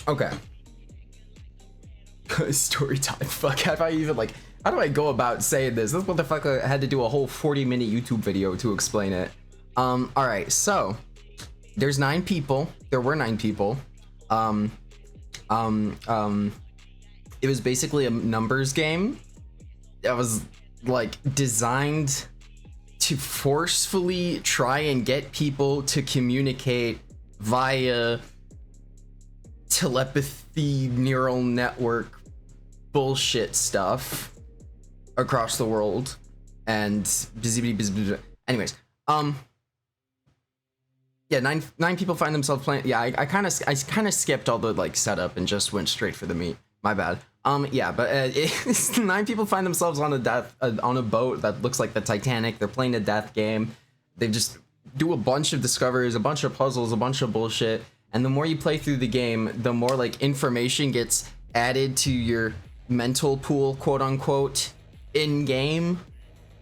Okay. Story time. Fuck, have I even like, how do I go about saying this? This motherfucker had to do a whole 40-minute YouTube video to explain it. All right, so there's 9 people. There were 9 people. It was basically a numbers game that was like designed to forcefully try and get people to communicate via telepathy, neural network bullshit stuff across the world. And anyways, yeah, nine people find themselves playing. Yeah, I kind of skipped all the like setup and just went straight for the meat. My bad. Yeah, but 9 people find themselves on a boat that looks like the Titanic. They're playing a death game. They just do a bunch of discoveries, a bunch of puzzles, a bunch of bullshit. And the more you play through the game, the more like information gets added to your mental pool, quote unquote, in game.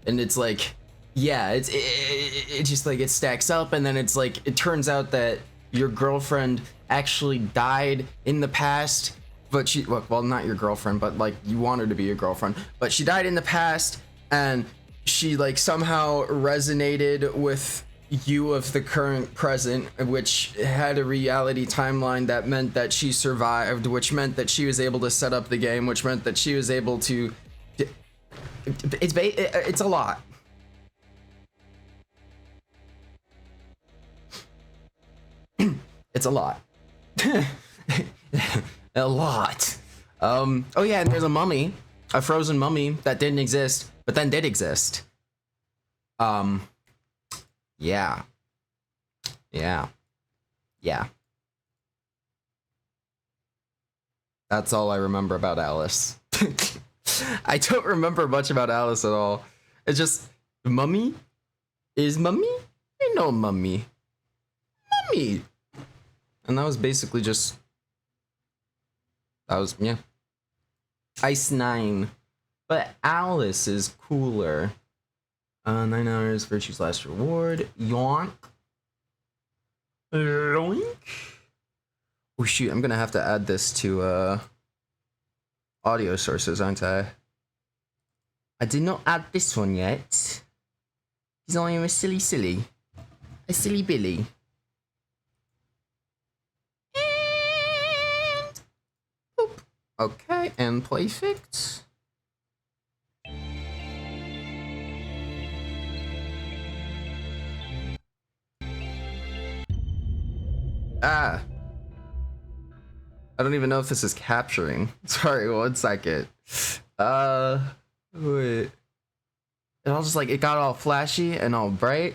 And it's like, yeah, it just like it stacks up, and then it's like it turns out that your girlfriend actually died in the past, but she, well, not your girlfriend, but like you want her to be your girlfriend, but she died in the past, and she like somehow resonated with you of the current present, which had a reality timeline that meant that she survived, which meant that she was able to set up the game, which meant that she was able to. It's a lot. It's a lot. A lot. Oh yeah, and there's a mummy, a frozen mummy that didn't exist, but then did exist. Yeah. That's all I remember about Alice. I don't remember much about Alice at all. It's just, mummy? Is mummy? Ain't no mummy. Mummy! And that was basically just, that was, yeah. Ice 9. But Alice is cooler. 9 hours, Virtue's last reward. Yonk. Yoink. Oh shoot, I'm gonna have to add this to audio sources, aren't I? I did not add this one yet. He's only a silly. A silly Billy. And boop. Okay, and play fix. Ah. I don't even know if this is capturing. Sorry, 1 second. Wait. It all just like, it got all flashy and all bright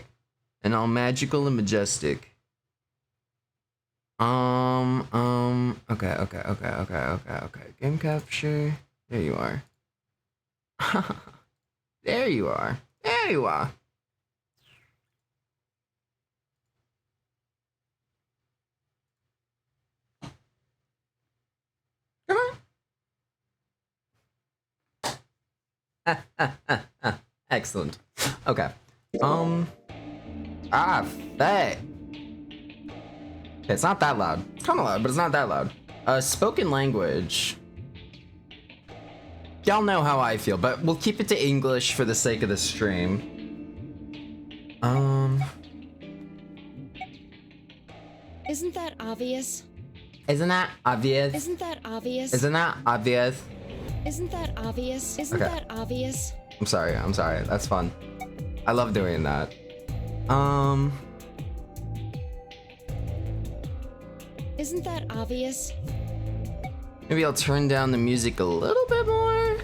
and all magical and majestic. Okay. Game capture. There you are. There you are. There you are. Excellent. Okay. Fat. It's not that loud. It's kind of loud, but it's not that loud. Spoken language. Y'all know how I feel, but we'll keep it to English for the sake of the stream. Isn't that obvious? Isn't that obvious? Isn't that obvious? Isn't that obvious? Isn't that obvious? Isn't Okay. that obvious? I'm sorry. That's fun. I love doing that. Isn't that obvious? Maybe I'll turn down the music a little bit more.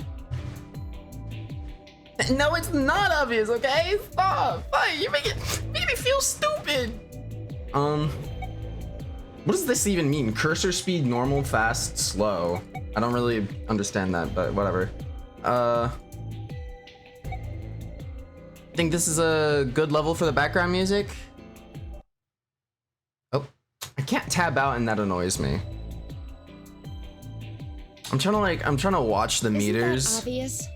No, it's not obvious, okay? Stop. Fine. You make me feel stupid. What does this even mean? Cursor speed, normal, fast, slow. I don't really understand that, but whatever. I think this is a good level for the background music. Oh, I can't tab out and that annoys me. I'm trying to watch the meters. Isn't that obvious?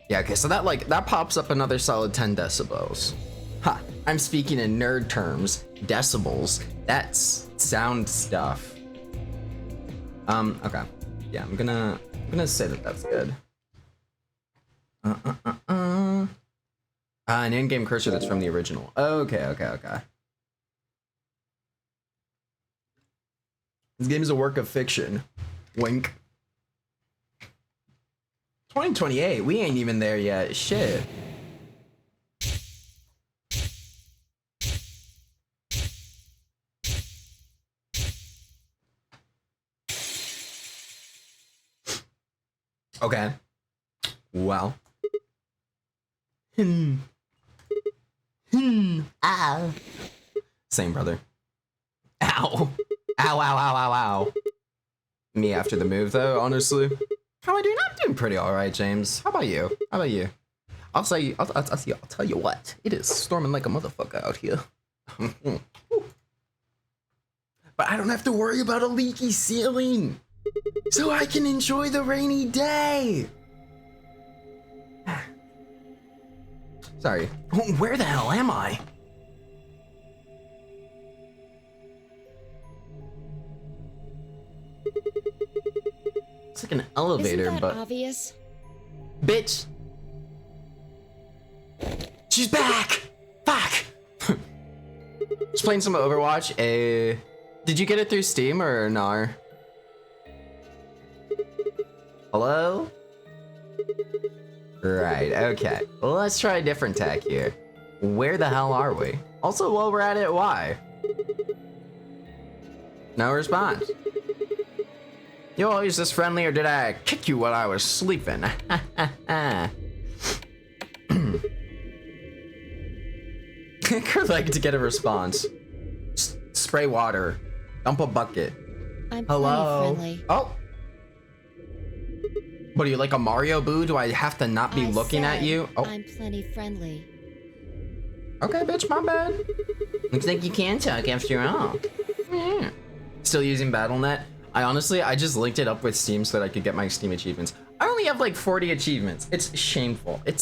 Yeah, okay, so that pops up another solid 10 decibels. Ha, I'm speaking in nerd terms. Decibels, that's sound stuff. Okay. Yeah, I'm gonna say that that's good. An in-game cursor that's from the original. Okay. This game is a work of fiction. Wink. 2028, we ain't even there yet. Shit. Okay. Well. Ow. Same, brother. Ow. Ow. Me after the move, though, honestly. How am I doing? I'm doing pretty alright, James. How about you? I'll tell you what. It is storming like a motherfucker out here. But I don't have to worry about a leaky ceiling. So I can enjoy the rainy day. Sorry. Where the hell am I? It's like an elevator, Isn't that but obvious? bitch. She's back. Fuck. Just playing some Overwatch. Did you get it through Steam or NAR? Hello? Right, okay. Well, let's try a different tack here. Where the hell are we? Also, while we're at it, why? No response. You always this friendly, or did I kick you while I was sleeping? I could like to get a response. Spray water. Dump a bucket. I'm Hello? plenty friendly. Oh. What are you, like a Mario Boo? Do I have to not be looking at said you? Oh. I'm plenty friendly. Okay, bitch, my bad. Looks like you can talk after all. Yeah. Still using BattleNet? I just linked it up with Steam so that I could get my Steam achievements. I only have like 40 achievements. It's shameful. I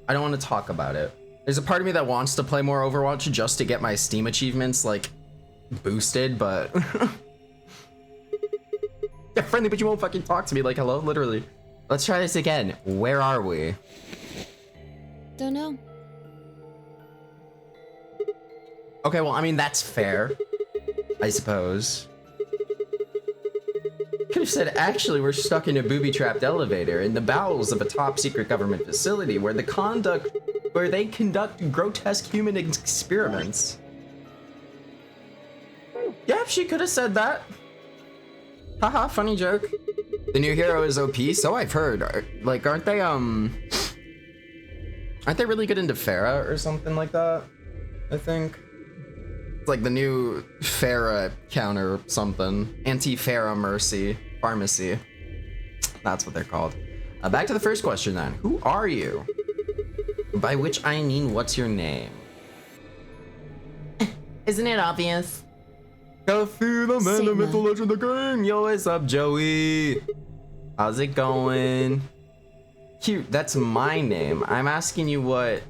don't want to talk about it. There's a part of me that wants to play more Overwatch just to get my Steam achievements like boosted, but yeah, friendly, but you won't fucking talk to me. Like, hello, literally. Let's try this again. Where are we? Don't know. Okay, well, I mean, that's fair, I suppose. Could have said, actually, we're stuck in a booby-trapped elevator in the bowels of a top-secret government facility where they conduct grotesque human experiments. Yeah, she could have said that. Haha, funny joke. The new hero is OP, so I've heard. Like, aren't they really good into Pharah or something like that? I think. It's like the new Pharah counter something. Anti-Pharah Mercy Pharmacy. That's what they're called. Back to the first question then. Who are you? By which I mean, what's your name? Isn't it obvious? Go through the man, the myth, the legend, the game. Yo, what's up, Joey? How's it going? Cute, that's my name. I'm asking you what...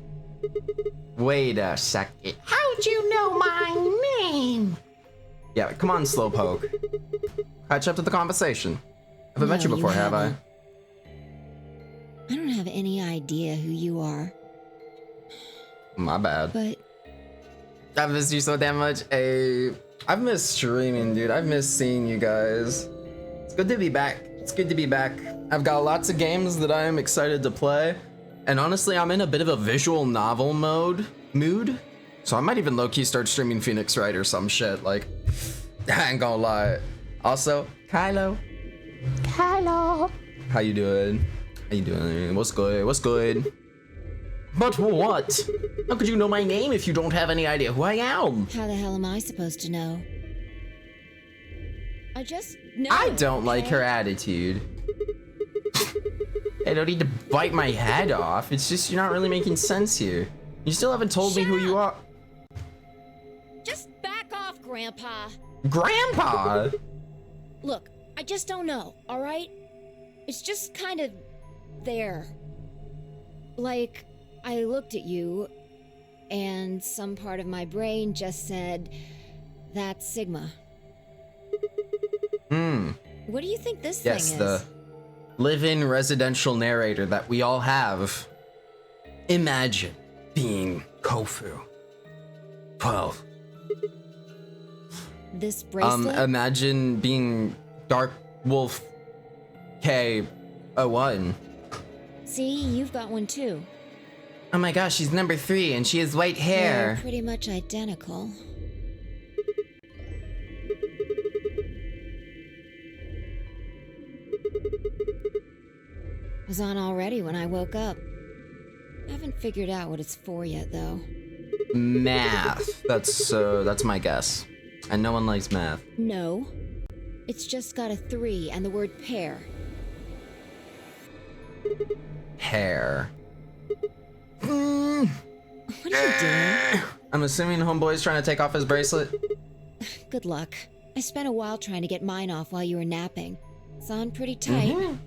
Wait a second. How'd you know my name? Yeah, come on, Slowpoke. Catch up to the conversation. Have I met you before, have I? I don't have any idea who you are. My bad. But I've missed you so damn much. Hey, I've missed streaming, dude. I've missed seeing you guys. It's good to be back. It's good to be back. I've got lots of games that I am excited to play. And honestly, I'm in a bit of a visual novel mood. So I might even low-key start streaming Phoenix Wright or some shit. Like, I ain't gonna lie. Also, Kylo. How you doing? What's good? But what? How could you know my name if you don't have any idea who I am? how the hell am I supposed to know? I just know. I don't like okay? her attitude. I don't need to bite my head off. It's just you're not really making sense here. You still haven't told me who you are. Just back off, Grandpa. Grandpa? Look, I just don't know, alright? It's just kind of there. Like, I looked at you, and some part of my brain just said, that's Sigma. What do you think this Yes, thing the is? live-in residential narrator that we all have. Imagine being Kofu. 12. This bracelet? Imagine being Dark Wolf K01. See, you've got one too. Oh my gosh, she's number 3 and she has white They're hair. pretty much identical. It was on already when I woke up. Haven't figured out what it's for yet, though. Math. That's my guess. And no one likes math. No. It's just got a 3 and the word pair. Hair. What are you doing? I'm assuming homeboy's trying to take off his bracelet. Good luck. I spent a while trying to get mine off while you were napping. It's on pretty tight.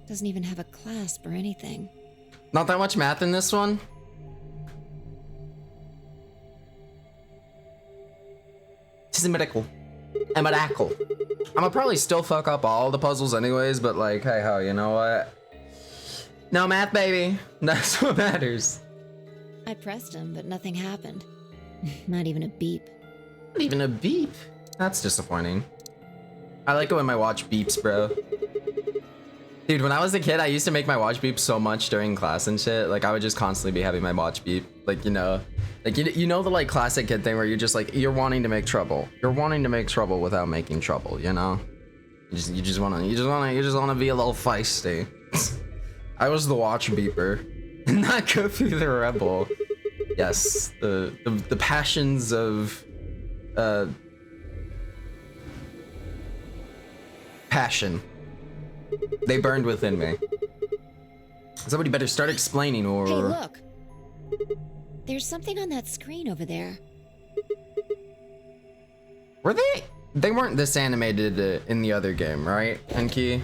Doesn't even have a clasp or anything. Not that much math in this one. This is a miracle. A miracle. I'ma probably still fuck up all the puzzles anyways, but like, hey ho, you know what? No math, baby. That's what matters. I pressed him, but nothing happened. Not even a beep. Not even a beep. That's disappointing. I like it when my watch beeps, bro. Dude, when I was a kid, I used to make my watch beep so much during class and shit. Like, I would just constantly be having my watch beep. Like, you know, like, you know the, like, classic kid thing where you're just, like, you're wanting to make trouble. You're wanting to make trouble without making trouble, you know? You just wanna be a little feisty. I was the watch beeper. Not Kofu the Rebel. Yes, the passions of, passion. They burned within me. Somebody better start explaining or... Hey, look! There's something on that screen over there. Were they? They weren't this animated in the other game, right, Enki?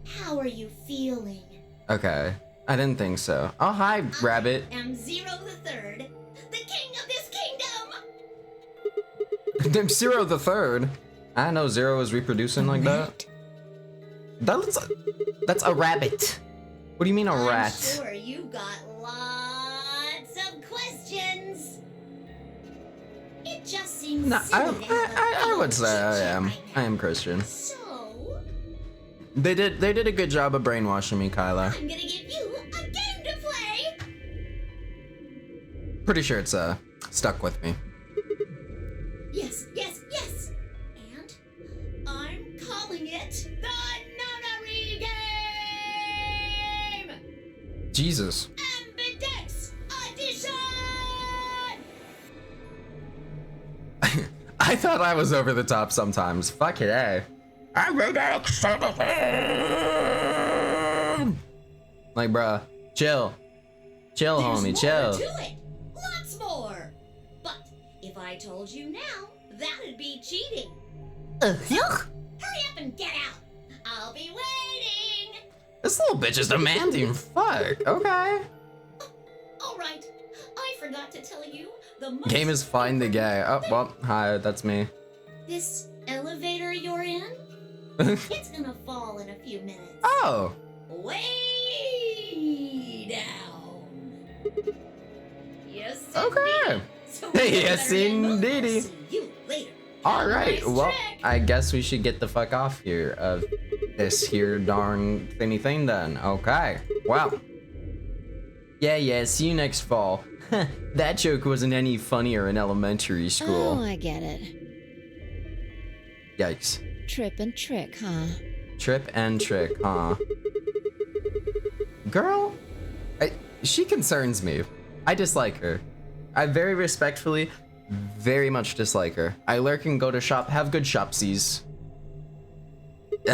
How are you feeling? Okay. I didn't think so. Oh, hi, Rabbit. I am Zero the Third, the king of this kingdom! Damn, Zero the Third. I know Zero is reproducing like that. That's a rabbit. What do you mean a rat? I'm sure you got lots of questions. It just seems No, silly to have a I would say I chit-chat am. right I now. am Christian. So, They did a good job of brainwashing me, Kyla. I'm gonna give you a game to play! Pretty sure it's stuck with me. Yes, yes, yes! And I'm calling it the Nonary Game! Jesus. Ambidex Edition! I thought I was over the top sometimes. Fuck it, eh? Like, bruh, chill. Chill, There's homie, more chill. to it. Lots more. But if I told you now, that'd be cheating. Hurry up and get out. I'll be waiting. This little bitch is demanding. Fuck. Okay. All right. I forgot to tell you the most Game is find the gay. Oh, well, hi, that's me. This elevator you're in, it's gonna fall in a few minutes. Oh. Way down. Yes. Okay. Indeedy. So Yes, better get moving. indeedy. See you later. All right. Nice Well, trick. I guess we should get the fuck off here of this here darn thinny thing then. Okay. Well. Yeah. See you next fall. That joke wasn't any funnier in elementary Oh, school. I get it. Yikes. Trip and trick, huh? Trip and trick, huh? Girl, she concerns me. I dislike her. I very respectfully, very much dislike her. I lurk and go to shop, have good shopsies.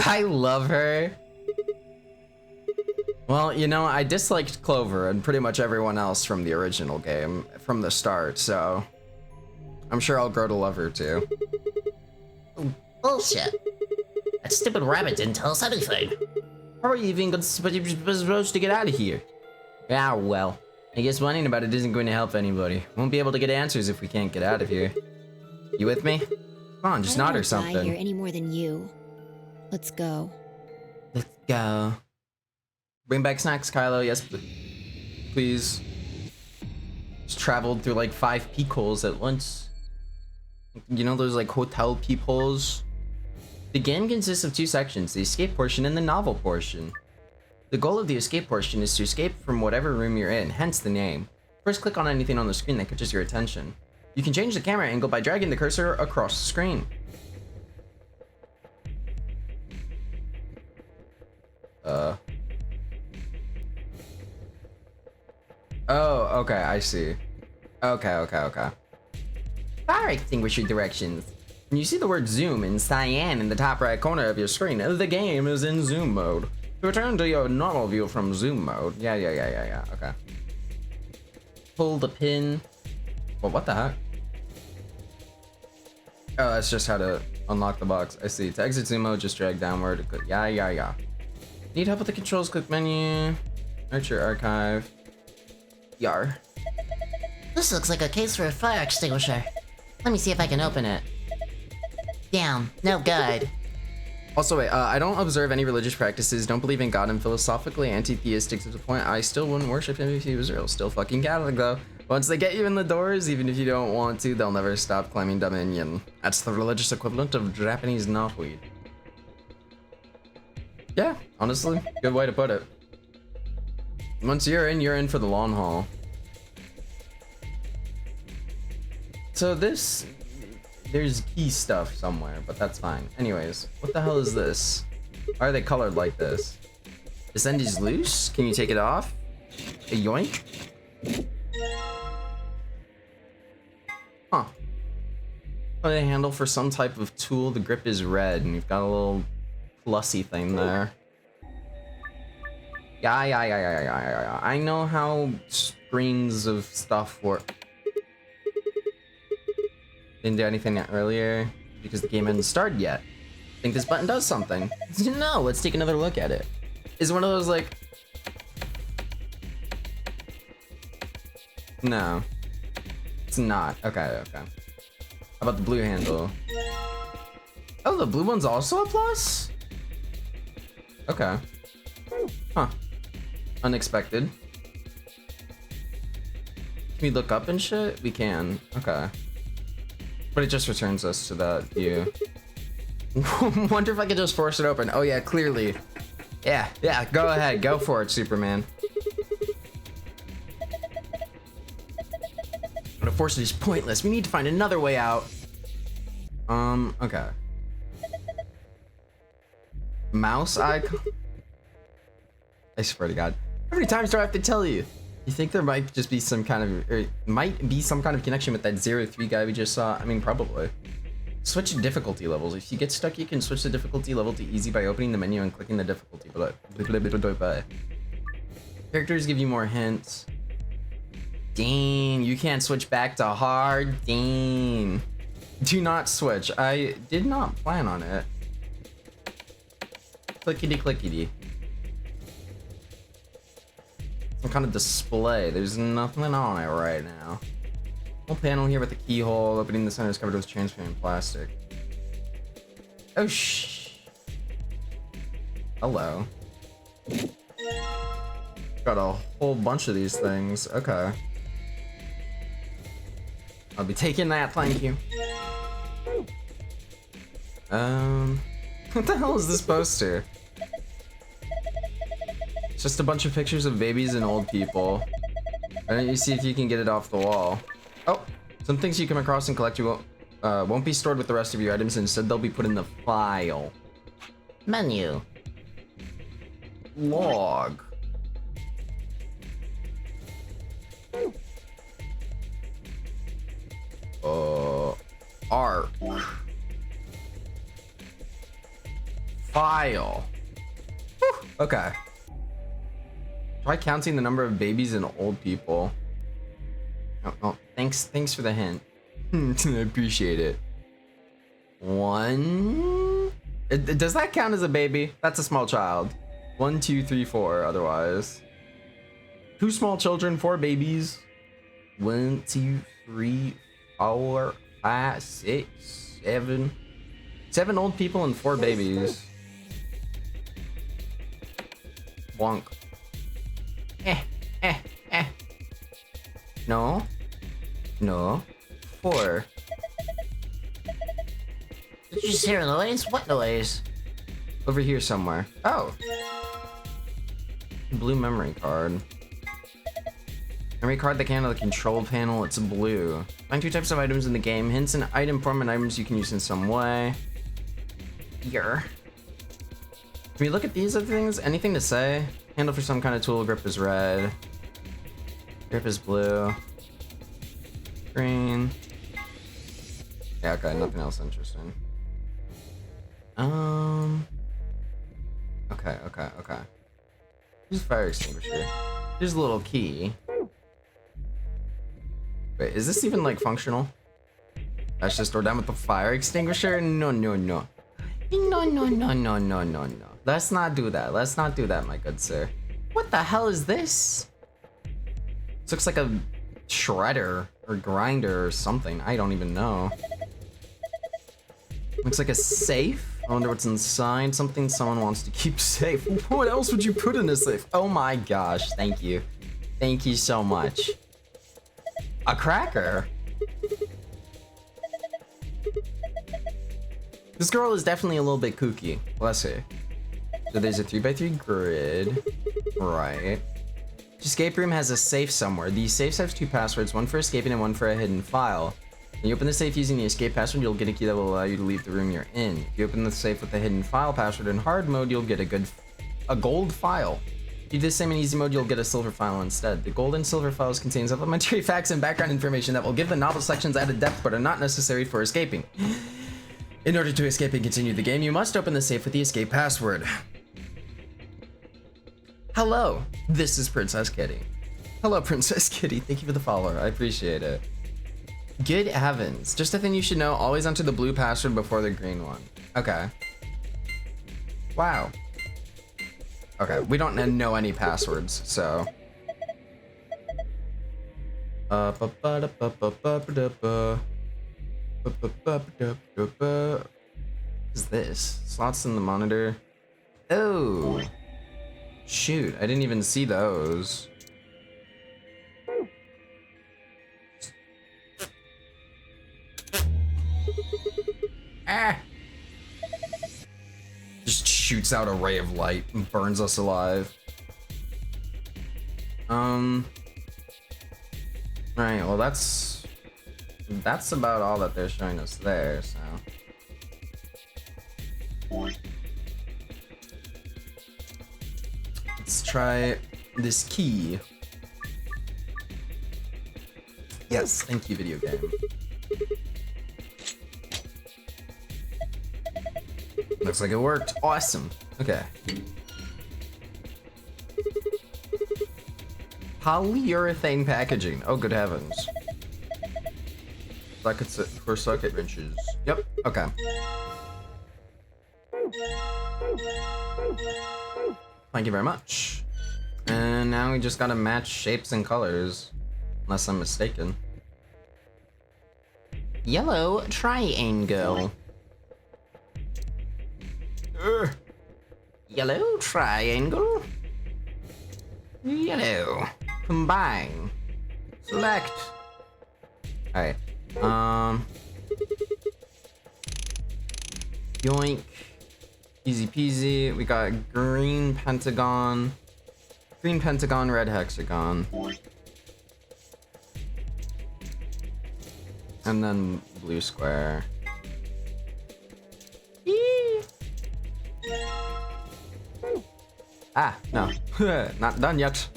I love her. Well, you know, I disliked Clover and pretty much everyone else from the original game from the start, so I'm sure I'll grow to love her too. Bullshit. That stupid rabbit didn't tell us anything. How are you even supposed to get out of here? Ah, well. I guess whining about it isn't going to help anybody. Won't be able to get answers if we can't get out of here. You with me? Come on, just nod or I don't wanna die something. here any more than you. Let's go. Let's go. Bring back snacks, Kylo. Yes, please. Just traveled through like 5 peepholes at once. You know those like hotel peepholes? The game consists of 2 sections, the escape portion and the novel portion. The goal of the escape portion is to escape from whatever room you're in, hence the name. First, click on anything on the screen that catches your attention. You can change the camera angle by dragging the cursor across the screen. Oh, okay, I see. Okay. Fire extinguisher directions. When you see the word zoom in cyan in the top right corner of your screen, the game is in zoom mode. To return to your normal view from zoom mode. Yeah, okay. Pull the pin. Well, what the heck? Oh, that's just how to unlock the box. I see. To exit zoom mode, just drag downward. Yeah. Need help with the controls? Click menu. Nurture archive. Yar. This looks like a case for a fire extinguisher. Let me see if I can open it. Damn, no good. Also, wait, I don't observe any religious practices, don't believe in God, and philosophically anti-theistic to the point I still wouldn't worship him if he was real. Still fucking Catholic, though. Once they get you in the doors, even if you don't want to, they'll never stop claiming dominion. That's the religious equivalent of Japanese knotweed. Yeah, honestly, good way to put it. Once you're in for the long haul. So there's key stuff somewhere, but that's fine. Anyways, what the hell is this? Why are they colored like this? This end is loose? Can you take it off? A yoink? Huh. Put a handle for some type of tool. The grip is red, and you've got a little plusy thing there. Yeah. I know how screens of stuff work. Didn't do anything earlier because the game hadn't started yet. Think this button does something? No, let's take another look at it. Is it one of those like... No. It's not. Okay. How about the blue handle? Oh, the blue one's also a plus? Okay. Huh. Unexpected. Can we look up and shit? We can. Okay. But it just returns us to that view. Wonder if I could just force it open. Oh yeah, clearly. Yeah, go ahead. Go for it, Superman. But force it is pointless. We need to find another way out. Okay. Mouse icon? I swear to God. How many times do I have to tell you? You think there might just be some kind of, or might be some kind of connection with that 03 guy we just saw? I mean, probably. Switch difficulty levels. If you get stuck, you can switch the difficulty level to easy by opening the menu and clicking the difficulty. Characters give you more hints. Dang, you can't switch back to hard. Dang. Do not switch. I did not plan on it. Clickety. Some kind of display. There's nothing on it right now. Whole panel here with the keyhole. Opening the center is covered with transparent plastic. Oh Hello. Got a whole bunch of these things. Okay. I'll be taking that, thank you. What the hell is this poster? It's just a bunch of pictures of babies and old people. Why don't you see if you can get it off the wall? Oh, some things you come across and collect you won't be stored with the rest of your items. Instead, they'll be put in the file. Menu. Log. Art. File. Whew. Okay. Try counting the number of babies and old people. Oh, thanks for the hint. I appreciate it. 1. Does that count as a baby? That's a small child. 1, 2, 3, 4. Otherwise, 2 small children, 4 babies. 1, 2, 3, 4, 5, 6, 7. 7 old people and 4 babies. Bonk. No. No. 4. Did you just hear a noise? What noise? Over here somewhere. Oh. Blue memory card. Memory card that came out of the control panel, it's blue. Find 2 types of items in the game. Hints and item form and items you can use in some way. Here. Can we look at these other things? Anything to say? Handle for some kind of tool, grip is red. Grip is blue. Green. Yeah, okay, nothing else interesting. Okay. Here's a fire extinguisher. Here's a little key. Wait, is this even like functional? That's just stored down with the fire extinguisher? No. No. Let's not do that. Let's not do that, my good sir. What the hell is this? This looks like a shredder or grinder or something. I don't even know. Looks like a safe. I wonder what's inside. Something someone wants to keep safe. What else would you put in a safe? Oh my gosh, thank you. Thank you so much. A cracker? This girl is definitely a little bit kooky. Bless her. So there's a 3x3 grid. Right. Escape room has a safe somewhere. These safes have 2 passwords, one for escaping and one for a hidden file. When you open the safe using the escape password, you'll get a key that will allow you to leave the room you're in. If you open the safe with the hidden file password in hard mode, you'll get a gold file. If you do the same in easy mode, you'll get a silver file instead. The gold and silver files contain supplementary facts and background information that will give the novel sections added depth but are not necessary for escaping. In order to escape and continue the game, you must open the safe with the escape password. Hello, this is Princess Kitty. Hello, Princess Kitty. Thank you for the follow. I appreciate it. Good heavens. Just a thing you should know, always enter the blue password before the green one. Okay. Wow. Okay, we don't know any passwords, so. What is this? Slots in the monitor. Oh. Shoot, I didn't even see those. Ah! Just shoots out a ray of light and burns us alive. Right, well that's about all that they're showing us there, so. Let's try this key. Yes, thank you, video game. Looks like it worked. Awesome. Okay. Polyurethane packaging. Oh, good heavens. Sockets for socket wrenches. Yep. Okay. Thank you very much. And now we just gotta match shapes and colors. Unless I'm mistaken. Yellow triangle. Yellow triangle. Yellow. Combine. Select. Alright. Yoink. Easy peasy. We got green pentagon. Green pentagon, red hexagon. And then blue square. Eee. Ah, no. Not done yet.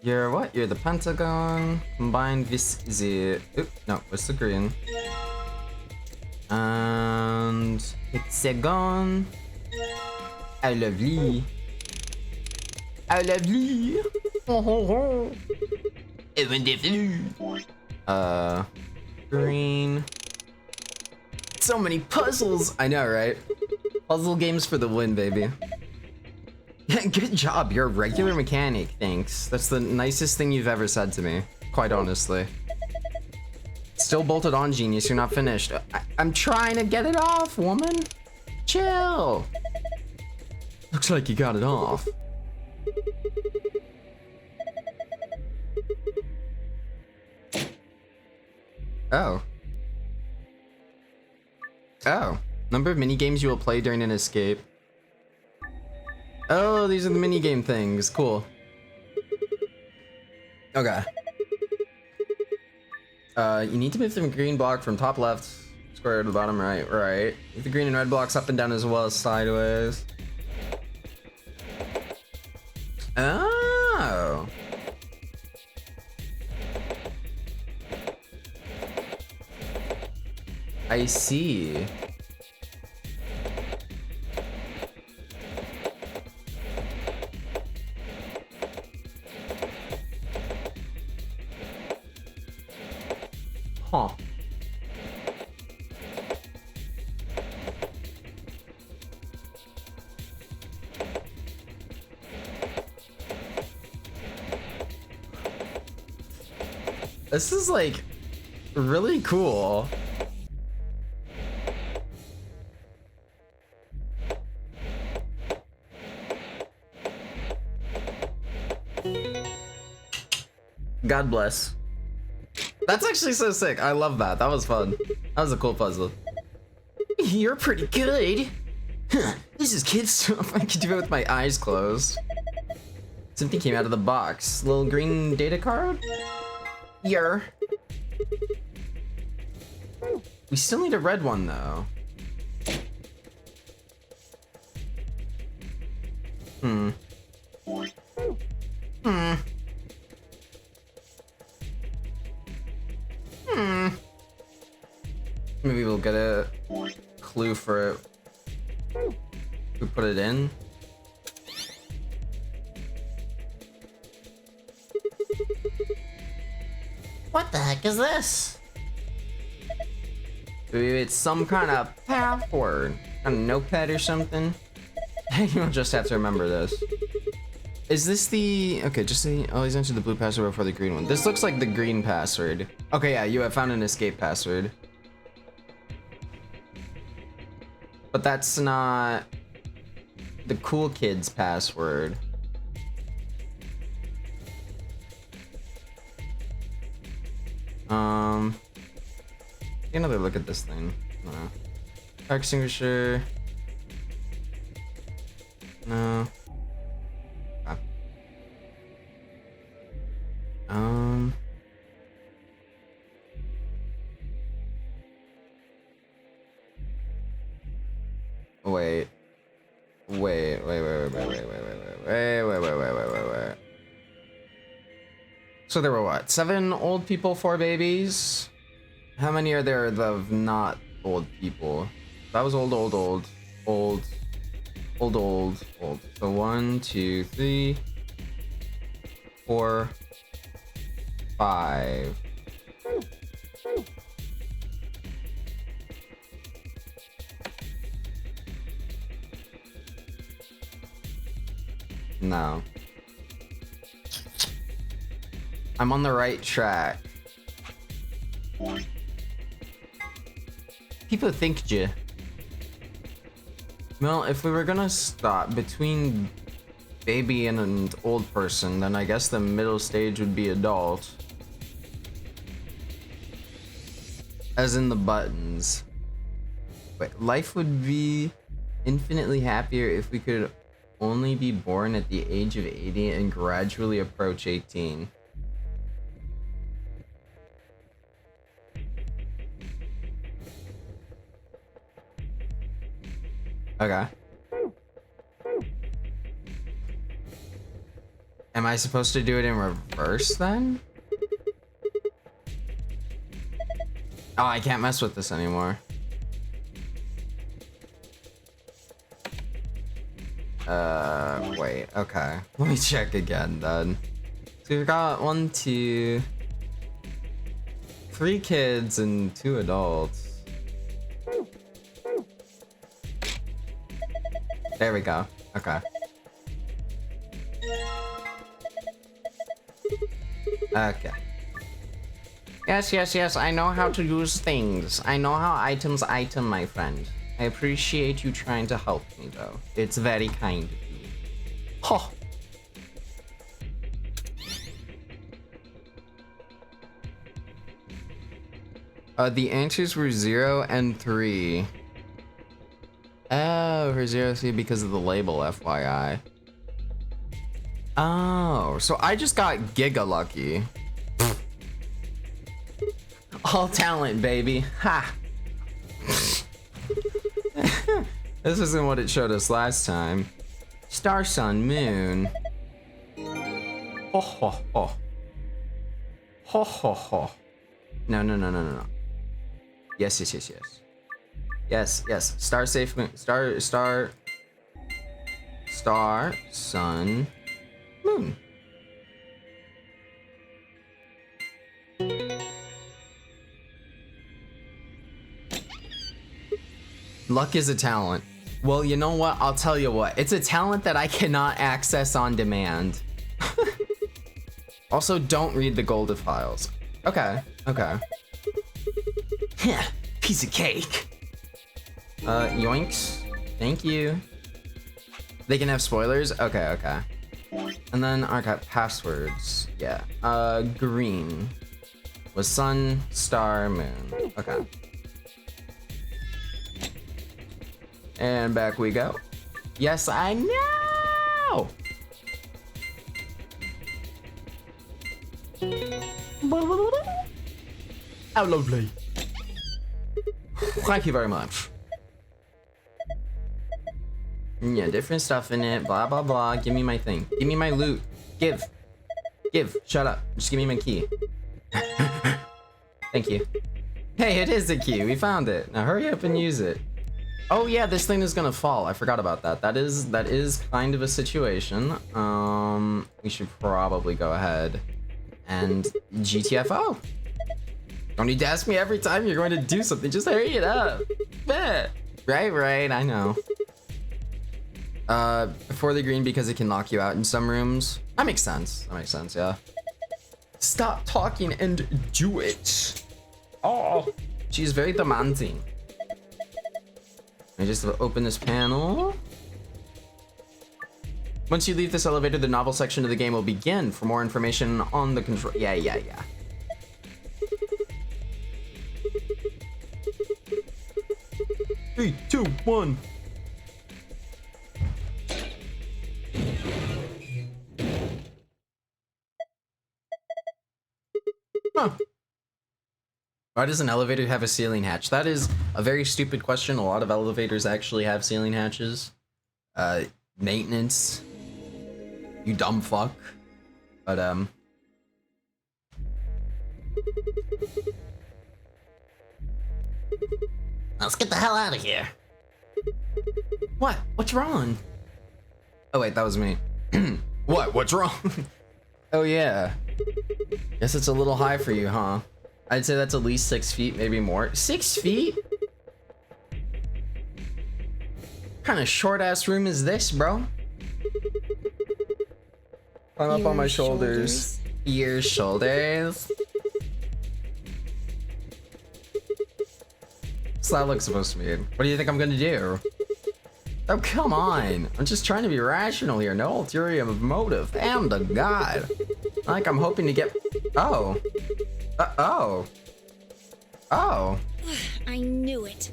You're what? You're the pentagon. Combined this the... Oop, no, what's the green? And... hexagon. How lovely. How lovely. Oh, oh, oh. Wonderful. Green. So many puzzles. I know, right? Puzzle games for the win, baby. Good job. You're a regular mechanic. Thanks. That's the nicest thing you've ever said to me. Quite honestly. Still bolted on, genius. You're not finished. I'm trying to get it off, woman. Chill. Looks like you got it off. Oh. Oh. Number of mini games you will play during an escape. Oh, these are the mini game things. Cool. Okay. You need to move the green block from top left square to the bottom right. Right. Move the green and red blocks up and down as well as sideways. Oh. I see. Huh. This is like really cool. God bless. That's actually so sick. I love that. That was fun. That was a cool puzzle. You're pretty good. Huh, this is kid stuff. I can do it with my eyes closed. Something came out of the box. Little green data card? Yer. We still need a red one though. Hmm. Maybe we'll get a clue for it. We put it in. What the heck is this? Maybe it's some kind of password. A notepad or something. You'll just have to remember this. Is this the... Okay, just see... Oh, he's entered the blue password before the green one. This looks like the green password. Okay, yeah, you have found an escape password. But that's not... the cool kid's password. Take another look at this thing. Fire extinguisher. No. Okay. Wait. So there were what? 7 old people, 4 babies? How many are there of not old people? That was old. So 1, 2, 3, 4, 5. No. I'm on the right track. People think you. Well, if we were gonna stop between baby and an old person, then I guess the middle stage would be adult. As in the buttons. Wait, life would be infinitely happier if we could only be born at the age of 80 and gradually approach 18. Okay. Am I supposed to do it in reverse then? Oh, I can't mess with this anymore. Wait, okay. Let me check again then. So we've got 1, 2, 3 kids and 2 adults. There we go. Okay. Okay. Yes, yes, yes, I know how to use things. I know how items item, my friend. I appreciate you trying to help me, though. It's very kind of you. Huh. The answers were 0 and 3. Oh, for 0 3 because of the label, FYI. Oh, so I just got giga lucky. All talent, baby. Ha! This isn't what it showed us last time. Star, sun, moon. Ho ho ho. Ho ho ho. No, no, no, no, no, no. Yes, yes, yes, yes. Yes, yes. Star, safe, moon. Star, sun, moon. Luck is a talent. Well, you know what? I'll tell you what. It's a talent that I cannot access on demand. Also, don't read the Golda files. Okay, okay. Piece of cake. Yoinks. Thank you. They can have spoilers? Okay, okay. And then archive passwords. Yeah. Green was sun, star, moon. Okay. And back we go. Yes, I know! How lovely. Thank you very much. Yeah, different stuff in it, blah, blah, blah. Give me my thing. Give me my loot. Give. Shut up. Just give me my key. Thank you. Hey, it is a key. We found it. Now hurry up and use it. Oh yeah, this thing is gonna fall. I forgot about that. That is kind of a situation. We should probably go ahead and GTFO. Don't need to ask me every time you're going to do something. Just hurry it up. Right, I know. For the green because it can lock you out in some rooms. That makes sense. Yeah. Stop talking and do it. Oh, she's very demanding. I just open this panel. Once you leave this elevator, the novel section of the game will begin. For more information on the control. Yeah. 3, 2, 1. Huh. Why does an elevator have a ceiling hatch? That is a very stupid question. A lot of elevators actually have ceiling hatches. Maintenance. You dumb fuck. But, Let's get the hell out of here. What? What's wrong? Oh wait, that was me. What? What's wrong? Oh yeah. Guess it's a little high for you, huh? I'd say that's at least 6 feet, maybe more. 6 feet? What kind of short ass room is this, bro? Climb up on my shoulders. Your shoulders? What's that look supposed to mean? What do you think I'm gonna do? Oh, come on. I'm just trying to be rational here. No ulterior motive. And a god. Like I'm hoping to get... Oh. Oh. I knew it.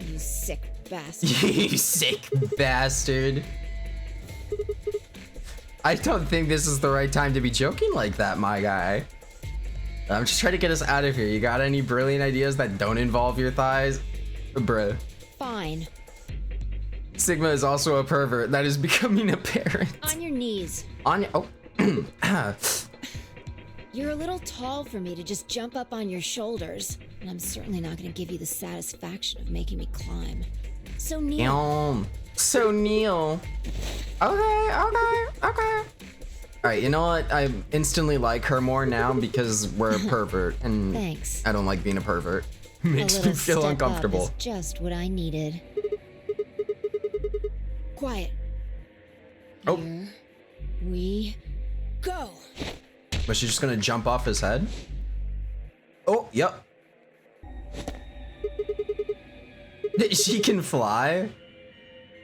You sick bastard. You sick bastard. I don't think this is the right time to be joking like that, my guy. I'm just trying to get us out of here. You got any brilliant ideas that don't involve your thighs? Bruh. Fine. Sigma is also a pervert. That is becoming apparent. On your knees. On your... Oh. You're a little tall for me to just jump up on your shoulders, and I'm certainly not going to give you the satisfaction of making me climb. So kneel. So kneel. Okay. Alright, you know what? I instantly like her more now because we're a pervert, and Thanks. I don't like being a pervert. It makes a me feel step uncomfortable. Up is just what I needed. Quiet. Oh. Here we go. Was she just gonna jump off his head? Oh, yep. She can fly?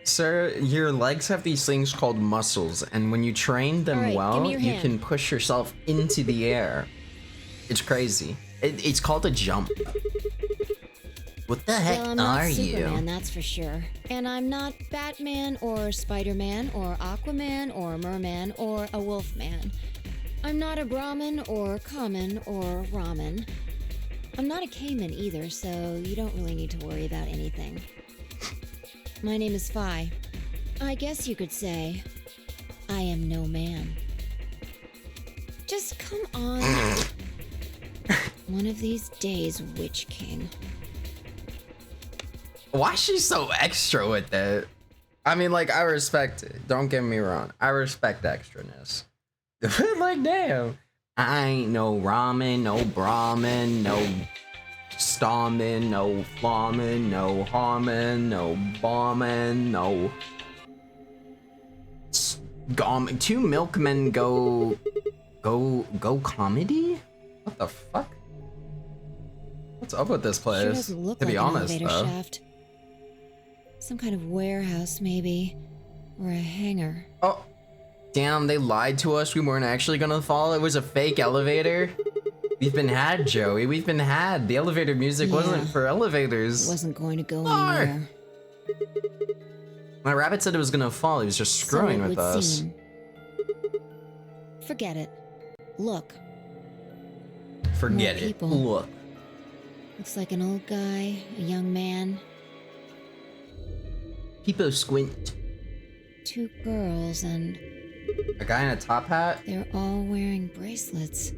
Sir, your legs have these things called muscles, and when you train them Alright, well, give me your you hand. can push yourself into the air. It's crazy. It's called a jump. What the heck Well, I'm not are Superman, you? that's for sure. And I'm not Batman or Spider-Man or Aquaman or Merman or a Wolfman. I'm not a Brahmin or Common or Ramen. I'm not a Cayman either, so you don't really need to worry about anything. My name is Phi. I guess you could say I am no man. Just come on. One of these days, Witch King. Why is she so extra with it? I mean, like, I respect it. Don't get me wrong. I respect extraness. Like, damn. I ain't no ramen, no Brahmin, no Starman, no Flamin, no Harmon, no Barman, no Two milkmen go comedy? What the fuck? What's up with this Sure place? doesn't look To be like honest, an elevator though. shaft. Some kind of warehouse, maybe, or a hangar. Oh, damn! They lied to us. We weren't actually gonna fall. It was a fake elevator. We've been had, Joey. We've been had. The elevator music wasn't Yeah. for elevators. It wasn't going to go Arr! anywhere. My rabbit said it was gonna fall. He was just screwing So it with would us. seem. Forget it. Look, Forget More it. people. Look. looks like an old guy, a young man, People squint. 2 girls, and A guy in a top hat? they're all wearing bracelets.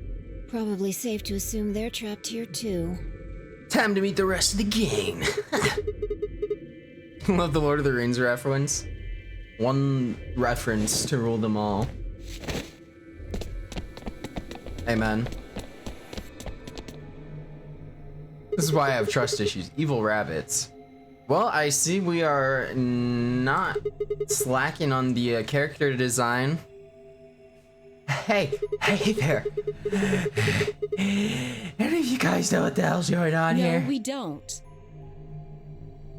Probably safe to assume they're trapped here too. Time to meet the rest of the gang. Love the Lord of the Rings reference. One reference to rule them all. Amen. This is why I have trust issues. Evil rabbits. Well, I see we are not slacking on the character design. Hey there. Any of you guys know what the hell's going on No, here? we don't.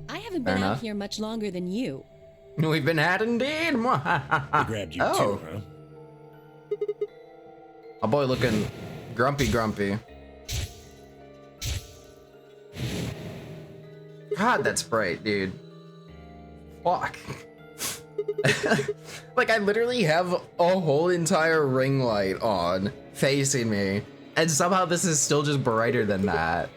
I haven't Fair been enough. out here much longer than you. We've been had indeed. They grabbed you Oh. too, huh? A boy looking grumpy. God, that's bright, dude. Fuck. Like, I literally have a whole entire ring light on, facing me, and somehow this is still just brighter than that.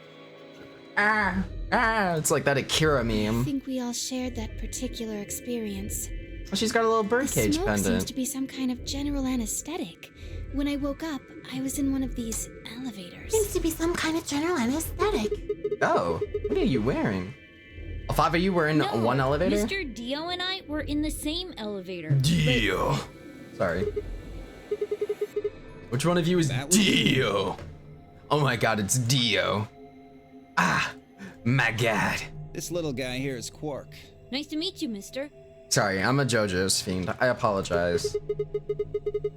It's like that Akira I meme. think we all shared that particular experience. Oh, she's got a little The birdcage smoke seems pendant. to be some kind of general anesthetic. When I woke up, I was in one of these elevators. Seems to be some kind of general anesthetic. Oh, what are you wearing? Oh, 5 of you were in one elevator? Mr. Dio and I were in the same elevator. Dio. Sorry. Which one of you is That was- Dio? Oh my god, it's Dio. Ah, my god. This little guy here is Quark. Nice to meet you, mister. Sorry, I'm a JoJo's fiend. I apologize.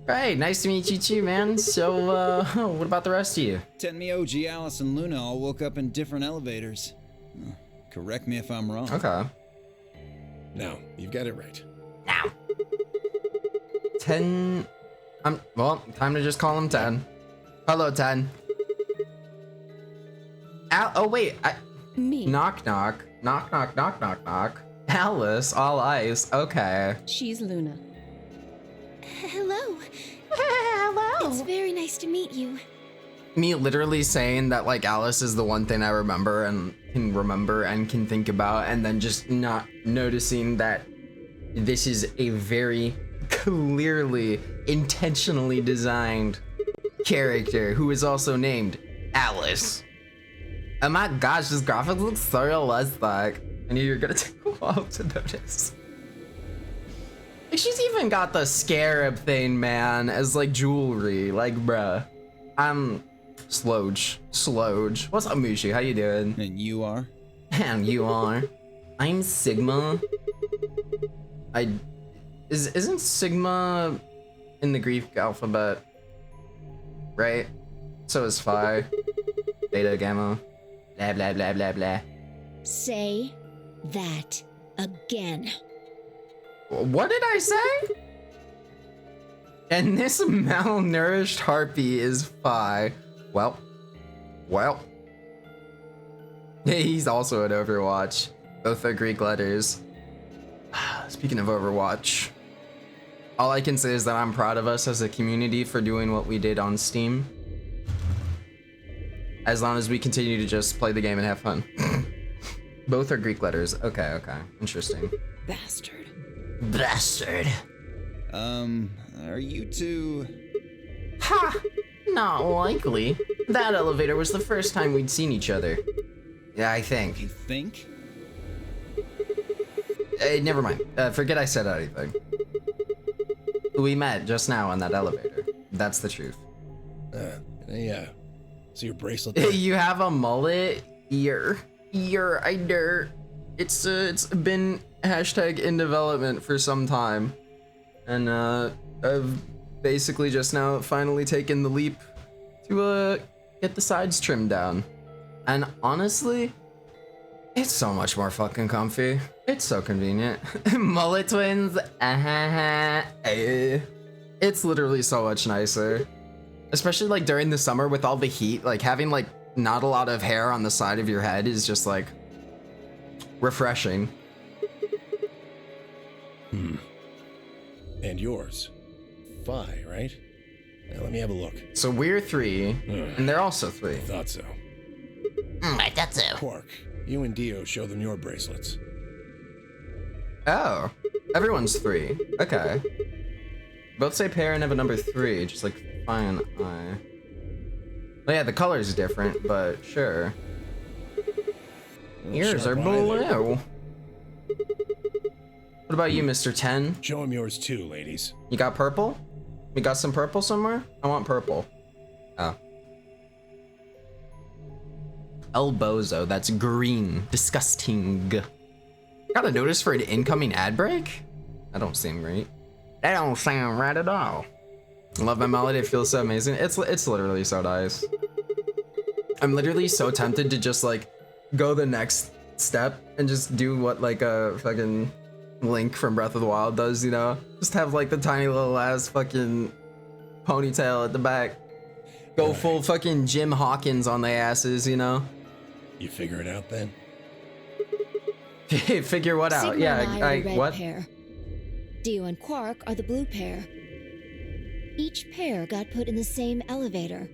Hey, nice to meet you too, man. So, what about the rest of you? Tenmi, OG, Alice, and Luna all woke up in different elevators. Correct me if I'm wrong. Okay. No, you've got it right. 10... well, time to just call him 10. Hello, 10. Oh, wait, Me. knock, knock. Knock, knock, knock, knock, knock. Alice, all eyes. Okay. She's Luna. Hello. Hello. It's very nice to meet you. Me literally saying that, like, Alice is the one thing I remember and can think about, and then just not noticing that this is a very clearly, intentionally designed character who is also named Alice. Oh my gosh, this graphic looks so realistic. I knew you were gonna take a while to notice. Like, she's even got the scarab thing, man, as like jewelry. Like, bruh. I'm Sloge. What's up, Mushi? How you doing? And you are? And you are. I'm Sigma. Isn't Sigma in the Greek alphabet right? So is Phi, Beta, Gamma, blah blah blah blah blah. Say that again. What did I say? And this malnourished harpy is Phi. Well. He's also at Overwatch. Both are Greek letters. Speaking of Overwatch, all I can say is that I'm proud of us as a community for doing what we did on Steam. As long as we continue to just play the game and have fun. Both are Greek letters. Okay. Interesting. Bastard. Bastard. Are you two... Ha! Not likely. That elevator was the first time we'd seen each other. Yeah, I think. You think? Never mind. Forget I said anything. We met just now on that elevator. That's the truth. Yeah. So your bracelet there? You have a mullet? It's been hashtag in development for some time. And I've basically just now finally taken the leap to get the sides trimmed down. And honestly, it's so much more fucking comfy. It's so convenient. Mullet twins. It's literally so much nicer. Especially like during the summer with all the heat, like having like not a lot of hair on the side of your head is just like refreshing. And yours. Phi, right? Now let me have a look. So we're 3, and they're also 3. Thought so. I thought so. Quark, you and Dio show them your bracelets. Oh, everyone's 3. Okay. Both say pair and have a number 3, just like fine. Well, yeah, the color's different, but sure. Yours are Sharp eye there. blue. What about you, Mr. 10? Show them yours too, ladies. You got purple? We got some purple somewhere? I want purple. Oh. El Bozo, that's green. Disgusting. Got a notice for an incoming ad break? That don't seem right. That don't sound right at all. I love my melody, it feels so amazing. It's literally so nice. I'm literally so tempted to just like go the next step and just do what like a fucking Link from Breath of the Wild does, you know? Just have like the tiny little ass fucking ponytail at the back. Go Right. full fucking Jim Hawkins on their asses, you know? You figure it out then? Figure what out? Sigma Yeah, and I are the red what? pair. Dio and Quark are the blue pair. Each pair got put in the same elevator,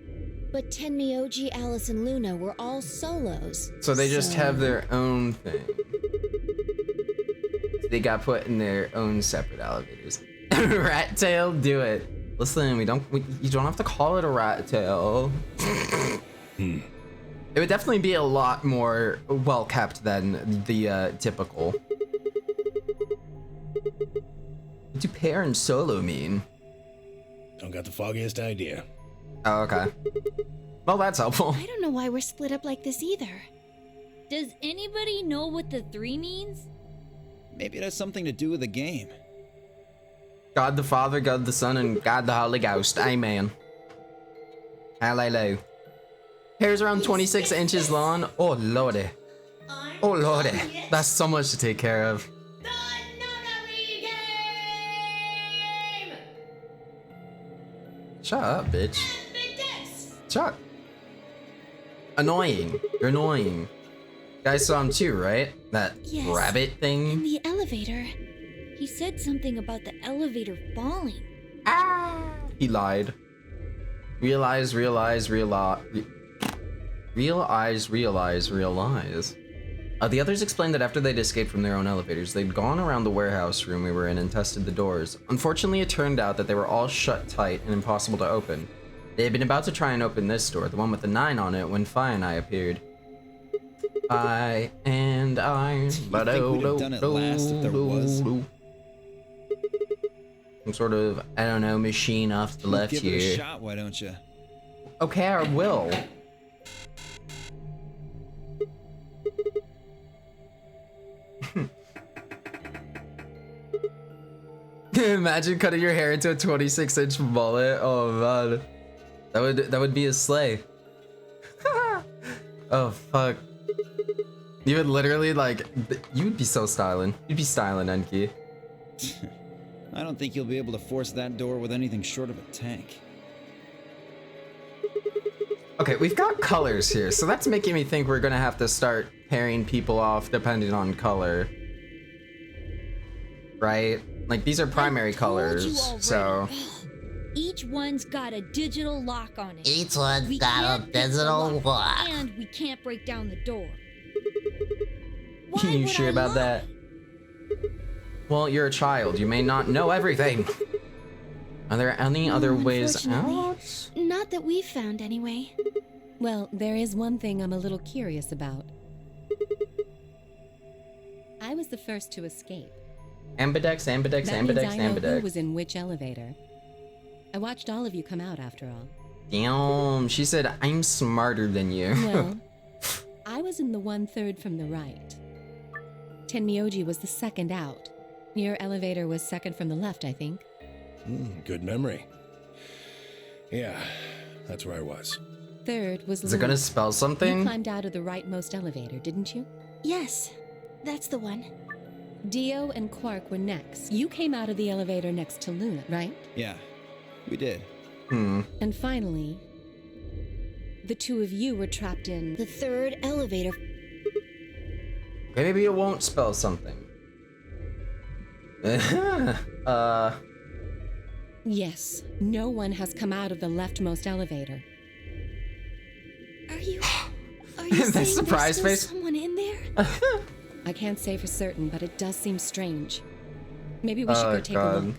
but Tenmi, OG, Alice, and Luna were all solos. So they just have their own thing. They got put in their own separate elevators. Rat tail, do it. Listen, you don't have to call it a rat tail. It would definitely be a lot more well kept than the typical. What do pair and solo mean? Don't got the foggiest idea. Oh, okay. Well, that's helpful. I don't know why we're split up like this either. Does anybody know what the 3 means? Maybe it has something to do with the game. God the Father, God the Son, and God the Holy Ghost. Amen. Hallelujah. Hair's around 26 inches long. Oh, lordy. I'm Oh, lordy. calling it That's so much to take care of. the nunnery game! Shut up, bitch. And big dicks! Shut. Annoying. You're annoying. Guys saw him too, right? That Yes. rabbit In thing. the elevator. He said something about the elevator falling. He lied. Realize. The others explained that after they'd escaped from their own elevators, they'd gone around the warehouse room we were in and tested the doors. Unfortunately, it turned out that they were all shut tight and impossible to open. They had been about to try and open this door, the one with the 9 on it, when Phi and I appeared. I. You think we'd have done it last if there was? Some sort of, I don't know, machine off the left Give it a here. shot, why don't you? Okay, I will. Imagine cutting your hair into a 26-inch mullet. Oh man, That would be a sleigh. Oh fuck. You would literally like you would be so styling. You'd be styling, Enki. I don't think you'll be able to force that door with anything short of a tank. Okay, we've got colors here, so that's making me think we're gonna have to start pairing people off depending on color. Right? Like these are primary colors, so Each one's got a digital lock on it. Each one's We got a can't pick the digital lock. And we can't break down the door. Can you would sure I about lie? that? Well, you're a child. You may not know everything. Are there any other ways Unfortunately, out? Not that we've found, anyway. Well, there is one thing I'm a little curious about. I was the first to escape. Ambidex, ambidex, That means ambidex, I know who ambidex. was in which elevator. I watched all of you come out after all. Damn, she said I'm smarter than you. Well, I was in the 1/3 from the right. Tenmyoji was the second out. Your elevator was second from the left, I think. Good memory. Yeah, that's where I was. Third was Is it gonna Luna. spell You something? climbed out of the rightmost elevator, didn't you? Yes, that's the one. Dio and Quark were next. You came out of the elevator next to Luna, right? Yeah, we did. And finally, the two of you were trapped in... The third elevator. Okay, maybe it won't spell something. Yes, no one has come out of the leftmost elevator. Are you That saying surprise there's face? still someone in there? I can't say for certain, but it does seem strange. Maybe we should Oh go take a look.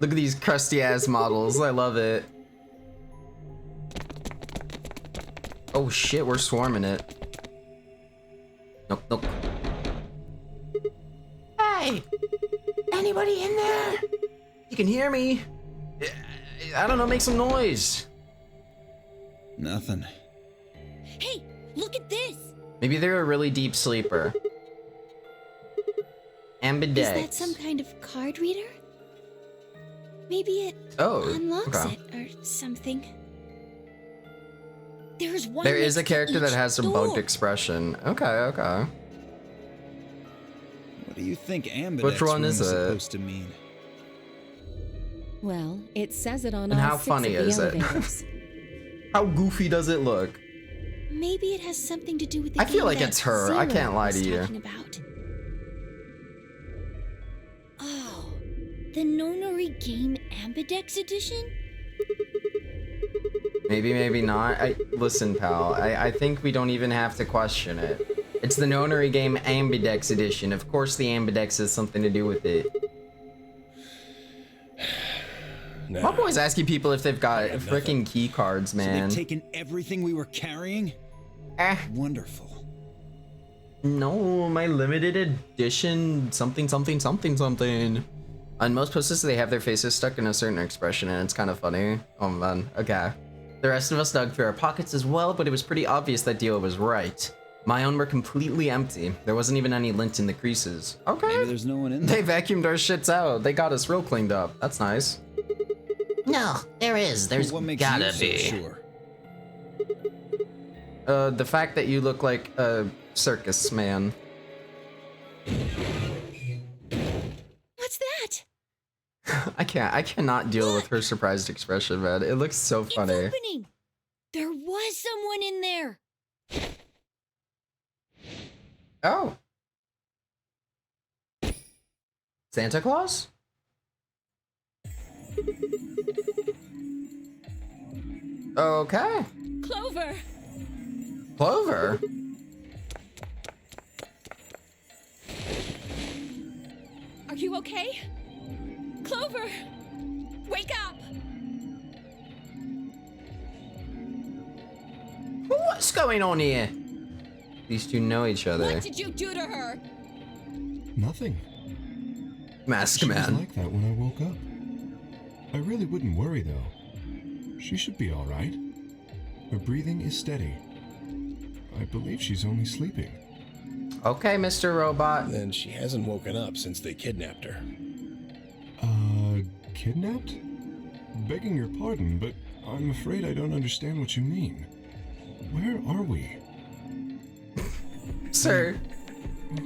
Look at these crusty ass models. I love it. Oh shit, we're swarming it. Nope, nope. Hey! Anybody in there? You can hear me. I don't know, make some noise. Nothing. Hey, look at this! Maybe they're a really deep sleeper. Ambidex. Is that some kind of card reader? Maybe it unlocks okay. it or something. There's one. There is a next to character that each has some door. bugged expression. Okay, okay. What do you think ambidex Which one room is is it? supposed to mean? Well, it says it on And all how 6 funny of the is it? elevators. How goofy does it look? Maybe it has something to do with the I feel game like that it's her. I Zero can't lie was to you. talking about. Oh, the Nonori Game Ambidex Edition? Maybe, maybe not. Listen, pal. I think we don't even have to question it. It's the Nonary Game Ambidex Edition. Of course the Ambidex has something to do with it. Nah, My boy's asking people if they've got got freaking key cards, So man. they've taken everything we were carrying? Eh, Wonderful. no, my limited edition something, something, something, something. On most posters, they have their faces stuck in a certain expression, and it's kind of funny. Oh man, okay. The rest of us dug through our pockets as well, but it was pretty obvious that Dio was right. My own were completely empty. There wasn't even any lint in the creases. Okay. Maybe there's no one in there. They vacuumed our shits out. They got us real cleaned up. That's nice. No, there is. There's What makes gotta you so be. sure? The fact that you look like a circus man. What's that? I cannot deal with her surprised expression, man. It looks so It's funny. opening! There was someone in there! Oh. Santa Claus? Okay. Clover! Clover? Are you okay? Clover! Wake up! What's going on here? These two know each other. What did you do to her? Nothing. Mask She was Man. like that when I woke up. I really wouldn't worry though. She should be all right. Her breathing is steady. I believe she's only sleeping. Okay, Mr. Robot. And she hasn't woken up since they kidnapped her. Kidnapped? Begging your pardon, but I'm afraid I don't understand what you mean. Where are we? Sir.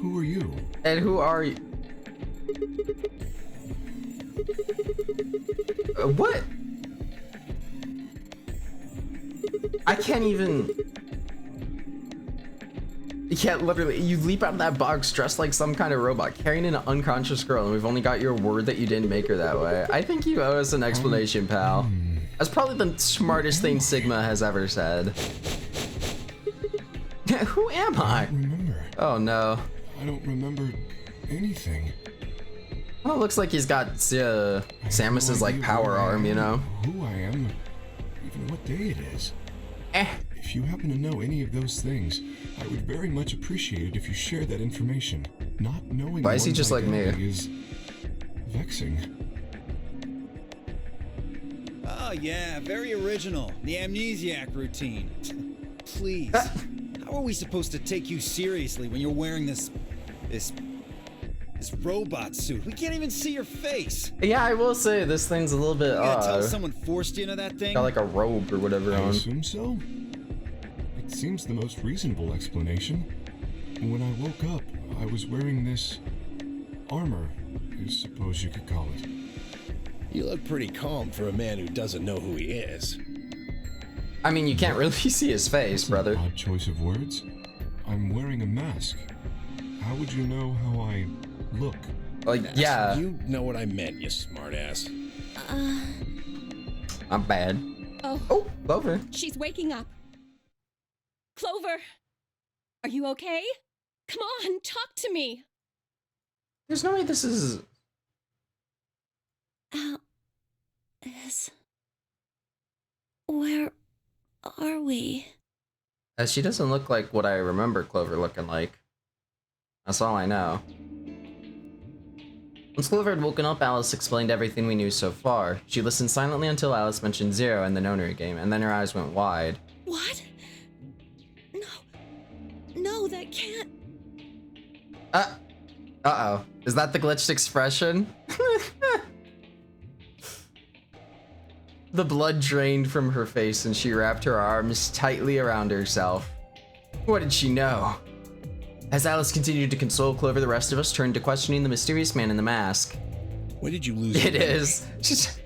Who are you? And who are you? What? I can't even... Yeah, literally, you leap out of that box dressed like some kind of robot, carrying an unconscious girl, and we've only got your word that you didn't make her that way. I think you owe us an explanation, pal. That's probably the smartest thing Sigma has ever said. Who am I? I don't remember. Oh no. I don't remember anything. Well, it looks like he's got Samus's like power arm, you know? Who I am, even what day it is. Eh. If you happen to know any of those things, I would very much appreciate it if you shared that information. Not knowing Why is he one's just like me? identity is vexing. Oh yeah, very original. The amnesiac routine. Please. How are we supposed to take you seriously when you're wearing this robot suit? We can't even see your face. Yeah, I will say this thing's a little bit You gotta tell odd. someone forced you into that thing? Got like a robe or whatever I on. assume so. It seems the most reasonable explanation. When I woke up, I was wearing this armor, I suppose you could call it. You look pretty calm for a man who doesn't know who he is. I mean, you can't really see his face, brother. Odd choice of words. I'm wearing a mask. How would you know how I look? Like, yeah, You know what I meant, you smartass. I'm bad. Oh, Oh, Clover. she's waking up. Clover, are you okay? Come on, talk to me. There's no way this is... Where are we? She doesn't look like what I remember Clover looking like. That's all I know. Once Clover had woken up, Alice explained everything we knew so far. She listened silently until Alice mentioned Zero and the Nonary game, and then her eyes went wide. What? No, that can't. Uh-oh. Is that the glitched expression? The blood drained from her face and she wrapped her arms tightly around herself. What did she know? As Alice continued to console Clover, the rest of us turned to questioning the mysterious man in the mask. When did you lose It your memory? is. She's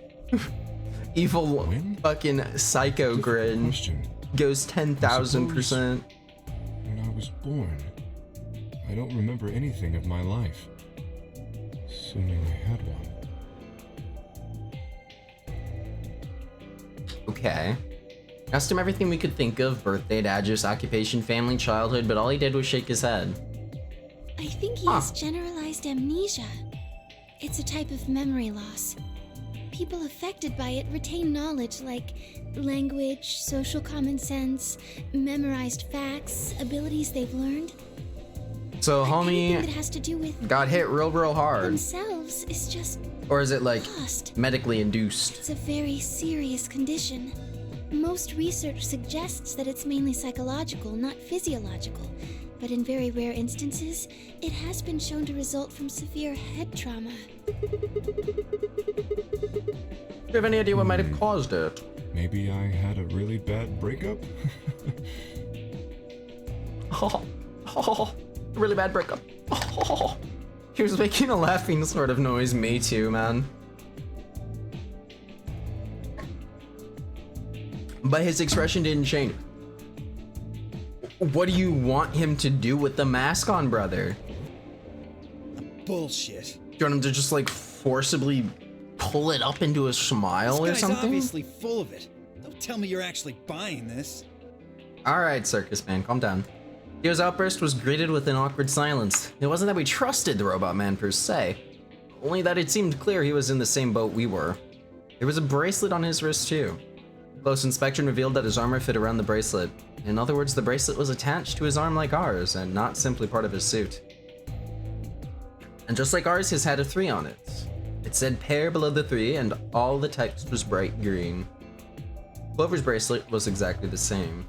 evil When? fucking psycho grin. Question. Goes 10,000%. When I was born, I don't remember anything of my life. Assuming I had one. Okay. Asked him everything we could think of, birthdate, address, occupation, family, childhood, but all he did was shake his head. I think he Huh. has generalized amnesia. It's a type of memory loss. People affected by it retain knowledge like language, social common sense, memorized facts, abilities they've learned. So But anything that homie has to do with got hit real hard. themselves is just Or is it like lost. medically induced? It's a very serious condition. Most research suggests that it's mainly psychological, not physiological. But in very rare instances, it has been shown to result from severe head trauma. Do you have any idea what might have caused it? Maybe I had a really bad breakup? Really bad breakup. He was making a laughing sort of noise. Me too, man. But his expression didn't change. What do you want him to do with the mask on, brother? Bullshit. Do you want him to just like forcibly pull it up into a smile or This guy's something? obviously full of it. Don't tell me you're actually buying this. Alright, circus man, calm down. Theo's outburst was greeted with an awkward silence. It wasn't that we trusted the robot man per se, only that it seemed clear he was in the same boat we were. There was a bracelet on his wrist too. Close inspection revealed that his armor fit around the bracelet. In other words, the bracelet was attached to his arm like ours, and not simply part of his suit. And just like ours, his had a 3 on it. It said pair below the 3, and all the text was bright green. Clover's bracelet was exactly the same.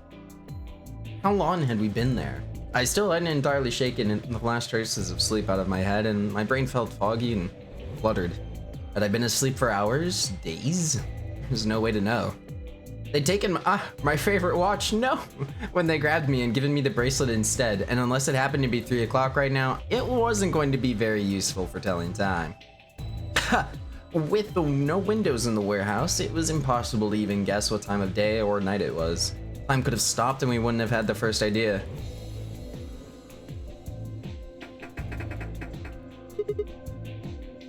How long had we been there? I still hadn't entirely shaken the last traces of sleep out of my head, and my brain felt foggy and fluttered. Had I been asleep for hours? Days? There's no way to know. They'd taken my favorite watch, no, when they grabbed me and given me the bracelet instead, and unless it happened to be 3 o'clock right now, it wasn't going to be very useful for telling time. With no windows in the warehouse, it was impossible to even guess what time of day or night it was. Time could have stopped and we wouldn't have had the first idea.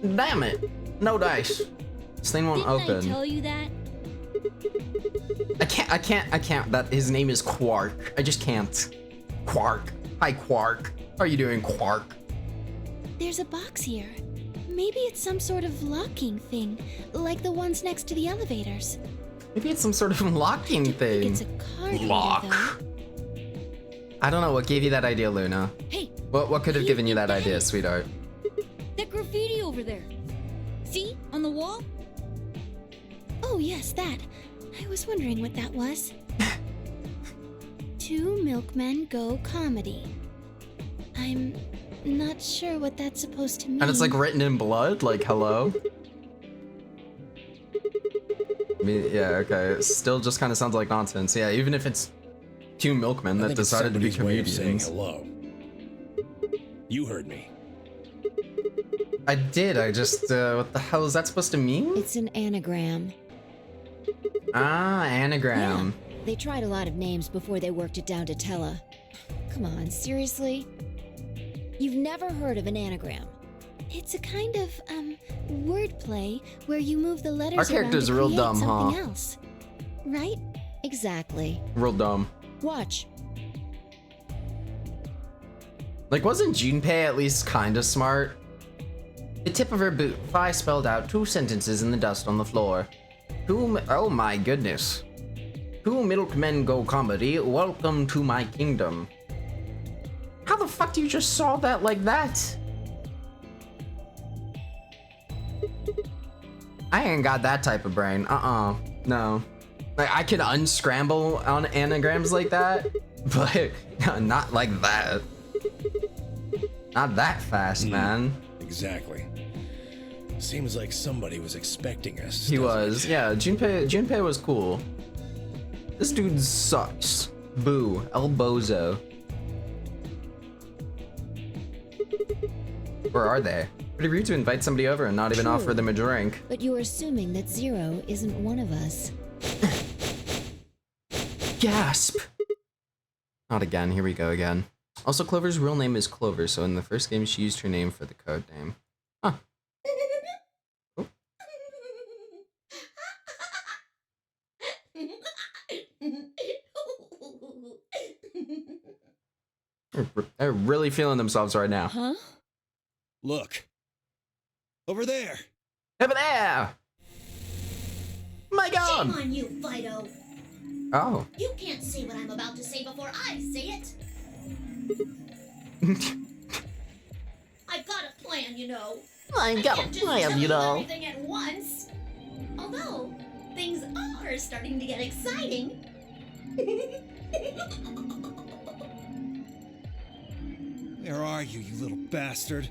Damn it! No dice. This thing won't Didn't open. I tell you that? I can't. That his name is Quark. I just can't. Quark. Hi, Quark. How are you doing, Quark? There's a box here. Maybe it's some sort of locking thing, like the ones next to the elevators. Maybe it's some sort of locking I thing. think it's a card Lock. reader, though. I don't know what gave you that idea, Luna. Hey, What could have given you that idea, sweetheart? that graffiti over there. See? On the wall? Oh, yes, that. I was wondering what that was. 2 milkmen go comedy. I'm not sure what that's supposed to mean. And it's like written in blood, like hello. I mean, yeah, okay. It still just kind of sounds like nonsense. Yeah, even if it's 2 milkmen I that think it's decided to be somebody's way of saying comedians. hello. You heard me. I did. I just what the hell is that supposed to mean? It's an anagram. Ah, anagram. Yeah, they tried a lot of names before they worked it down to Tella. Come on, seriously? You've never heard of an anagram? It's a kind of, wordplay where you move the letters Our around characters to are real create dumb, something huh? else. Right? Exactly. Real dumb. Watch. Like, wasn't Junpei at least kind of smart? The tip of her boot, Vi spelled out 2 sentences in the dust on the floor. Oh my goodness. 2 milkmen go comedy, welcome to my kingdom. How the fuck do you just solve that like that? I ain't got that type of brain. No. Like, I can unscramble on anagrams like that, but not like that. Not that fast, man. Exactly. Seems like somebody was expecting us. He doesn't was. it? Yeah, Junpei was cool. This dude sucks. Boo. El Bozo. Where are they? Pretty rude to invite somebody over and not even True. offer them a drink. But you're assuming that Zero isn't one of us. Gasp! Not again. Here we go again. Also, Clover's real name is Clover, so in the first game she used her name for the code name. Huh. Oh. They're really feeling themselves right now. Huh? Look. Over there. Over there! My god! Shame on you, Fido. Oh. You can't say what I'm about to say before I say it. I've got a plan, you know. I got can't a just plan, tell you know. everything at once. Although, things are starting to get exciting. Where are you, you little bastard?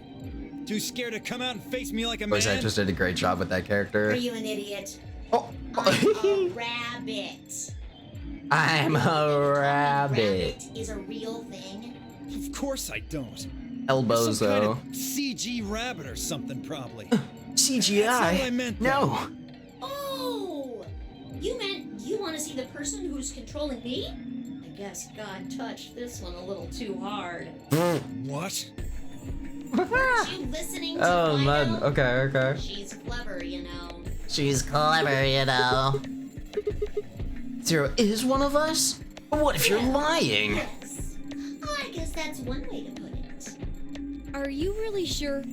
Too scared to come out and face me like a Voice man? actress did a great job with that character. Are you an idiot? Oh. I'm a rabbit. I'm a rabbit. Rabbit is a real thing. Of course I don't. El You're some kind Bozo. of CG rabbit or something, probably. CGI. That's not what I meant, No. Oh! You meant you want to see the person who's controlling me? I guess God touched this one a little too hard. What? Weren't you listening to Oh Fido? man. Okay. She's clever, you know. She's clever, you know. Zero is one of us? But what if you're lying? Yes. I guess that's one way to put it. Are you really sure?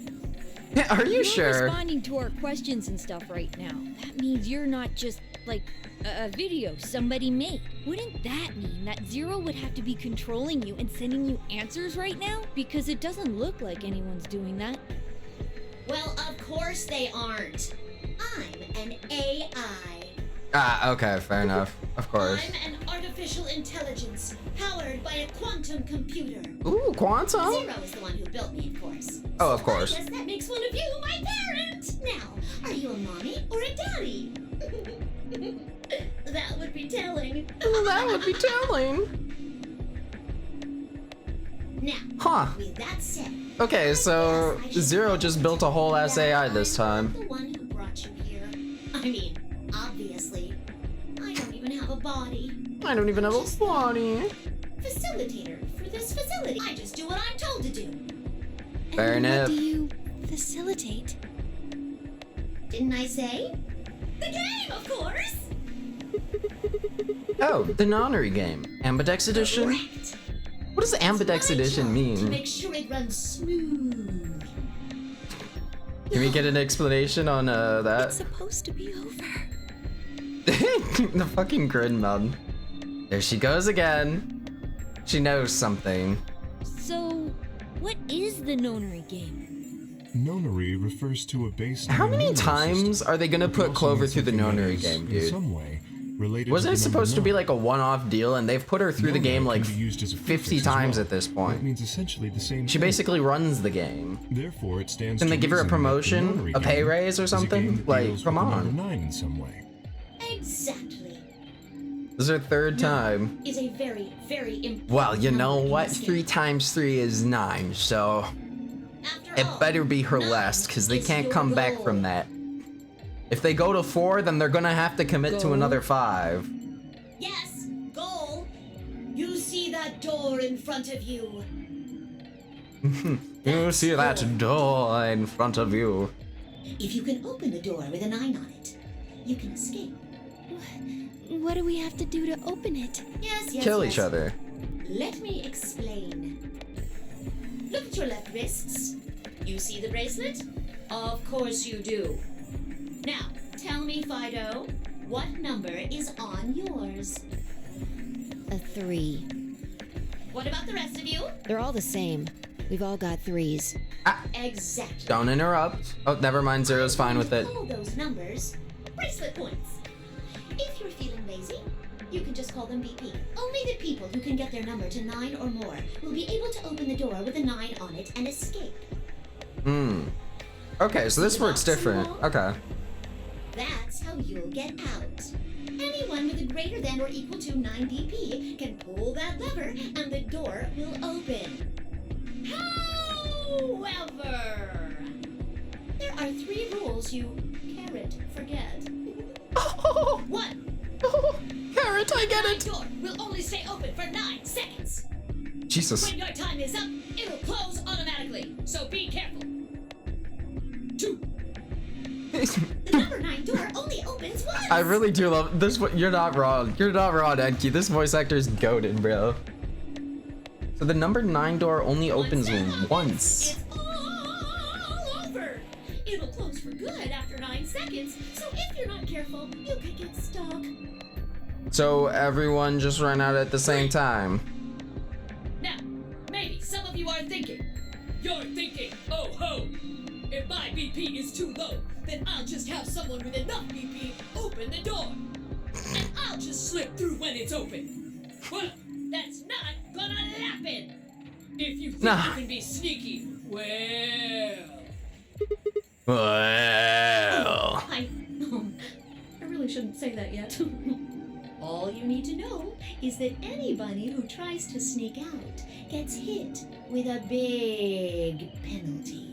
Are you You're sure? responding to our questions and stuff right now. That means you're not just, like, a video somebody made. Wouldn't that mean that Zero would have to be controlling you and sending you answers right now? Because it doesn't look like anyone's doing that. Well, of course they aren't. I'm an AI. Ah, okay, fair enough. Of course. I'm an artificial intelligence powered by a quantum computer. Ooh, quantum? Zero is the one who built me, of course. Oh, of So course. I guess that makes one of you my parent. Now, are you a mommy or a daddy? That would be telling. That would be telling. Now, Huh. with that said, Okay, so Zero just built a whole ass AI this time. the one who brought you here. I mean, obviously, I don't even have a body. I don't even have a body. Facilitator for this facility. I just do what I'm told to do. Fair And enough. what do you facilitate? Didn't I say? The game, of course. Oh, the nonary game. Ambidex Edition? Correct. What does Ambidex Edition To mean? make sure it runs smooth. Can we get an explanation on It's that? supposed to be over. The fucking grin man. There she goes again. She knows something. So, what is the nonary game? Nonary refers to a base. How many number times system. are they gonna It put also Clover means through the something that nonary is, game, in dude? some way related Wasn't to it the supposed to number be nine. like a one-off deal, and they've put her through the Nonary game like can be used as a 50 prefix as times well. at this That point? means essentially the same She thing. basically runs the game. Therefore, it stands Can to they give her a reason that the promotion, nonary a pay game raise or is a something? game that Like, deals come with the on. number 9 in some way. Exactly. This is her third time. Is a very, very important. Well, you know number in what? this game. 3 times 3 is 9, so After it all, better be her 9 last, because they is can't your come back goal. from that. If they go to 4, then they're gonna have to commit to Goal? another 5. Yes, goal. You see that door in front of you. You see that door in front of you. If you can open the door with a 9 on it, you can escape. What do we have to do to open it? Yes, yes. Kill yes. each other. Let me explain. Look at your left wrists. You see the bracelet? Of course you do. Now, tell me, Fido, what number is on yours? A 3. What about the rest of you? They're all the same. We've all got 3s. Exactly. Don't interrupt. Oh, never mind. Zero's fine with it. Call those numbers bracelet points. If you're feeling lazy, you can just call them BP. Only the people who can get their number to 9 or more will be able to open the door with a 9 on it and escape. Okay, so this works different. Okay. That's how you'll get out. Anyone with a greater than or equal to 9 BP can pull that lever and the door will open. However, there are 3 rules you can't forget. 1. Carrot, I get it. Door will only stay open for 9 seconds. Jesus. When your time is up, it'll close automatically, so be careful. 2. The number 9 door only opens once. I really do love this. You're not wrong. You're not wrong, Enki. This voice actor is goated, bro. So the number 9 door only opens once. It's all over. It'll close for good after 9 seconds, so if you're not careful, you could get stuck. So everyone just ran out at the same time. Now, maybe some of you are thinking. You're thinking, oh ho! If my BP is too low, then I'll just have someone with enough BP open the door. And I'll just slip through when it's open. Well, that's not gonna happen. If you think Nah. you can be sneaky, well... Well. I really shouldn't say that yet. All you need to know is that anybody who tries to sneak out gets hit with a big penalty.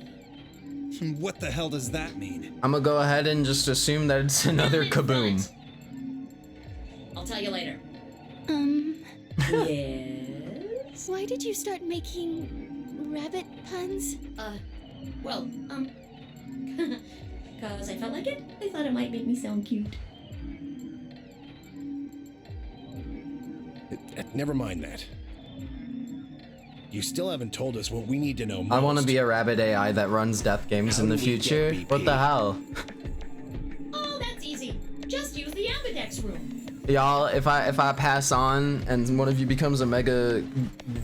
What the hell does that mean? I'm gonna go ahead and just assume that it's another kaboom. I'll tell you later. Yes? Why did you start making rabbit puns? Cause I felt like it. I thought it might make me sound cute. Never mind that. You still haven't told us what we need to know most. I want to be a rabbit AI that runs death games How in the do we get future. BP? What the hell? Oh, that's easy. Just use the Ambidex room. Y'all, if I pass on and one of you becomes a mega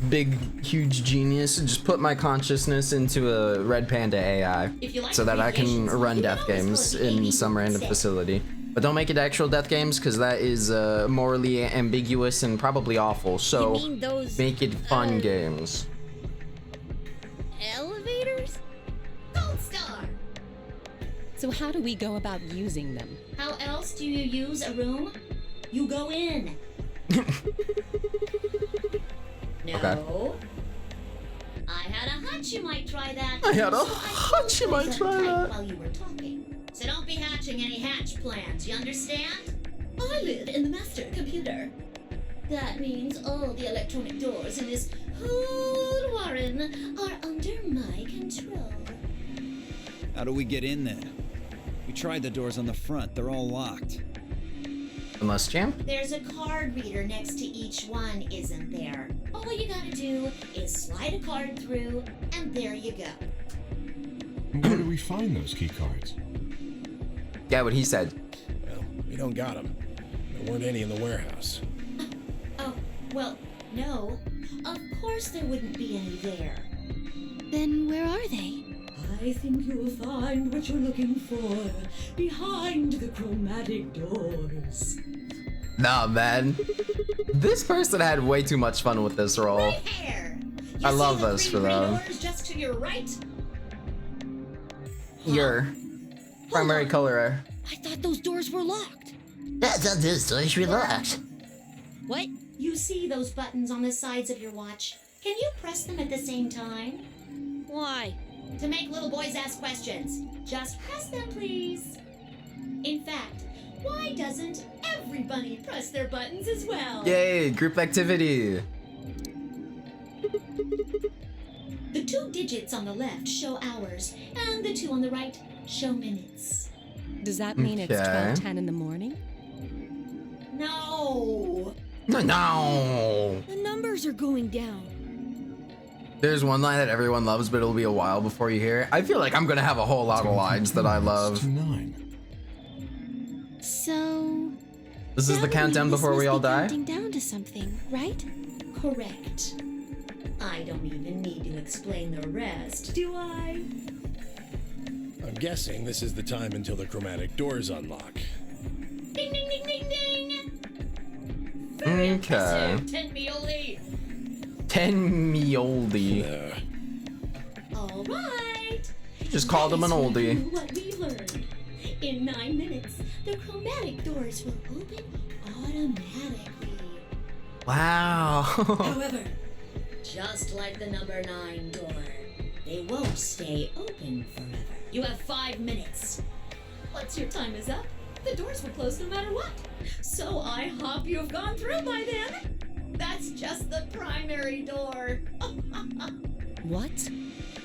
big huge genius, just put my consciousness into a red panda AI If you like so that I can abbreviations, run you can death always games call it in AB some random instead. facility. But don't make it actual death games because that is morally ambiguous and probably awful. So You mean those make it fun games. elevators? Gold star. So how do we go about using them? How else do you use a room? You go in. No. Okay. I had a hunch you might try that. I had a so hunch you closed might up try tight that. While you were talking. So don't be hatching any hatch plans, you understand? I live in the master computer. That means all the electronic doors in this whole warren are under my control. How do we get in there? We tried the doors on the front. They're all locked. Unless jam. There's a card reader next to each one, isn't there? All you gotta do is slide a card through, and there you go. Where do we find those key cards? Yeah, what he said. Well, we don't got them. There weren't any in the warehouse. Oh, well, no. Of course there wouldn't be any there. Then where are they? I think you'll find what you're looking for behind the chromatic doors. Nah, man. This person had way too much fun with this role. Right here. You I see love the this three for green them. doors just to your right? Your primary color. I thought those doors were locked. That's on this door's relaxed. What? You see those buttons on the sides of your watch? Can you press them at the same time? Why? To make little boys ask questions. Just press them, please. In fact, why doesn't everybody press their buttons as well? Yay, group activity. The 2 digits on the left show hours, and the 2 on the right show minutes. Does that mean it's Okay. 12:10 in the morning? No! No. The numbers are going down. There's one line that everyone loves, but it'll be a while before you hear it. I feel like I'm gonna have a whole lot of lines that I love. To 9. So This is that the would countdown mean this before we must all be die. counting down to something, right? Correct. I don't even need to explain the rest, do I? I'm guessing this is the time until the chromatic doors unlock. Ding ding ding ding ding! Okay. Impressive, Tenmioli! 10 me oldie. All right. Just called him an Let's oldie. review what we learned. In 9 minutes, the chromatic doors will open automatically. Wow. However, just like the number 9 door, they won't stay open forever. You have 5 minutes. Once your time is up, the doors will close no matter what. So I hope you've gone through by then. That's just the primary door. What?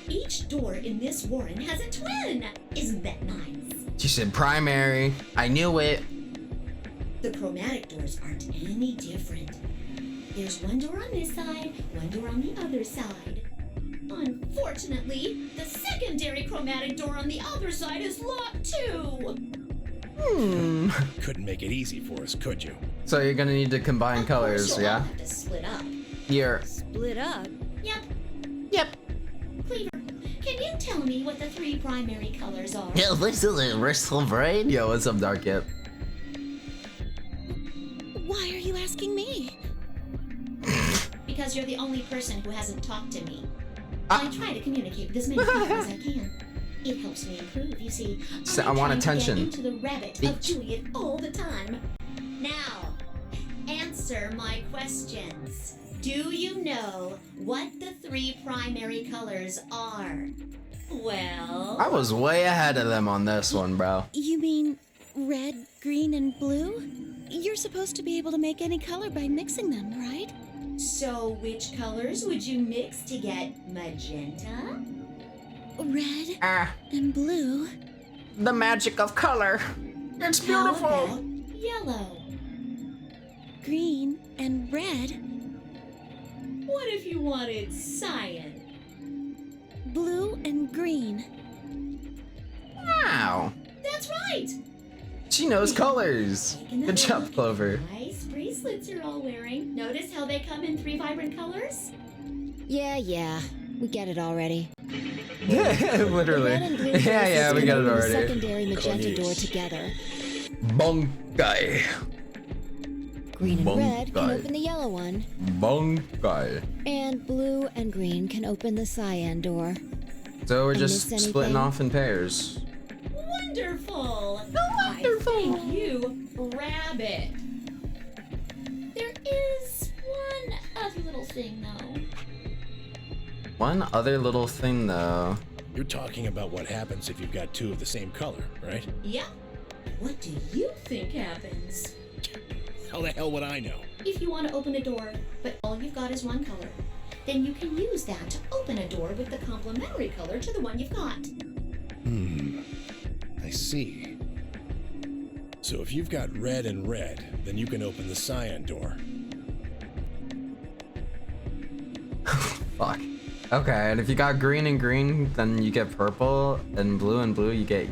Each door in this warren has a twin. Isn't that nice? She said primary. I knew it. The chromatic doors aren't any different. There's one door on this side, one door on the other side. Unfortunately, the secondary chromatic door on the other side is locked too. Couldn't make it easy for us, could you? So you're gonna need to combine Of course colors, you'll all yeah? have to split up. Here. Split up. Yep. Yep. Cleaver, can you tell me what the 3 primary colors are? Yo, listen to Restful Brain. Yo, what's up, Dark Yip? Why are you asking me? Because you're the only person who hasn't talked to me. I try to communicate with as many people as I can. It helps me improve, you see. So I I'm want trying to attention. get into the rabbit of Each. doing it all the time. Now, answer my questions. Do you know what the 3 primary colors are? Well, I was way ahead of them on this one, bro. You mean red, green, and blue? You're supposed to be able to make any color by mixing them, right? so which colors would you mix to get magenta? Red Ah, and blue. the magic of color. It's How beautiful. about yellow? Green and red. What if you wanted cyan? Blue and green. Wow. That's right! She knows colors. Take another Good job, look at Clover. the nice bracelets you're all wearing. Notice how they come in 3 vibrant colors? Yeah, we get it already. Literally. The red and blue Yeah, we bracelets got it open the already. secondary magenta door together. Bunkai. Green and red can Bunkai. open the yellow one, Bunkai. and blue and green can open the cyan door. So we're I just miss splitting anything? off in pairs. Wonderful! Wonderful. I thank you, Rabbit. There other little thing, though. One other little thing, though. You're talking about what happens if you've got two of the same color, right? Yeah. What do you think happens? How the hell would I know? If you want to open a door, but all you've got is one color, then you can use that to open a door with the complementary color to the one you've got. I see. So if you've got red and red, then you can open the cyan door. Fuck. Okay, and if you got green and green, then you get purple, and blue, you get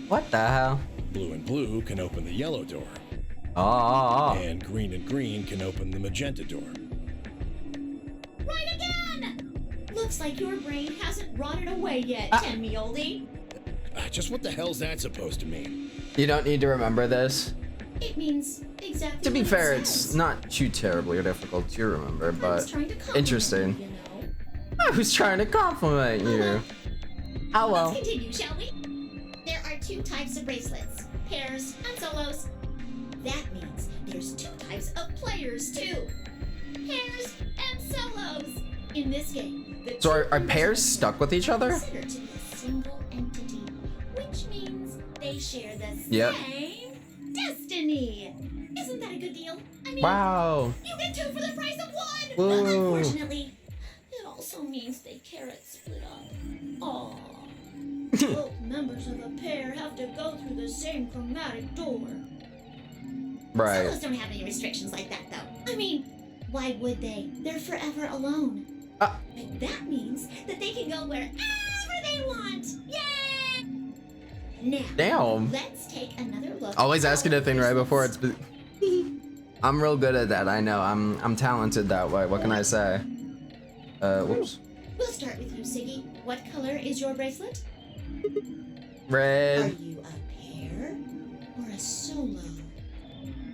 what the hell? Blue and blue can open the yellow door. Oh. And green can open the magenta door. Right again! Looks like your brain hasn't rotted away yet, Tenmi oldie. Just what the hell's that supposed to mean? You don't need to remember this. It means exactly To be what fair, it it's says. not too terribly difficult to remember, I was but trying to compliment interesting. You, you know. I was trying to compliment you. Oh well. Let's continue, shall we? There are two types of bracelets, pairs and solos. That means there's two types of players too, pairs and solos. In this game, the So two are pairs groups stuck with each other? considered to be a single entity, which means they share the Yep. same destiny. Isn't that a good deal? I mean, Wow. you get two for the price of one. Whoa. But unfortunately, it also means they carrot split up. Aww. Both members of a pair have to go through the same chromatic door. Right. Solos don't have any restrictions like that, though. I mean, why would they? They're forever alone. But that means that they can go wherever they want. Yay! Now, Damn. let's take another look. Always at asking a our thing right before it's. bracelets. I'm real good at that. I know. I'm talented that way. What can I say? Whoops. We'll start with you, Siggy. What color is your bracelet? Are Red you a pair or a solo?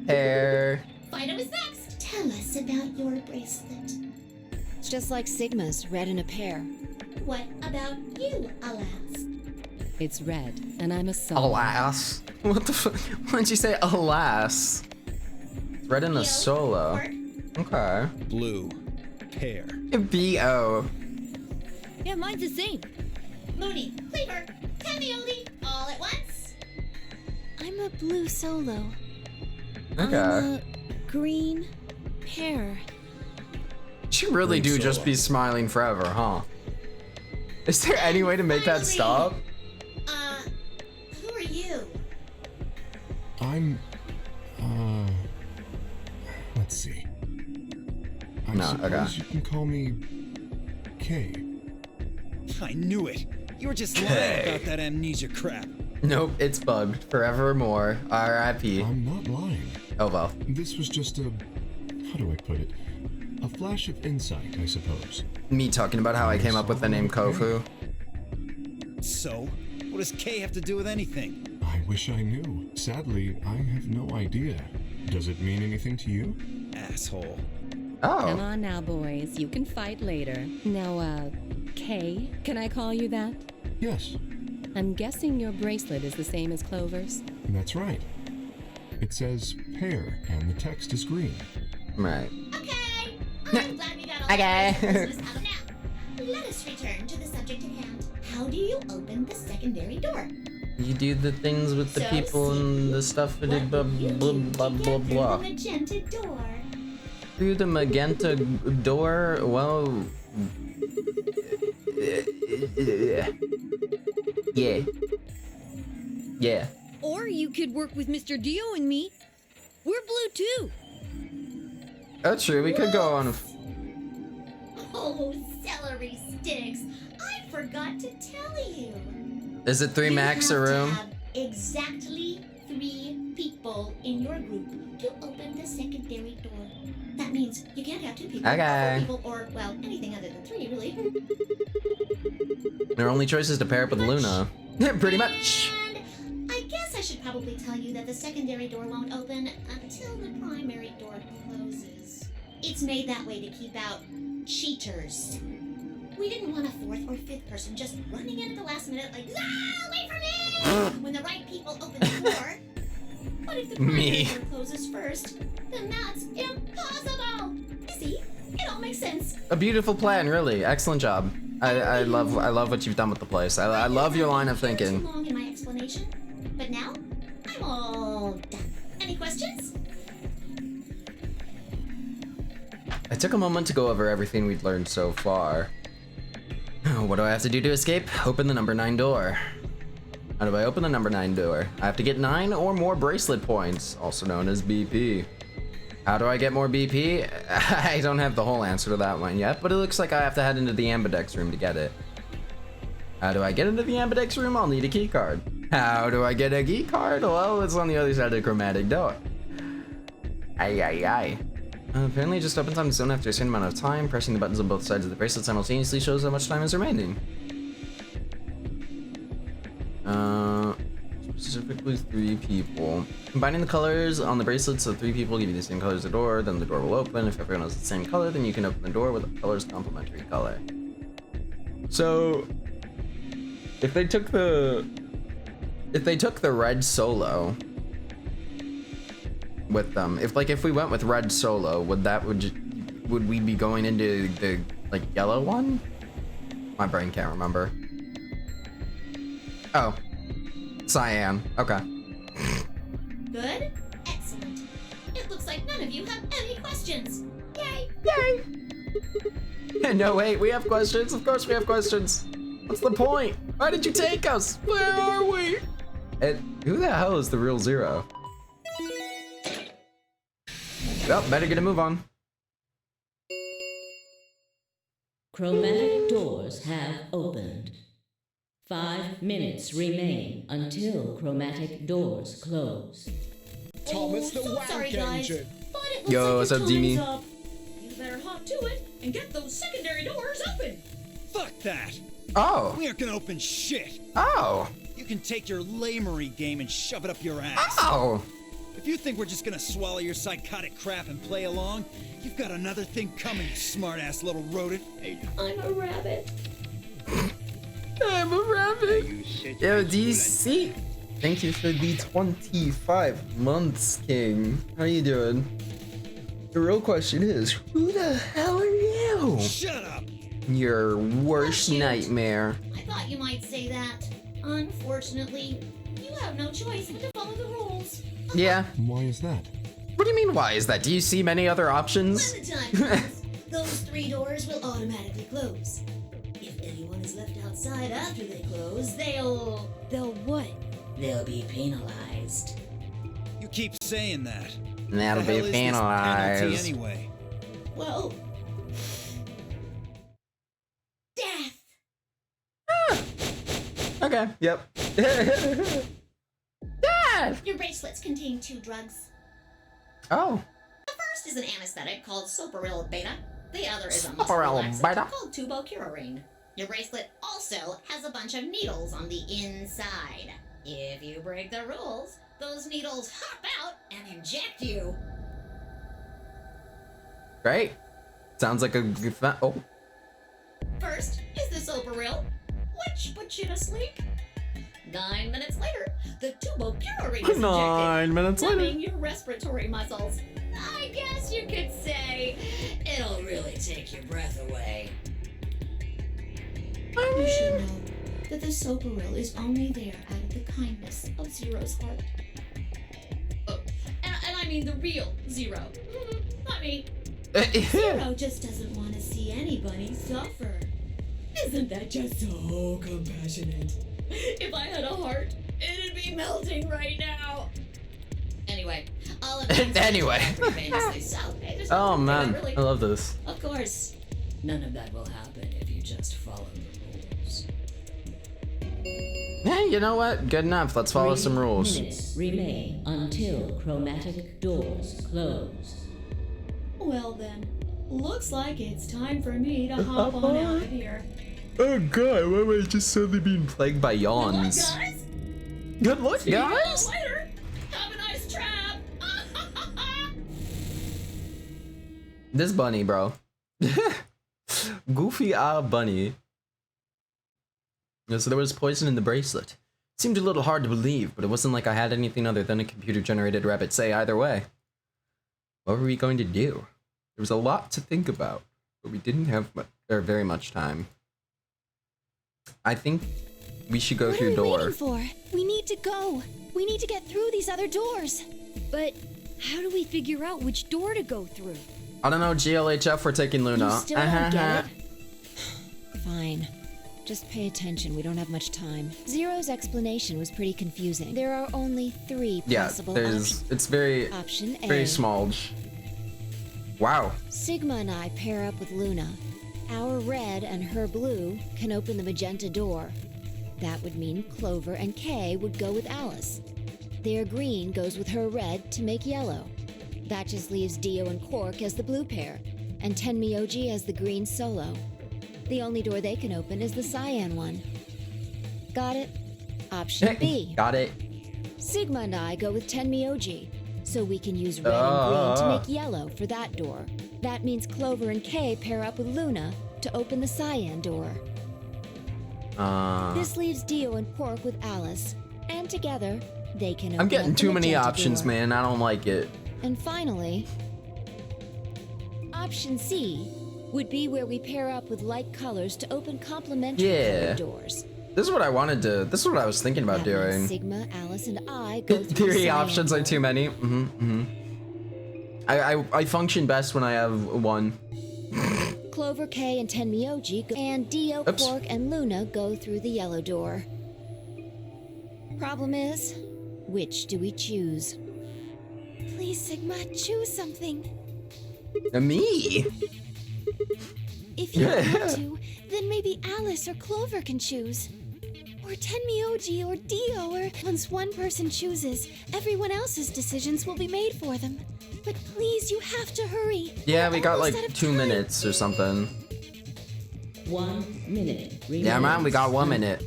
hair. Fido is next. Tell us about your bracelet. It's just like Sigma's, red in a pair. What about you, alas? It's red, and I'm a solo. Alas. What the fuck? Why'd you say alas? It's red in Yo, a solo. Mark? Okay. Blue. Pair. B.O. Yeah, mine's the same. Mooney, Cleaver, Tendioli, all at once. I'm a blue solo. Okay. I'm a green pair. She really Green do just solo. be smiling forever, huh? Is there any way to make that Finally, stop? Who are you? I'm, let's see. I No, suppose okay. you can call me K. I knew it. You were just lying about that amnesia crap. Nope, it's bugged forevermore. R.I.P. I'm not lying. Oh well. This was just a, how do I put it? A flash of insight, I suppose. Me talking about how I came up with the name Kofu. So, what does K have to do with anything? I wish I knew. Sadly, I have no idea. Does it mean anything to you? Asshole. Come Oh. on now, boys. You can fight later. Now, Kay, can I call you that? Yes, I'm guessing your bracelet is the same as Clover's. that's right. It says pair, and the text is green. Right. Okay, I'm glad we got all Okay. that business out of now. Let us return to the subject at hand. How do you open the secondary door? You do the things with the So, people and the stuff. Blah What blah will you blah do blah to blah get through blah. the magenta door? Through the magenta door. Well. Yeah. Yeah. Or you could work with Mr. Dio and me. We're blue too. Oh, true. We could go on. Oh, celery sticks! I forgot to tell you. Is it 3 max a You have to room? have exactly 3 people in your group to open the secondary door. That means you can't have 2 people, Okay. 4 people, or, well, anything other than 3, really. Our only choice is to pair up with Luna. Pretty much. And I guess I should probably tell you that the secondary door won't open until the primary door closes. It's made that way to keep out cheaters. We didn't want a 4th or 5th person just running in at the last minute like, ah, wait for me! When the right people open the door. But if the primary Me. door closes first, then that's impossible! You see, it only makes sense. A beautiful plan, really. Excellent job. I love what you've done with the place. I love your line of Too thinking. long in my explanation, but now I'm all done. Any questions? I took a moment to go over everything we'd learned so far. What do I have to do to escape? Open the number 9 door. How do I open the number 9 door? I have to get 9 or more bracelet points, also known as BP. How do I get more BP? I don't have the whole answer to that one yet, but it looks like I have to head into the ambidex room to get it. How do I get into the ambidex room? I'll need a key card. How do I get a key card? Well, it's on the other side of the chromatic door. Aye. Apparently it just opens on its own after a certain amount of time. Pressing the buttons on both sides of the bracelet simultaneously shows how much time is remaining. Specifically 3 people. Combining the colors on the bracelets of 3 people give you the same color as the door, then the door will open. If everyone has the same color, then you can open the door with the color's complementary color. So, if they took the red solo with them, if we went with red solo, would we be going into the like yellow one? My brain can't remember. Oh, cyan. Okay. Good? Excellent. It looks like none of you have any questions. Yay! Yay! No, wait, we have questions. Of course we have questions. What's the point? Why did you take us? Where are we? And who the hell is the real Zero? Well, better get a move on. Chromatic doors have opened. 5 minutes remain until chromatic doors close. Thomas the so Wank sorry, guys, Engine. but it looks Yo, like what's your up, Demi? time's up. You better hop to it and get those secondary doors open. Fuck that. Oh. We aren't gonna open shit. Oh. You can take your lamery game and shove it up your ass. Oh. If you think we're just gonna swallow your psychotic crap and play along, you've got another thing coming, you smart-ass little rodent. I'm a rabbit. I'm a rabbit. Yo, DC. Thank you for the 25 months, King. How you doing? The real question is, who the hell are you? Shut up. Your worst nightmare. I thought you might say that. Unfortunately, you have no choice but to follow the rules. Yeah. Why is that? What do you mean, why is that? Do you see many other options? When the time comes, those 3 doors will automatically close. If anyone is left outside after they close, they'll what? They'll be penalized. You keep saying that. And that'll What the hell be is this penalty penalized. anyway? Well, death. Okay, yep. Death! Your bracelets contain 2 drugs. Oh. The first is an anesthetic called Soparil Beta. The other is a Soparil muscle Beta? relaxant called Tubocurarine. Your bracelet also has a bunch of needles on the inside. If you break the rules, those needles hop out and inject you. Great. Sounds like a good fun. Oh. First is the Soparil, which puts you to sleep. 9 minutes later, the Tubocurarine is 9 minutes later. numbing your respiratory muscles. I guess you could say it'll really take your breath away. You should know that the Soparil is only there out of the kindness of Zero's heart. Oh, and I mean the real Zero. Not me. Zero just doesn't want to see anybody suffer. Isn't that just so compassionate? If I had a heart, it'd be melting right now. Anyway, all of Anyway. famously so. Hey, there's Oh nothing man, really. I love this. Of course, none of that will happen if you just follow the rules. Hey, you know what? Good enough. Let's follow some 3 rules. minutes remain until chromatic doors close. Well then, looks like it's time for me to hop on out of here. Oh god, why am I just suddenly being plagued by yawns? Good luck, guys. Good luck, See you all guys! later. Have a nice trap. This bunny, bro. Goofy bunny. So there was poison in the bracelet. Seemed a little hard to believe, but it wasn't like I had anything other than a computer-generated rabbit say either way. What were we going to do? There was a lot to think about. but we didn't have very much time. I think we should go through What are we door. waiting for? We need to go. We need to get through these other doors. But how do we figure out which door to go through? I don't know, GLHF, we're taking Luna. You still don't get it? Fine. Just pay attention, we don't have much time. Zero's explanation was pretty confusing. There are only 3 Yeah, possible there's. It's very, Option A. very small. Wow. Sigma and I pair up with Luna. Our red and her blue can open the magenta door. That would mean Clover and Kay would go with Alice. Their green goes with her red to make yellow. That just leaves Dio and Quark as the blue pair, and Tenmyoji as the green solo. The only door they can open is the cyan one. Got it? Option B. Got it. Sigma and I go with Tenmyoji, so we can use red and green to make yellow for that door. That means Clover and Kay pair up with Luna to open the cyan door. This leaves Dio and Quark with Alice, and together they can open I'm getting up the too many magenta options, door. man. I don't like it. And finally, option C would be where we pair up with light colors to open complementary Yeah. colored doors. This is what I wanted to. This is what I was thinking about That means doing. Sigma, Alice, and I go through the 3 cyan options are door. too many. I function best when I have one. Clover, Kay, and Tenmyoji go, and Dio, Oops. Quark, and Luna go through the yellow door. Problem is, which do we choose? Please, Sigma, choose something. Me? If you want to, then maybe Alice or Clover can choose. Or Tenmyoji or Dio, or once one person chooses, everyone else's decisions will be made for them. But please, you have to hurry. Yeah, we got Almost like out of 2 time. minutes or something. 1 minute remains. Yeah, man, we got 1 minute.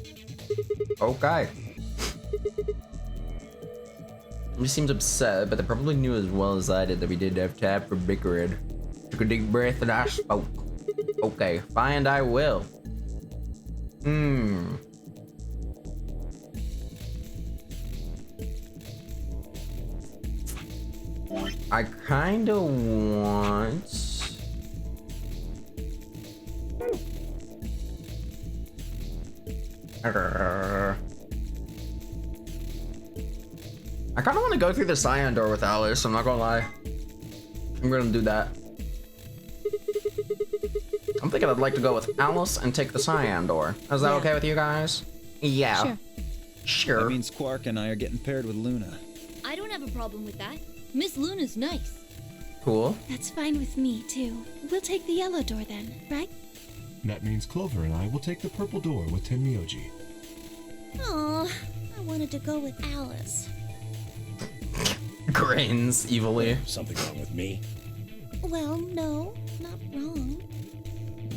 Okay. He seems upset, but they probably knew as well as I did that we did have time for bickering. Took a deep breath and I spoke. Okay, fine, I will. I kinda want... I kinda wanna go through the cyan door with Alice, I'm not gonna lie. I'm gonna do that. I'm thinking I'd like to go with Alice and take the cyan door. Is that okay with you guys? Yeah. Sure. Sure. That means Quark and I are getting paired with Luna. I don't have a problem with that. Miss Luna's nice. Cool. That's fine with me, too. We'll take the yellow door then, right? That means Clover and I will take the purple door with Tenmyoji. Aw, I wanted to go with Alice. Grins evilly. Something wrong with me? Well, no, not wrong.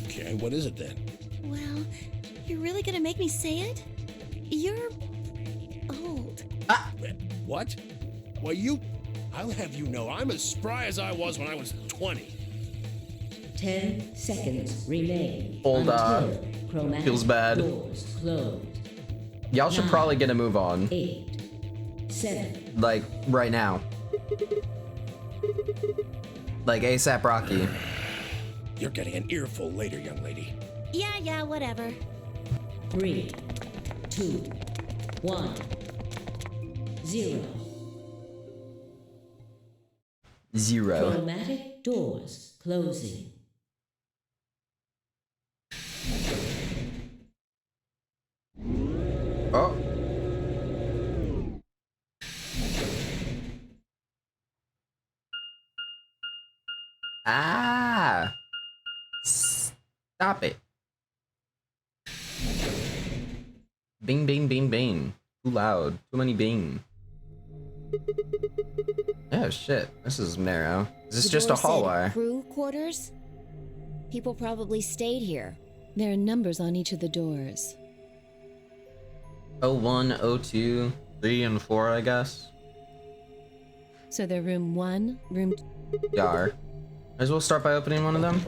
Okay, what is it then? Well, you're really gonna make me say it? You're old. What? Well, I'll have you know I'm as spry as I was when I was 20. 10 seconds remain. Old, until chromatic feels bad. doors close. Y'all should 9, probably get a move on. 8, 7. Like, right now. Like, ASAP Rocky. You're getting an earful later, young lady. Yeah, whatever. 3, 2, 1, 0. 0. Chromatic doors closing. Oh. Ah. Stop it. Bing, bing, bing, bing. Too loud. Too many bing. Oh shit. This is narrow. Is this The just a door said hallway? Crew quarters? People probably stayed here. There are numbers on each of the doors. 01, 02, 3, and 4, I guess. So they're room 1, room Yar. Might as well start by opening one of them.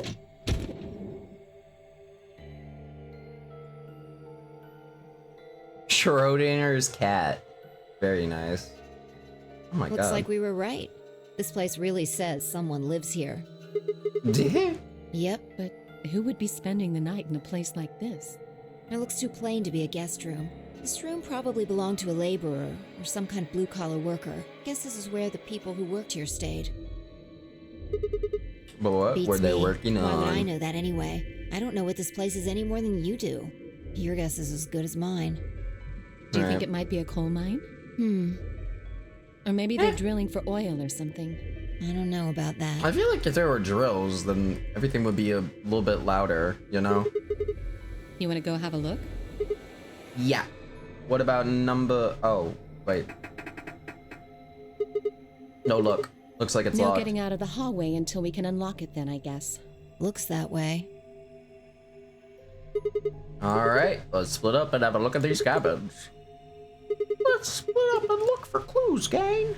Schrodinger's cat. Very nice. Oh my Looks god. like we were right. This place really says someone lives here. Did? Yep. but who would be spending the night in a place like this? It looks too plain to be a guest room. This room probably belonged to a laborer or some kind of blue-collar worker. Guess this is where the people who worked here stayed. But what Beats were they me. working Why would I on? know that anyway? I don't know what this place is any more than you do. Your guess is as good as mine. Do you think Right. it might be a coal mine? Or maybe they're drilling for oil or something. I don't know about that. I feel like if there were drills, then everything would be a little bit louder, you know? You want to go have a look? Yeah. What about number... Oh, wait. No, look. Looks like it's No locked. getting out of the hallway until we can unlock it then, I guess. Looks that way. Alright, let's split up and have a look at these cabins. Let's split up and look for clues, gang.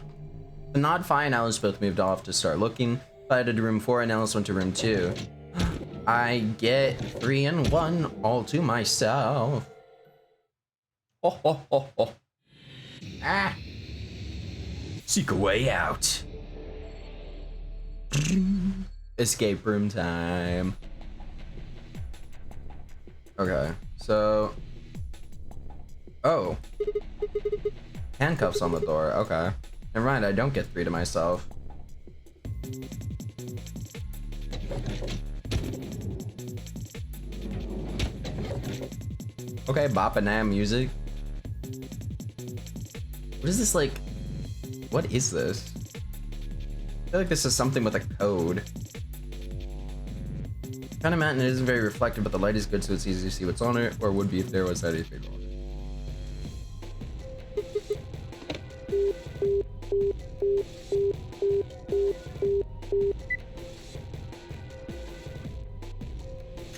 The Nod, Fi, and Alice both moved off to start looking. Fi headed to room 4 and Alice went to room 2. I get 3 and 1 all to myself. Oh, oh, oh, oh. Ah. Seek a way out. Escape room time. Okay, so... Oh. Handcuffs on the door, okay. Never mind, I don't get 3 to myself. Okay, bop and am music. What is this like? What is this? I feel like this is something with a code. Kind of matte and it isn't very reflective, but the light is good so it's easy to see what's on it, or would be if there was anything on it.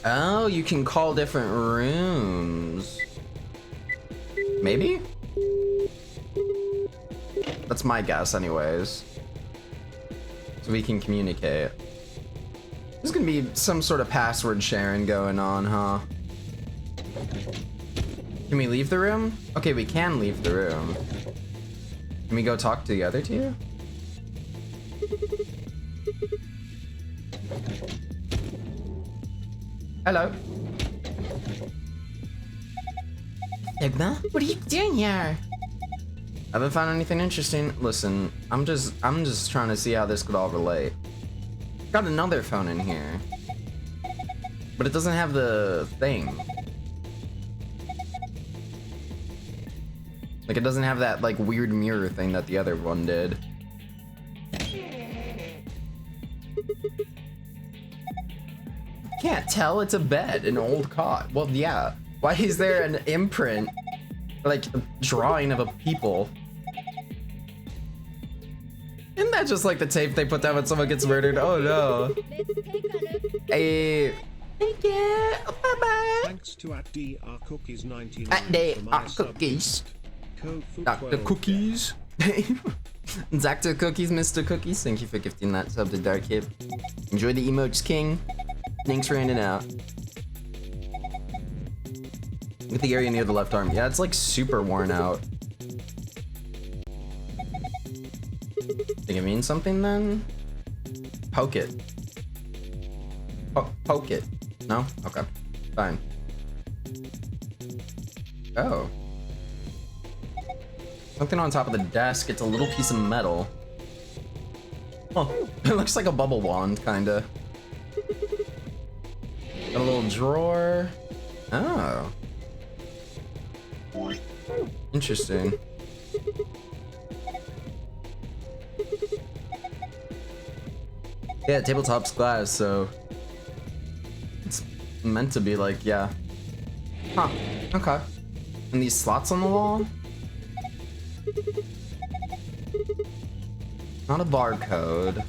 Oh, you can call different rooms. Maybe? That's my guess anyways. So we can communicate. There's gonna be some sort of password sharing going on, huh? Can we leave the room? Okay, we can leave the room. Can we go talk to the other two? Hello. Sigma, what are you doing here? Haven't found anything interesting. Listen, I'm just trying to see how this could all relate. Got another phone in here. But it doesn't have the thing. Like, it doesn't have that, like, weird mirror thing that the other one did. Can't tell, it's a bed, an old cot. Well, yeah. Why is there an imprint? Like, a drawing of a people? Isn't that just like the tape they put down when someone gets murdered? Oh no. Hey. Thank you. Bye-bye. Thanks to @DR_Cookies99 At day for my are sub cookies. gift. Code for Dr. 12 Cookies. Dr. Cookies, Mr. Cookies. Thank you for gifting that sub to Dark Hip. Enjoy the emotes, King. Thanks for handing out. Look at the area near the left arm. Yeah, it's like super worn out. Think it means something then? Poke it. Poke it. No? Okay. Fine. Oh. Something on top of the desk. It's a little piece of metal. Oh, it looks like a bubble wand, kinda. Got a little drawer. Oh. Interesting. Yeah, tabletop's glass, so it's meant to be like, yeah. Huh, okay. And these slots on the wall? Not a barcode.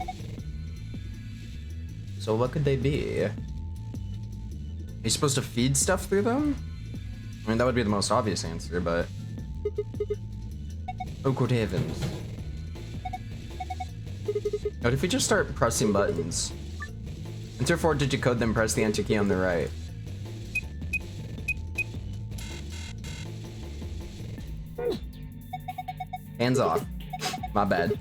So what could they be? Are you supposed to feed stuff through them? I mean, that would be the most obvious answer, but... Oh, good heavens. What if we just start pressing buttons? Enter 4-digit code, then press the enter key on the right. Hands off. My bad.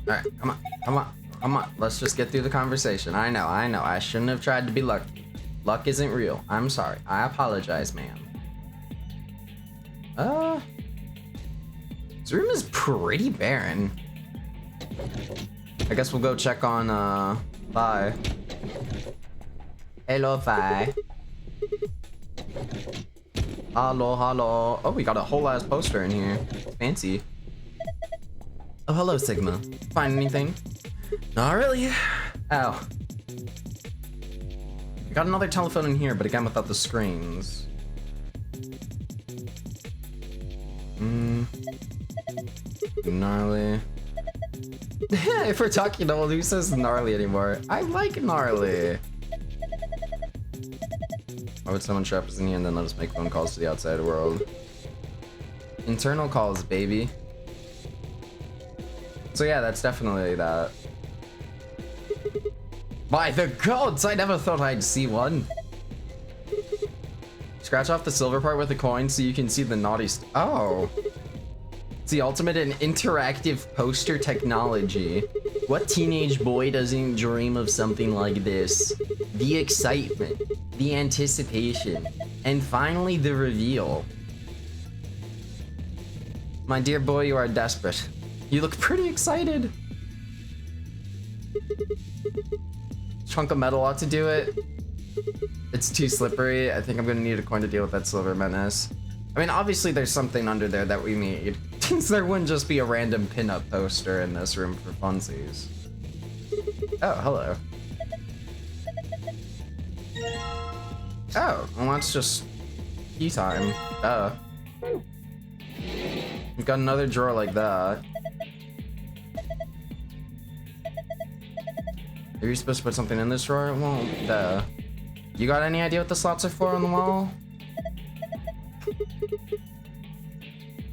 Alright, come on, come on. Come on, let's just get through the conversation. I know. I shouldn't have tried to be lucky. Luck isn't real. I'm sorry. I apologize, ma'am. This room is pretty barren. I guess we'll go check on, Vi. Hello, Vi. Hello. Oh, we got a whole ass poster in here. Fancy. Oh, hello, Sigma. Find anything? Not really. Ow. I got another telephone in here, but again without the screens. Gnarly. If we're talking old, who says gnarly anymore? I like gnarly. Why would someone show up in here and then let us make phone calls to the outside world? Internal calls, baby. So yeah, that's definitely that. By the gods, I never thought I'd see one. Scratch off the silver part with a coin so you can see the naughty oh. It's the ultimate in interactive poster technology. What teenage boy doesn't dream of something like this? The excitement, the anticipation, and finally the reveal. My dear boy, you are desperate. You look pretty excited. Chunk of metal ought to do it. It's too slippery. I think I'm gonna need a coin to deal with that silver menace. I mean, obviously there's something under there that we need. Since there wouldn't just be a random pinup poster in this room for funsies. Oh, hello. Oh, well that's just key time. We've got another drawer like that. Are you supposed to put something in this drawer? Well, duh. You got any idea what the slots are for on the wall?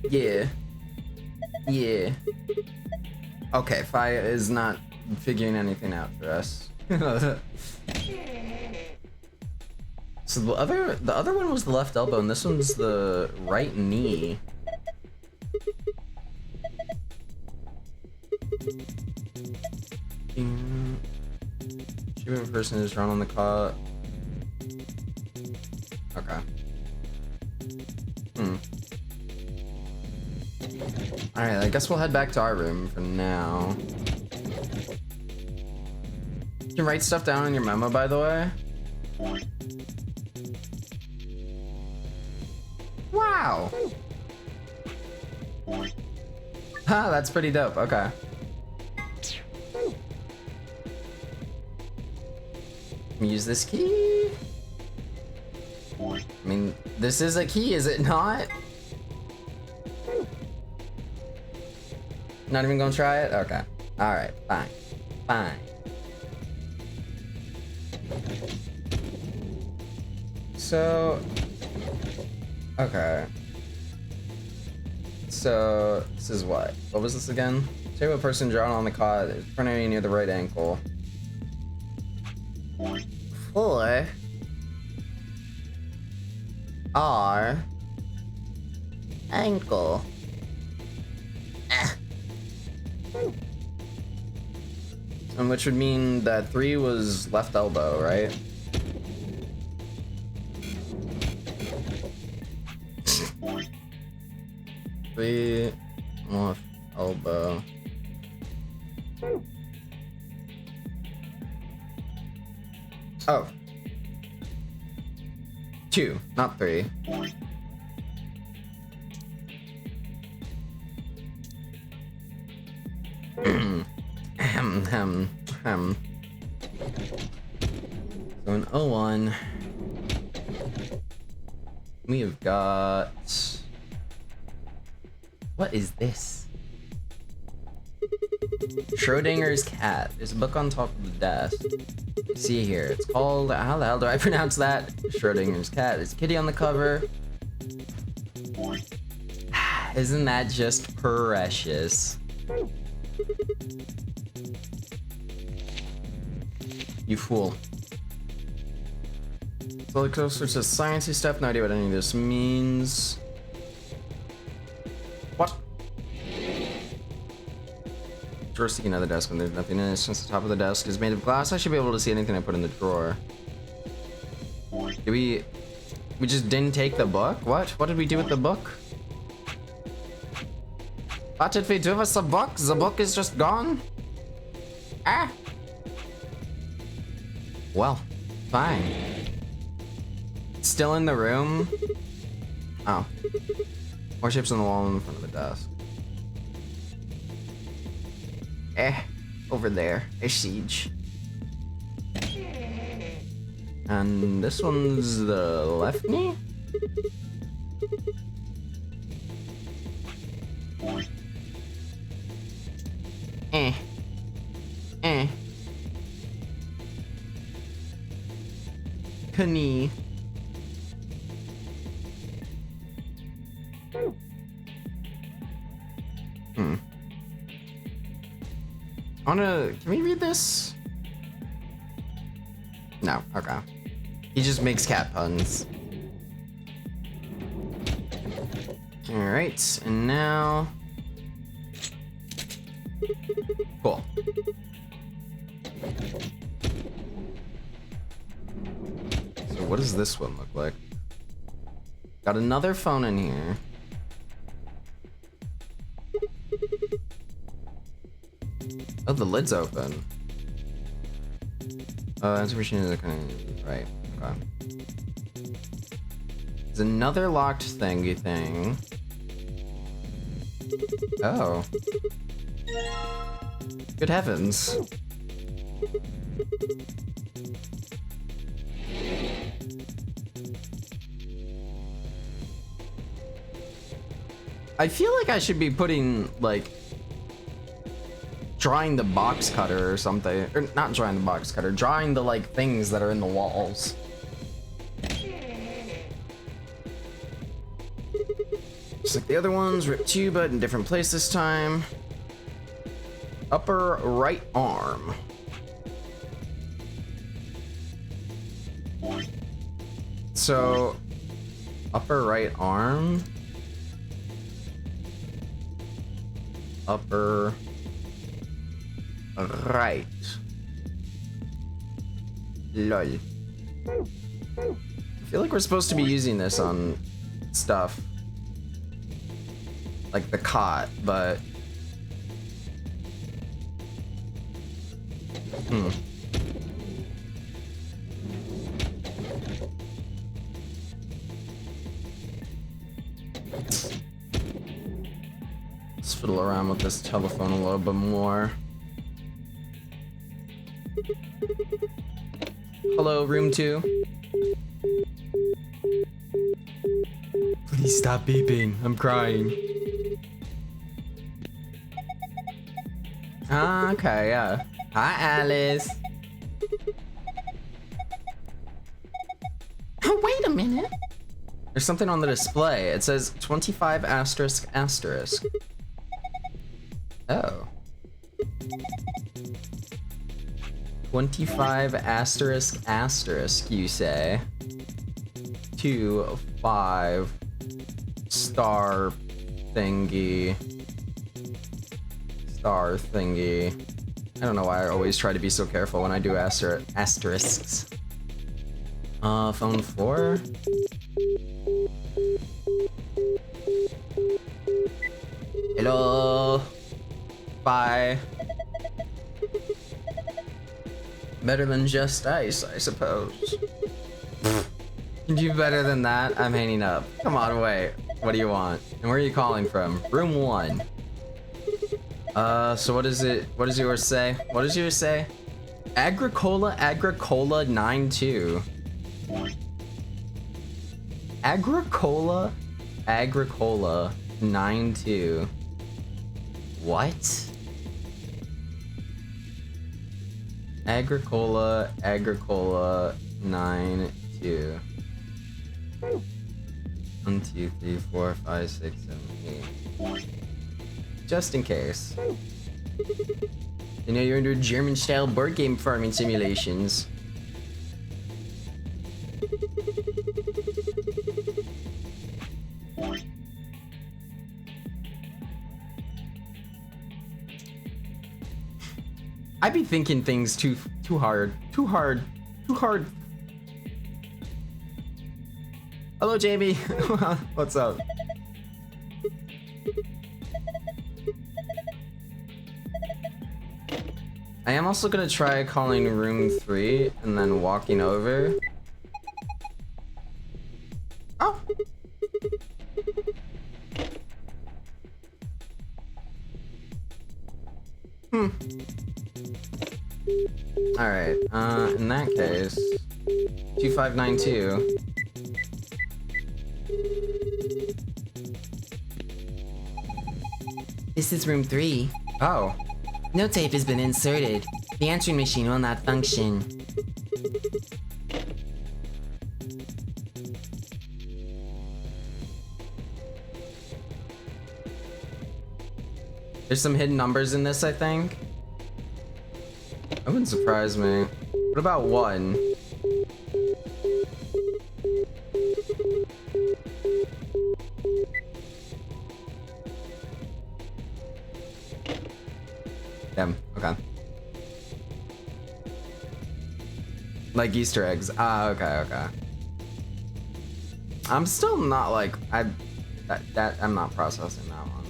Yeah. Okay, Faya is not figuring anything out for us. So the other one was the left elbow, and this one's the right knee. Shoot a person is drawn on the cot. Okay. Alright, I guess we'll head back to our room for now. You can write stuff down in your memo, by the way. Wow! Ah, that's pretty dope, okay. Use this key. I mean, this is a key, is it not? Not even gonna try it? Okay. Alright, fine. So... Okay. So, this is what? What was this again? Shape of a person drawn on the cot, pronary near the right ankle. 4 R ankle. And which would mean that 3 was left elbow, right? Three left elbow. Oh. 2, not 3. So in 01, we have got... What is this? Schrodinger's cat. There's a book on top of the desk. See here. It's called... How the hell do I pronounce that? Schrodinger's cat. There's a kitty on the cover. Isn't that just precious? You fool. So the closer to sciencey stuff, no idea what any of this means. What? Drawer sticking on the desk when there's nothing in it. Since the top of the desk is made of glass, I should be able to see anything I put in the drawer. Did we just didn't take the book? What? What did we do with the book? What did we do with the book? The book is just gone? Ah! Well, fine. Still in the room? Oh. More shapes on the wall in front of the desk. Over there. A siege. And this one's the left knee? Knee. Can we read this? No, okay. He just makes cat puns. Alright, and now... Cool. So what does this one look like? Got another phone in here. Oh, the lid's open. Answer machine is kind of right. Okay. There's another locked thingy thing. Oh. Good heavens. I feel like I should be putting, like, drawing the box cutter or something. Or not drawing the box cutter, drawing the, like, things that are in the walls. Just like the other ones, rip 2, but in different place this time. Upper right arm. So, upper right arm. Upper right. Lol. I feel like we're supposed to be using this on stuff. Like the cot, but... Let's fiddle around with this telephone a little bit more. Hello, room 2. Please stop beeping. I'm crying. Ah, okay, yeah. Hi, Alice. Oh, wait a minute. There's something on the display. It says 25 asterisk asterisk. Oh. 25 asterisk asterisk, you say? 2 5 star thingy. Star thingy. I don't know why I always try to be so careful when I do asterisks. Phone 4? Hello? Bye. Better than just ice, I suppose. Can you do better than that? I'm hanging up. Come on, wait. What do you want? And where are you calling from? Room 1. So what is it? What does yours say? What does yours say? Agricola 92. Agricola 92. What? Agricola 92. 1, 2, 3, 4, 5, 6, 7, 8. Just in case. You know, you're into German-style board game farming simulations. I be thinking things too hard. Too hard. Hello, Jamie. What's up? I am also gonna try calling room 3 and then walking over. Oh. Alright, in that case, 2592. This is room 3. Oh. No tape has been inserted. The answering machine will not function. There's some hidden numbers in this, I think. That wouldn't surprise me. What about 1? Yeah, okay. Like Easter eggs. Ah, okay. I'm still not like I'm not processing that one.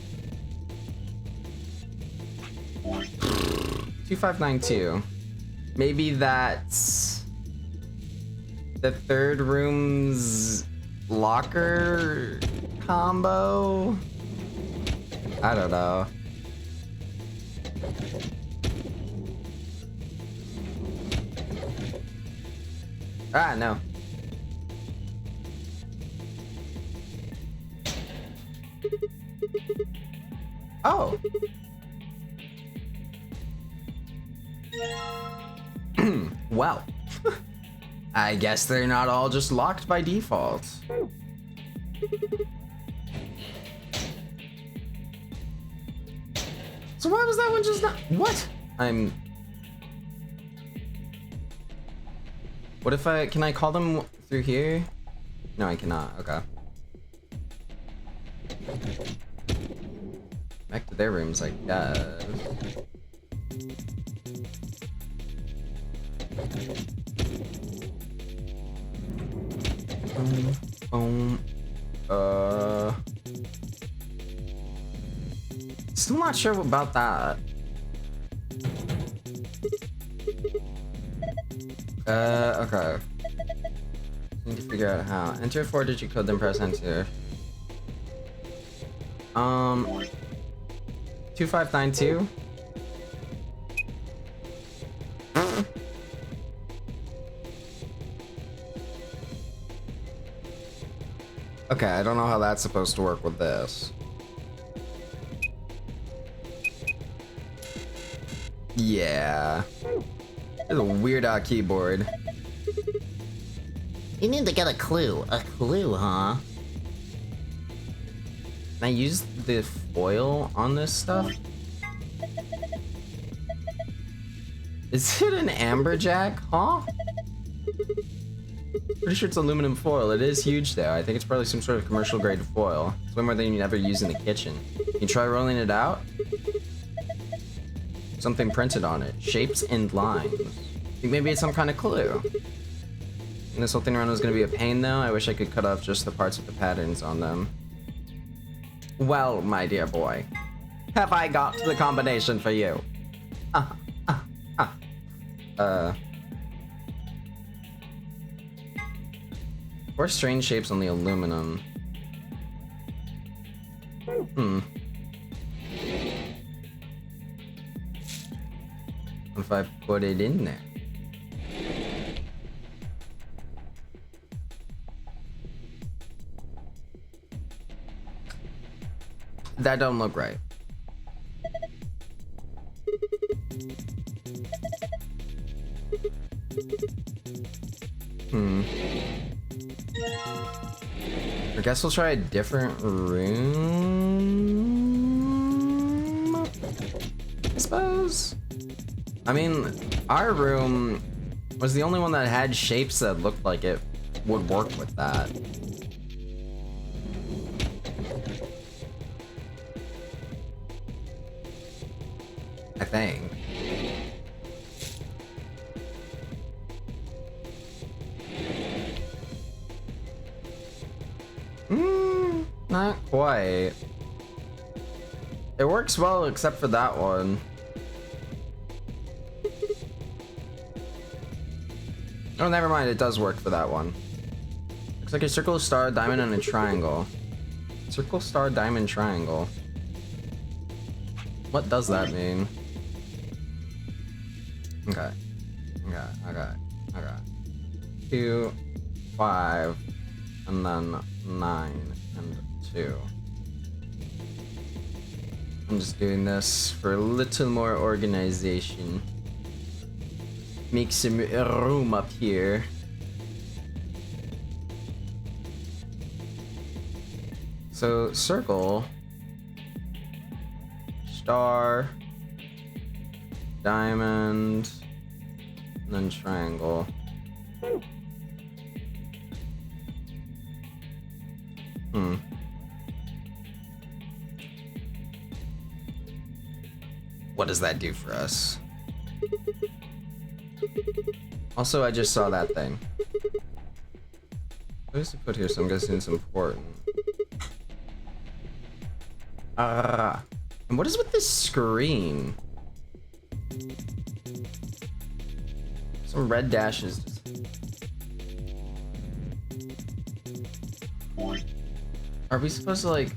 2592. Maybe that's the third room's locker combo? I don't know. Ah, no. Oh. Well. I guess they're not all just locked by default. So why was that one just not? What? What if can I call them through here? No, I cannot. Okay. Back to their rooms, I guess. Still not sure about that. Okay. Need to figure out how. Enter a 4-digit code, then press enter. 2592. Okay, I don't know how that's supposed to work with this. Yeah. It's a weird keyboard. You need to get a clue. A clue, huh? Can I use the foil on this stuff? Is it an amberjack? Huh? Pretty sure it's aluminum foil. It is huge though. I think it's probably some sort of commercial grade foil. It's way more than you'd ever use in the kitchen. Can you try rolling it out? Something printed on it. Shapes and lines. I think maybe it's some kind of clue. And this whole thing around was gonna be a pain though. I wish I could cut off just the parts with the patterns on them. Well, my dear boy, have I got the combination for you? Four strange shapes on the aluminum. What if I put it in there? That don't look right. I guess we'll try a different room, I suppose. I mean, our room was the only one that had shapes that looked like it would work with that. I think. Not quite. It works well except for that one. Oh, never mind. It does work for that one. Looks like a circle, star, diamond, and a triangle. Circle, star, diamond, triangle. What does that mean? Okay. Okay. 2, 5, and then 9 and 2. I'm just doing this for a little more organization. Make some room up here. So, circle, star, diamond, and then triangle. What does that do for us? Also, I just saw that thing. What is it put here? So I'm guessing it's important. And what is with this screen? Some red dashes. Are we supposed to like...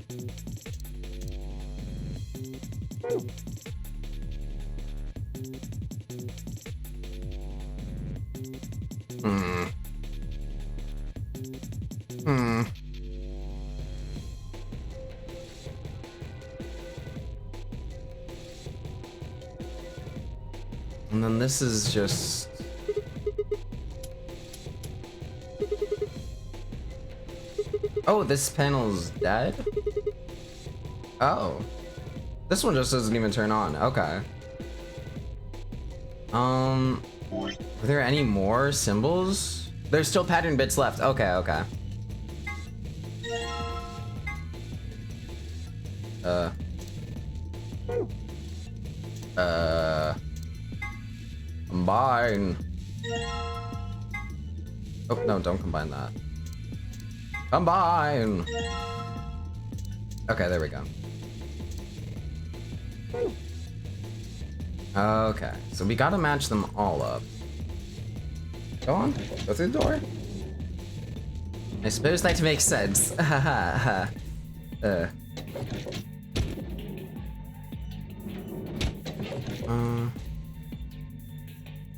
And then this is just... Oh, this panel's dead? Oh. This one just doesn't even turn on. Okay. Are there any more symbols? There's still pattern bits left. Okay, okay. Combine. Oh, no, don't combine that. Combine! Okay, there we go. Okay, so we gotta match them all up. Go on, go through the door. I suppose that makes sense.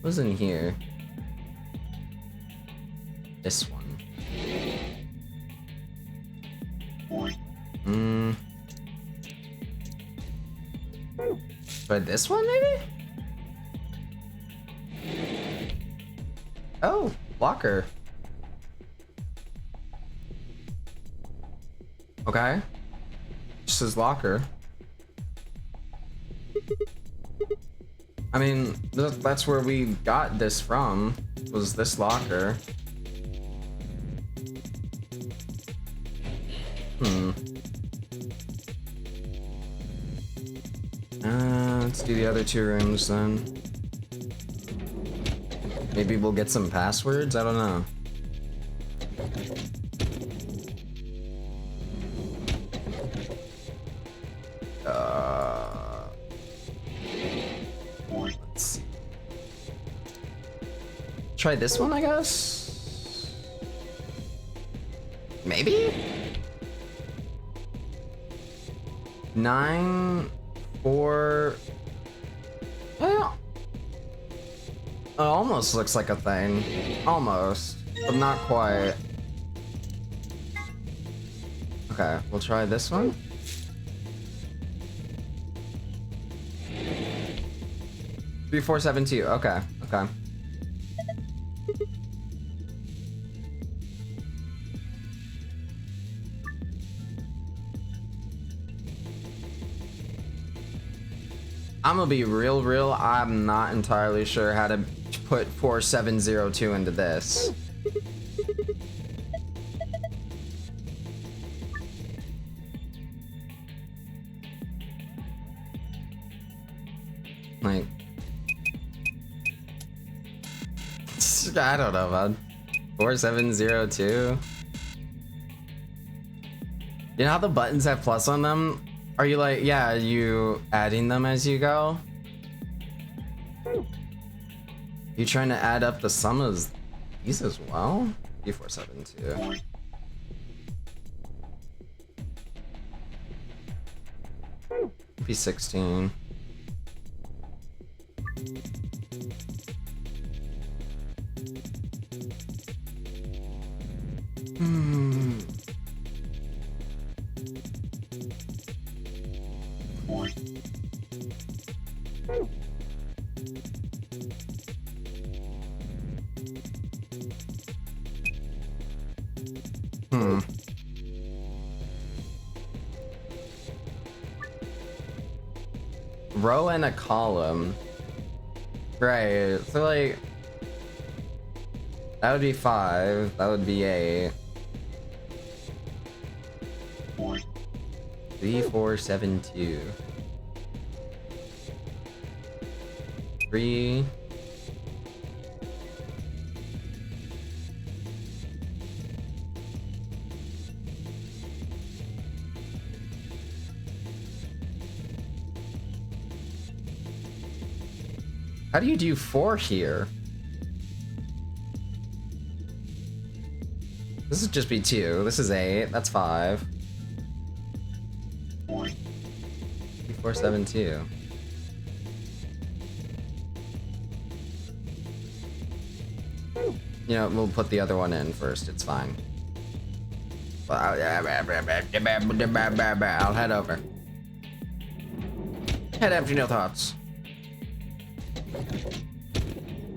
What's in here? This one. But this one, maybe? Oh, locker. Okay. Just says locker. I mean, that's where we got this from, was this locker. Let's do the other two rooms then. Maybe we'll get some passwords? I don't know. Let's see. Try this one, I guess? Maybe? 9, 4... Well, it almost looks like a thing. Almost, but not quite. Okay, we'll try this one. 3472. Okay, okay. I'm gonna be real, I'm not entirely sure how to put 4702 into this. Like... I don't know, man. 4702? You know how the buttons have plus on them? Are you like, yeah, are you adding them as you go? You trying to add up the sum of these as well? 3472. Be 16. Hmm. Hmm. Row and a column. Right, so like that would be 5, that would be 8. 3, 4, 7, 2. 3. How do you do 4 here? This would just be 2. This is 8. That's 5. 3, 4, 7, 2. You know, we'll put the other one in first. It's fine. I'll head over. Head empty, no thoughts.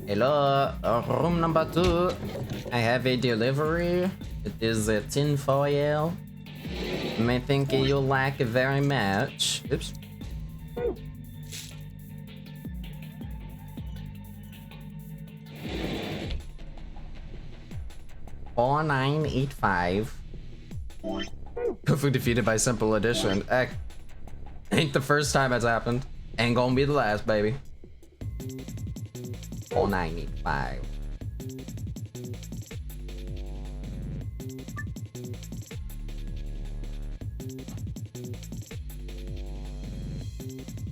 Hello, room number 2. I have a delivery. It is a tin foil. I think you'll like it very much. Oops. $4985. Hopefully defeated by simple addition. Heck, ain't the first time it's happened. Ain't gonna be the last, baby. 4985.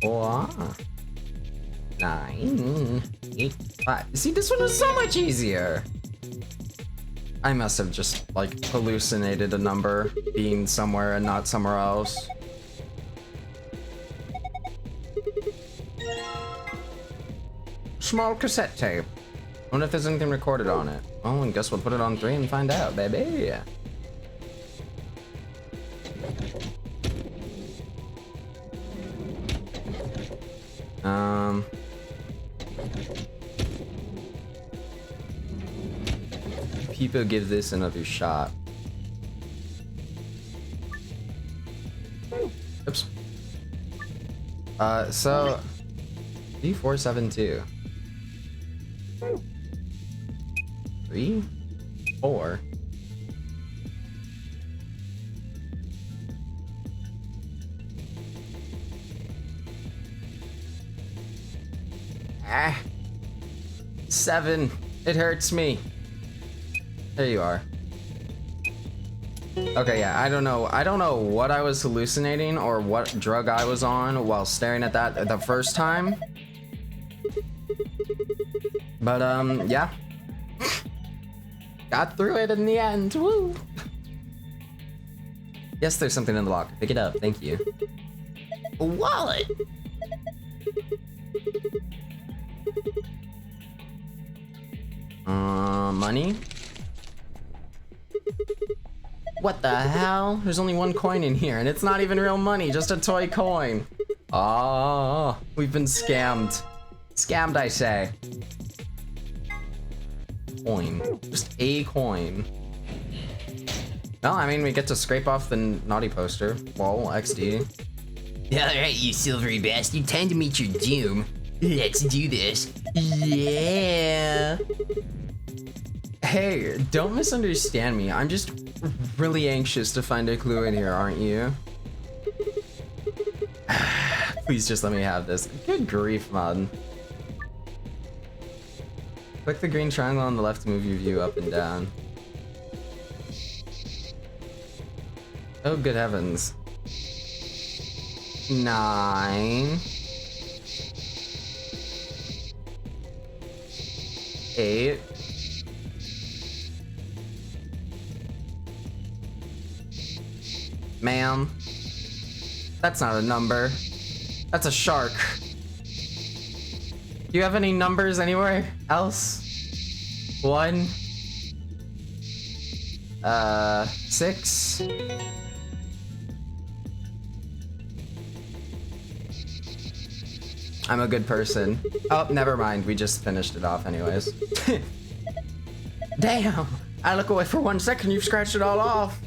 Four, 9, 8, 5. See, this one was so much easier. I must have just like hallucinated a number being somewhere and not somewhere else. Small cassette tape. Wonder if there's anything recorded on it. Oh, and guess we'll put it on 3 and find out, baby. People give this another shot. Oops. So D472. 3, 4. Ah. 7. It hurts me. There you are. Okay, yeah, I don't know what I was hallucinating or what drug I was on while staring at that the first time. But, yeah. Got through it in the end, woo! Yes, there's something in the locker. Pick it up, thank you. A wallet! Money? What the hell? There's only 1 coin in here, and it's not even real money, just a toy coin. Oh, we've been scammed. Scammed, I say. Coin. Just a coin. Well, I mean, we get to scrape off the naughty poster. Lol, XD. Alright, you silvery bastard, time to meet your doom. Let's do this. Yeah. Hey, don't misunderstand me. I'm just really anxious to find a clue in here, aren't you? Please just let me have this. Good grief, man. Click the green triangle on the left to move your view up and down. Oh, good heavens. 9. 8. Ma'am. That's not a number. That's a shark. Do you have any numbers anywhere else? 1. 6. I'm a good person. Oh, never mind. We just finished it off anyways. Damn! I look away for 1 second, you've scratched it all off.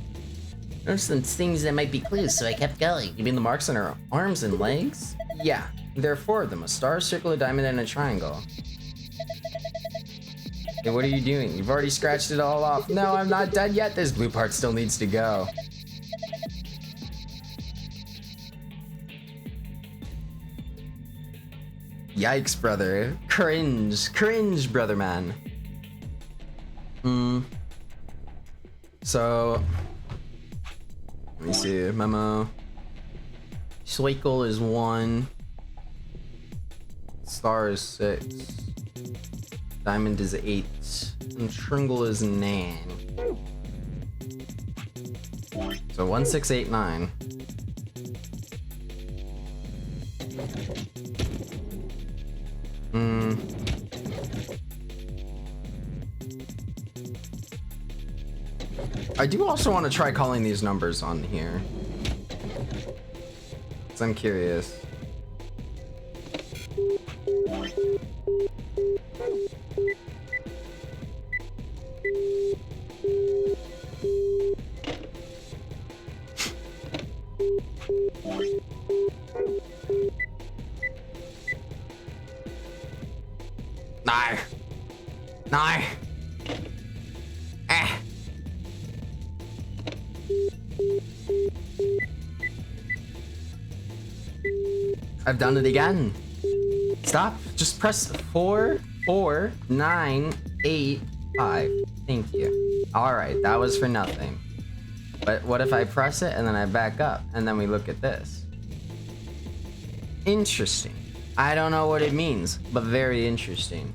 There's some things that might be clues, so I kept going. You mean the marks on her arms and legs? Yeah, there are 4 of them. A star, circle, a diamond, and a triangle. Hey, what are you doing? You've already scratched it all off. No, I'm not done yet. This blue part still needs to go. Yikes, brother. Cringe. Cringe, brother man. So... let me see. Memo. Circle is 1. Star is 6. Diamond is 8. And triangle is 9. So 1, 6, 8, 9. I do also want to try calling these numbers on here. 'Cause I'm curious. No. No. I've done it again. Stop. Just press 4, 4, 9, 8, 5. Thank you. Alright, that was for nothing. But what if I press it and then I back up and then we look at this? Interesting. I don't know what it means, but very interesting.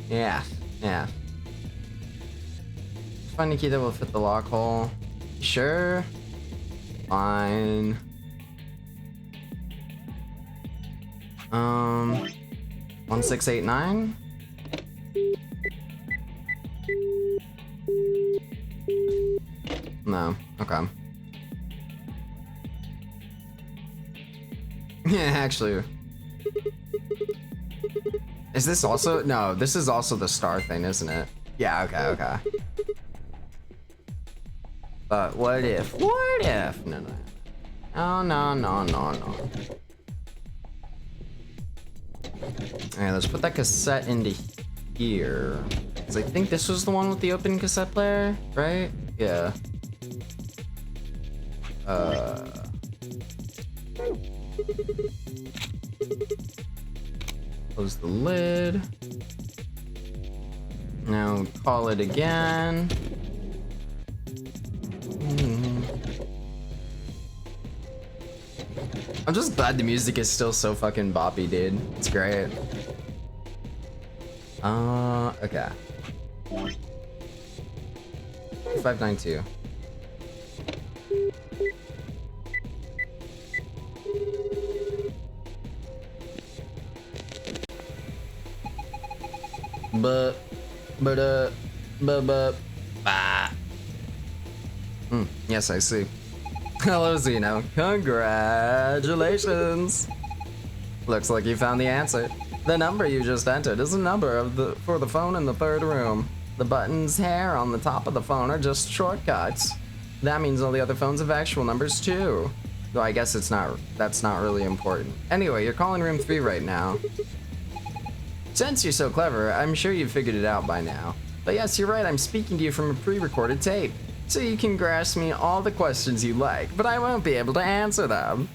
Yeah, yeah. Find a key that will fit the lock hole. Sure. Fine. 1, 6, 8, 9. No. Okay. Yeah, actually. Is this also? No, this is also the star thing, isn't it? Yeah, okay, okay. But what if? What if? No, no. Oh, no, no, no, no. Alright, let's put that cassette into here. Because I think this was the one with the open cassette player, right? Yeah. Close the lid. Now call it again. I'm just glad the music is still so fucking boppy, dude. It's great. Okay. 592. Yes, I see. Hello, Zeno. Congratulations. Looks like you found the answer. The number you just entered is the number for the phone in the third room. The buttons here on the top of the phone are just shortcuts. That means all the other phones have actual numbers too. Though I guess that's not really important. Anyway, you're calling room 3 right now. Since you're so clever, I'm sure you've figured it out by now. But yes, you're right, I'm speaking to you from a pre-recorded tape. So you can ask me all the questions you like, but I won't be able to answer them.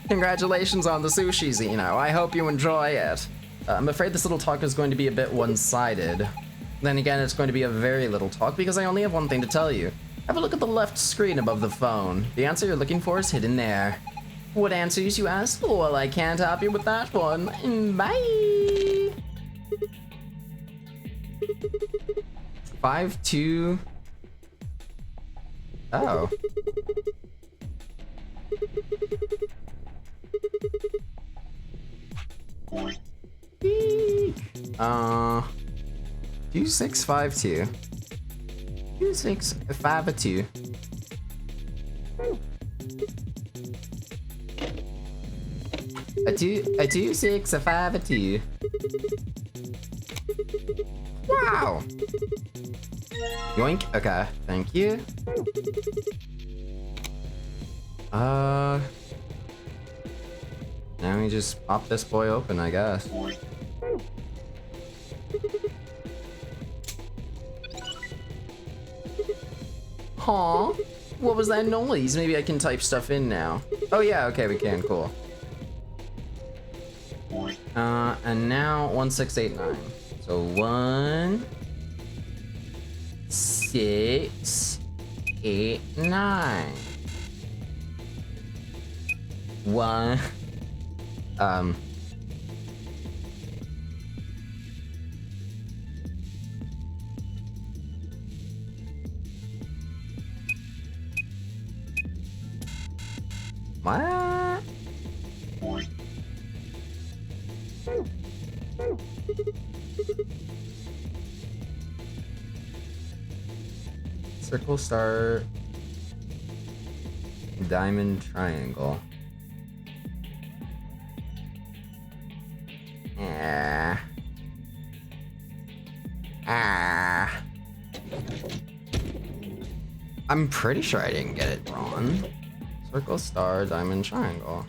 Congratulations on the sushi, Zeno. I hope you enjoy it. I'm afraid this little talk is going to be a bit one-sided. Then again, it's going to be a very little talk because I only have one thing to tell you. Have a look at the left screen above the phone. The answer you're looking for is hidden there. What answers, you ask? Well, I can't help you with that one. Bye! 5, 2... Oh. Eek. 2652. 2652. A 2652. Wow. Yoink. Okay. Thank you. Now we just pop this boy open, I guess. Huh? What was that noise? Maybe I can type stuff in now. Oh yeah, okay, we can, cool. And now 1689. So 1, 6, 8, 9. 1. What? Circle, star, diamond, triangle. Yeah. Ah. I'm pretty sure I didn't get it wrong. Circle, star, diamond, triangle.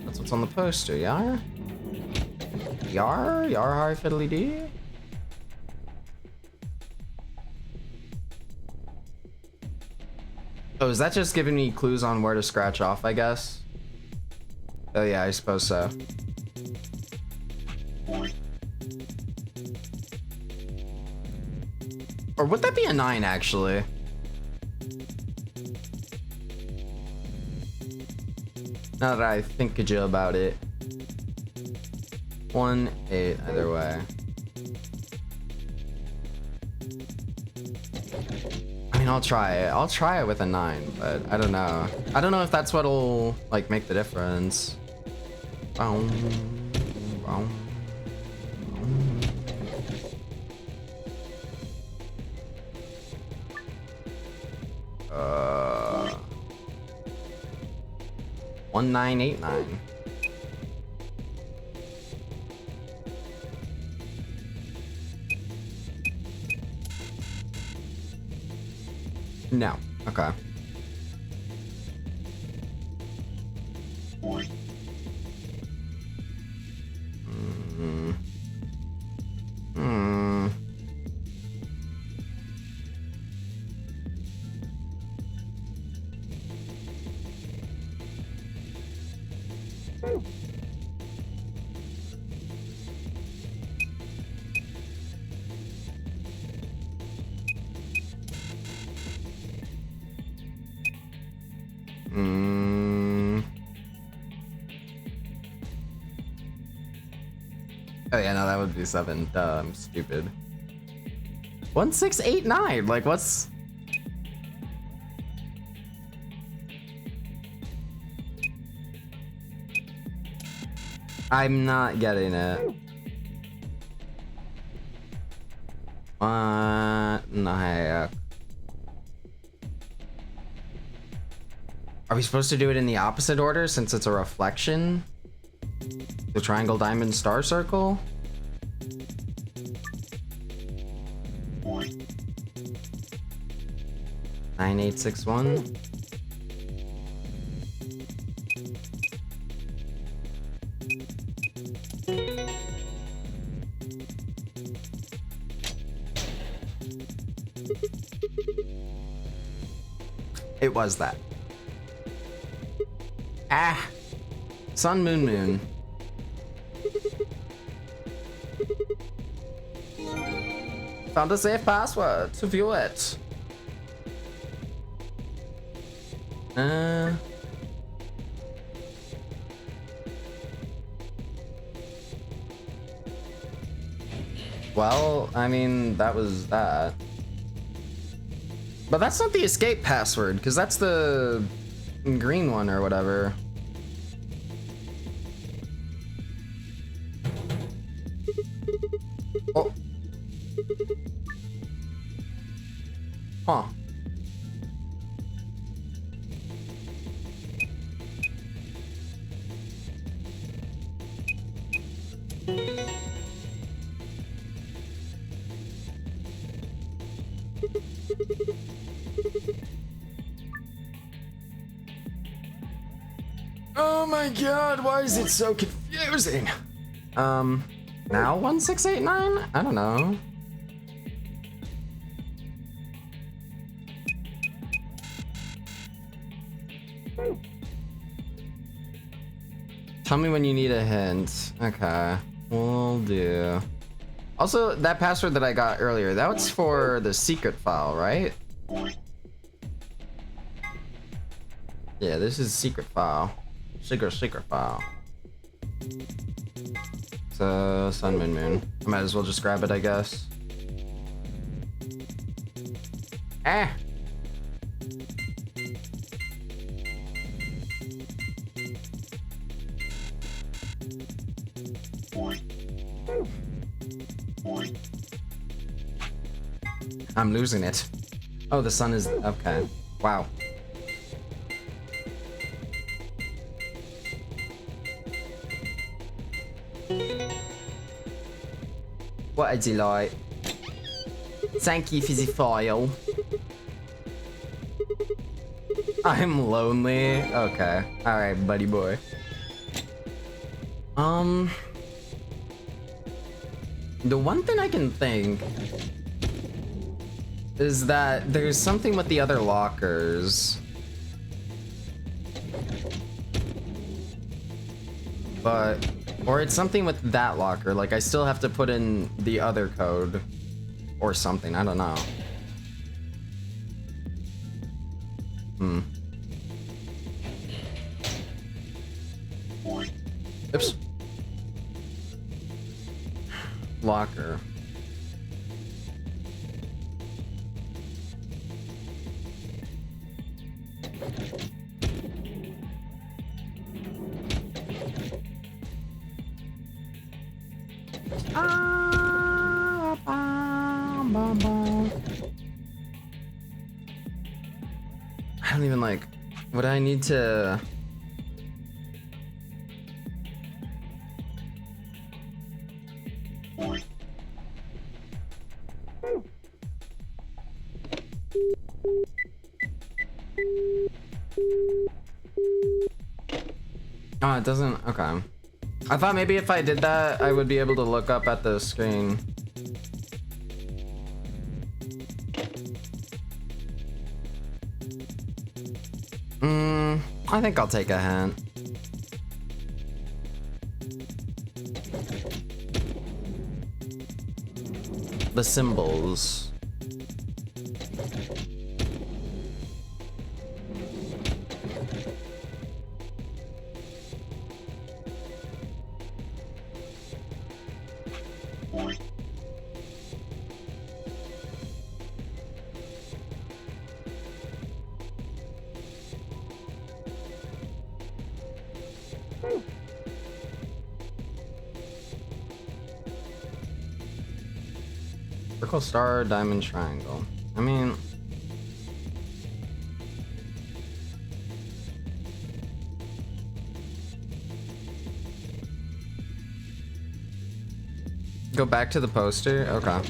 That's what's on the poster, yar? Yar? Yar har fiddly dee? Oh, is that just giving me clues on where to scratch off, I guess? Oh yeah, I suppose so. Or would that be a 9, actually? Now that I think about it. 1, 8, either way. I mean, I'll try it. I'll try it with a 9, but I don't know. I don't know if that's what'll, like, make the difference. Boom. Boom. 1989. No. Okay. Oh yeah, no, that would be 7. Duh, I'm stupid. 1689. Like, what's? I'm not getting it. What in the heck? Are we supposed to do it in the opposite order since it's a reflection? The triangle, diamond, star, circle? Nine, 8, 6, 1. It was that. Ah! Sun, moon, moon. Found a safe password to view it. Well, I mean, that was that. But that's not the escape password, because that's the green one or whatever. Oh. Huh. Oh my god, why is it so confusing? Now 1689? I don't know. Tell me when you need a hint. Okay, will do. Also, that password that I got earlier, that was for the secret file, right? Yeah, this is secret file. Secret file. So, Sun, Moon, Moon. I might as well just grab it, I guess. Ah! I'm losing it. Oh, the sun is... okay. Wow. What a delight. Thank you for the file. I'm lonely. Okay. Alright, buddy boy. The one thing I can think is that there's something with the other lockers. But, or it's something with that locker, like I still have to put in the other code or something, I don't know. Oops. Locker. I don't even like, would I need to... Oh, it doesn't, okay. I thought maybe if I did that, I would be able to look up at the screen. I think I'll take a hint. The symbols. Circle, star, diamond, triangle. I mean... Go back to the poster? Okay.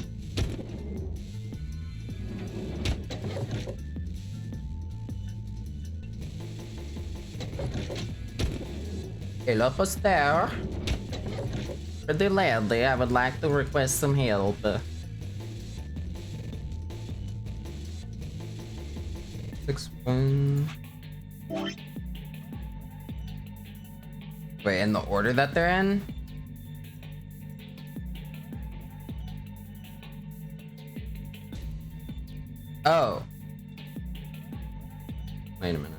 Hello, poster. For the lady, I would like to request some help. Wait, in the order that they're in? Oh. Wait a minute.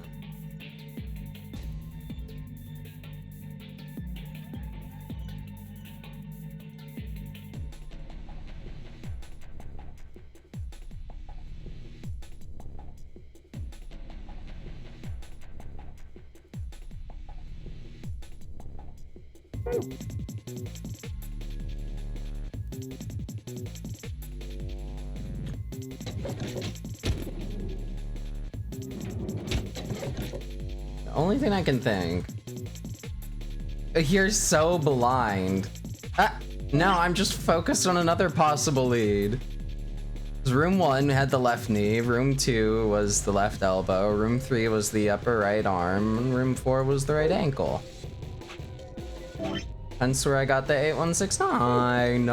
The only thing I can think. You're so blind. No, I'm just focused on another possible lead. Room 1 had the left knee, room 2 was the left elbow, room 3 was the upper right arm, and room 4 was the right ankle. Hence where I got the 8169.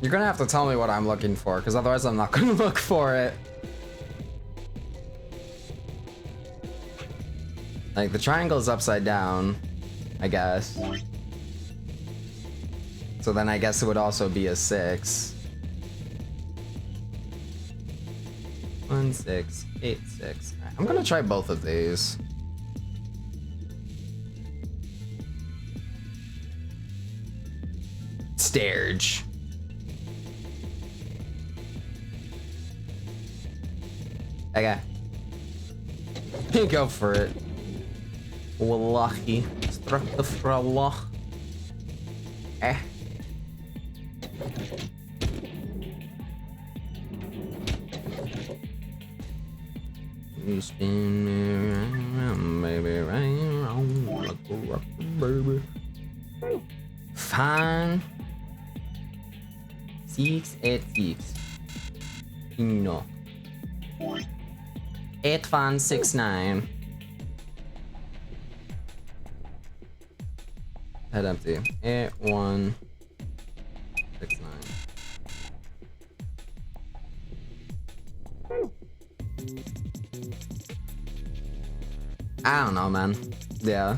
You're gonna have to tell me what I'm looking for, because otherwise I'm not gonna look for it. Like, the triangle is upside down, I guess. So then I guess it would also be a 6. 1, 6, 8, 6. I'm gonna try both of these. Stairge. Okay. Go for it. Wallahi. Astaghfirullah. Eh. You spin me round, baby, right round, like a rocker, baby. Fine. 6, 8, 6. No. 8, fun, 6, 9. Head empty. 8, 1, 6, 9. I don't know, man. Yeah.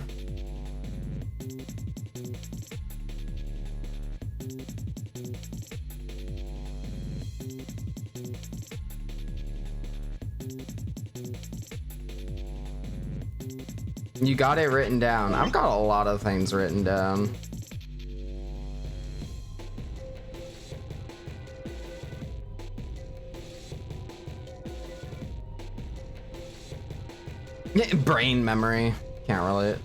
You got it written down. I've got a lot of things written down. Yeah, brain memory. Can't relate.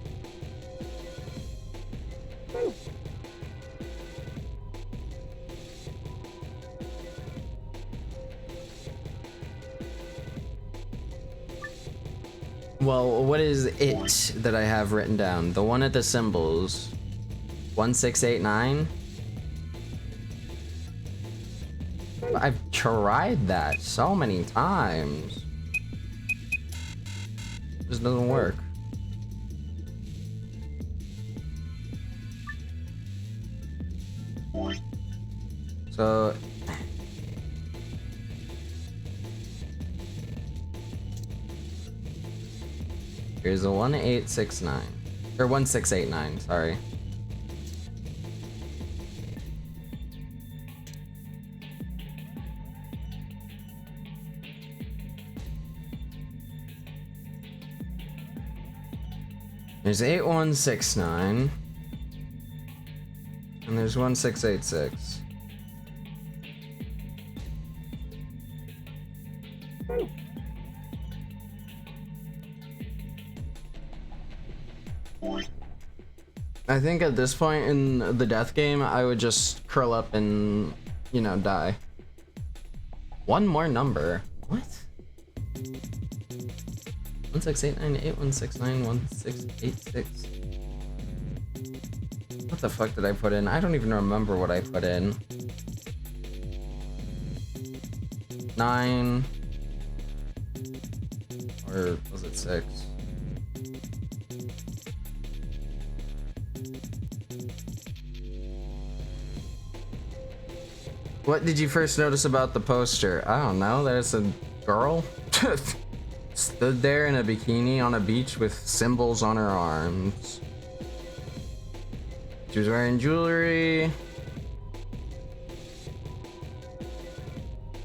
Well, what is it that I have written down? The one at the symbols. 1689? I've tried that so many times. It just doesn't work. So here's a 1869 or 1689, sorry. There's 8169 and there's 1686. I think at this point in the death game, I would just curl up and, you know, die. One more number. What? 1689, 8169, 1686. What the fuck did I put in? I don't even remember what I put in. 9. Or was it 6? What did you first notice about the poster? I don't know, there's a girl stood there in a bikini on a beach with symbols on her arms. She was wearing jewelry.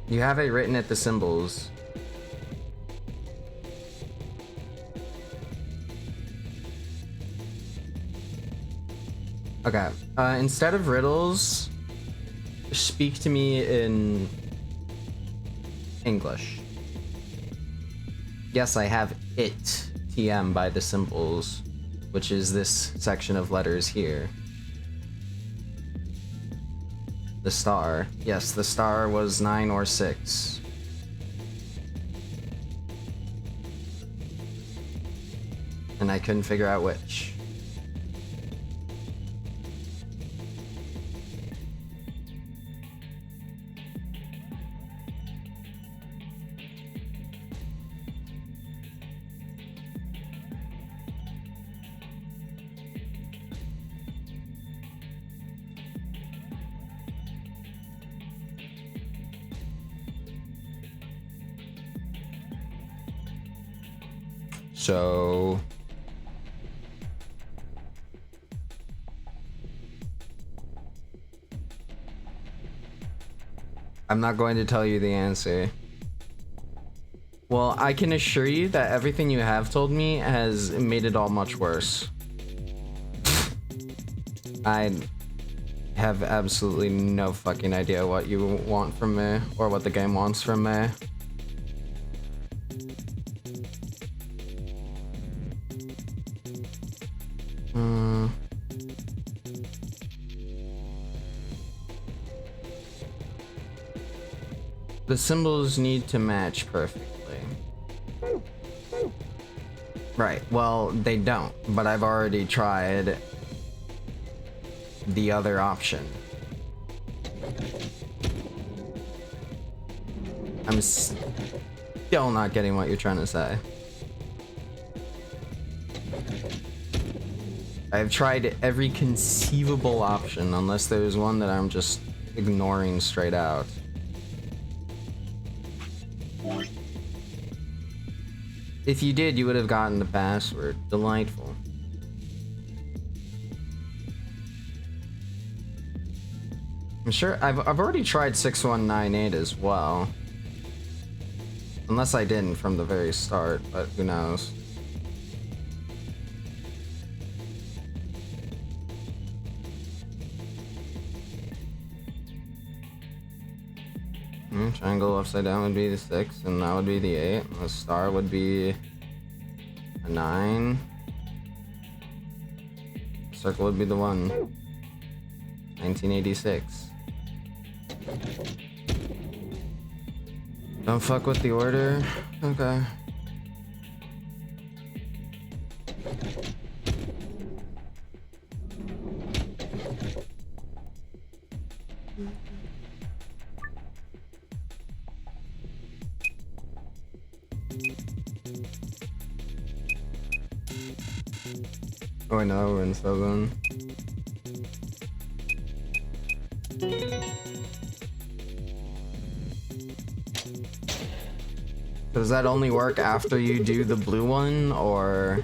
You have it written at the symbols. Okay. Instead of riddles, speak to me in English. Yes, I have it, TM, by the symbols, which is this section of letters here. The star. Yes, the star was 9 or 6. And I couldn't figure out which. So I'm not going to tell you the answer. Well, I can assure you that everything you have told me has made it all much worse. I have absolutely no fucking idea what you want from me or what the game wants from me. The symbols need to match perfectly. Right, well, they don't, but I've already tried the other option. I'm still not getting what you're trying to say. I've tried every conceivable option, unless there's one that I'm just ignoring straight out. If you did, you would have gotten the password. Delightful. I'm sure I've already tried 6198 as well. Unless I didn't from the very start, but who knows. Triangle upside down would be the 6, and that would be the 8. And the star would be a 9. Circle would be the 1. 1986. Don't fuck with the order. Okay. Oh, I know, we're in 7. Does that only work after you do the blue one, or?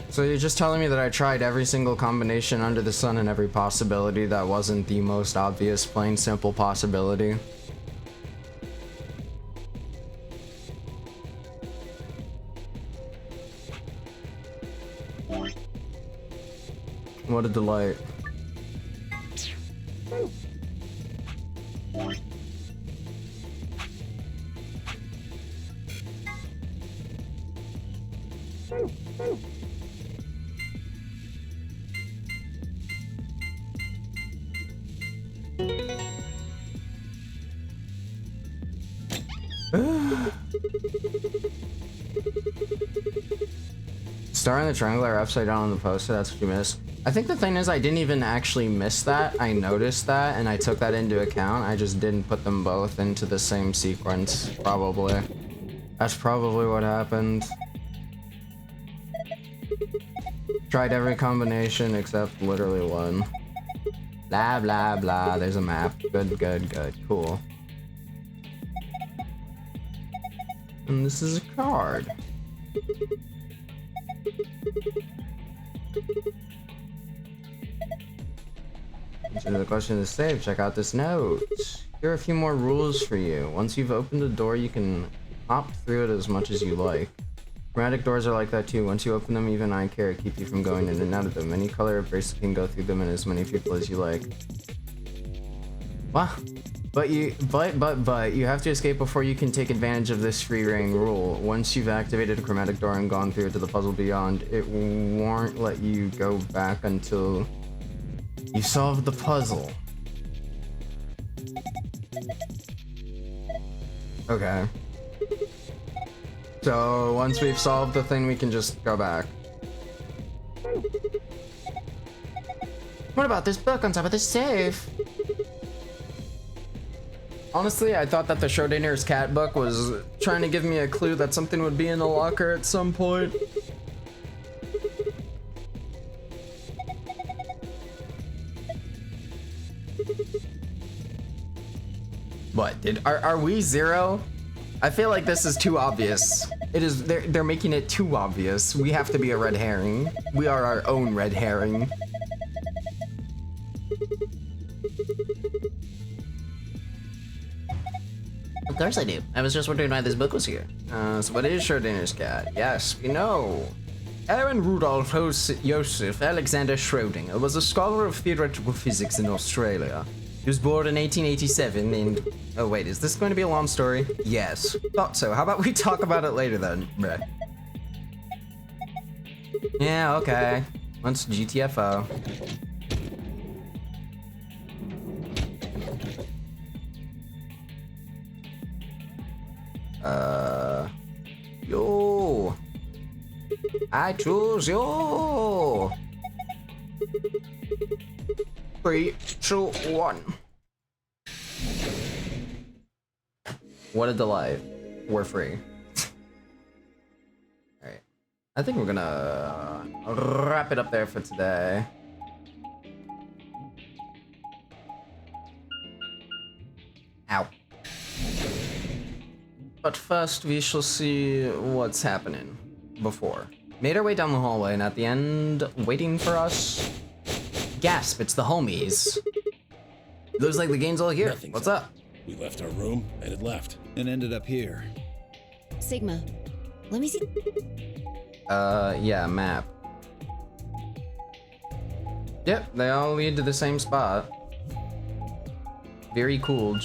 So you're just telling me that I tried every single combination under the sun and every possibility that wasn't the most obvious, plain simple possibility? What a delight. Star and the triangle are upside down on the poster, that's what you missed. I think the thing is I didn't even actually miss that. I noticed that and I took that into account. I just didn't put them both into the same sequence, probably. That's probably what happened. Tried every combination except literally one. Blah, blah, blah. There's a map. Good, good, good. Cool. And this is a card. Answer the question is safe. Check out this note. Here are a few more rules for you. Once you've opened the door, you can hop through it as much as you like. Chromatic doors are like that too. Once you open them, even eye care keep you from going in and out of them. Any color of bracelet can go through them and as many people as you like. What? But you have to escape before you can take advantage of this free reign rule. Once you've activated a chromatic door and gone through it to the puzzle beyond, it won't let you go back until you solve the puzzle. Okay. So once we've solved the thing, we can just go back. What about this book on top of the safe? Honestly, I thought that the Schrodinger's cat book was trying to give me a clue that something would be in the locker at some point. What? Are we Zero? I feel like this is too obvious. It is. They're making it too obvious. We have to be a red herring. We are our own red herring. Of course I do. I was just wondering why this book was here. So what is Schrodinger's cat? Yes, we know. Aaron Rudolph Joseph Alexander Schrödinger was a scholar of theoretical physics in Australia. He was born in 1887 in... Oh wait, is this going to be a long story? Yes. Thought so. How about we talk about it later then? Bleh. Yeah, okay. Let's GTFO. Yo. I choose you. 3, 2, 1. What a delight. We're free. Alright. I think we're gonna wrap it up there for today. Ow. But first, we shall see what's happening before. Made our way down the hallway, and at the end, waiting for us... Gasp, it's the homies. Looks like the gang's all here. Nothing's What's up? We left our room and it left. And ended up here. Sigma, let me see. Yeah, map. Yep, they all lead to the same spot. Very cool.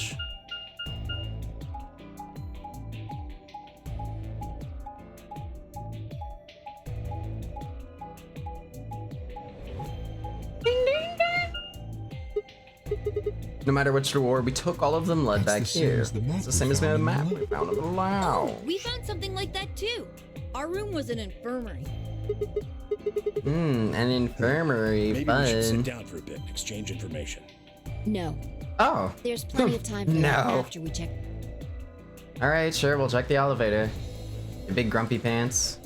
No matter which door we took, all of them led back here. It's the same as the map we found on the lounge. We found something like that too. Our room was an infirmary. An infirmary, Maybe fun. we should sit down for a bit and exchange information. No. Oh. There's plenty of time for that after we check. Alright, sure, we'll check the elevator. Your big grumpy pants.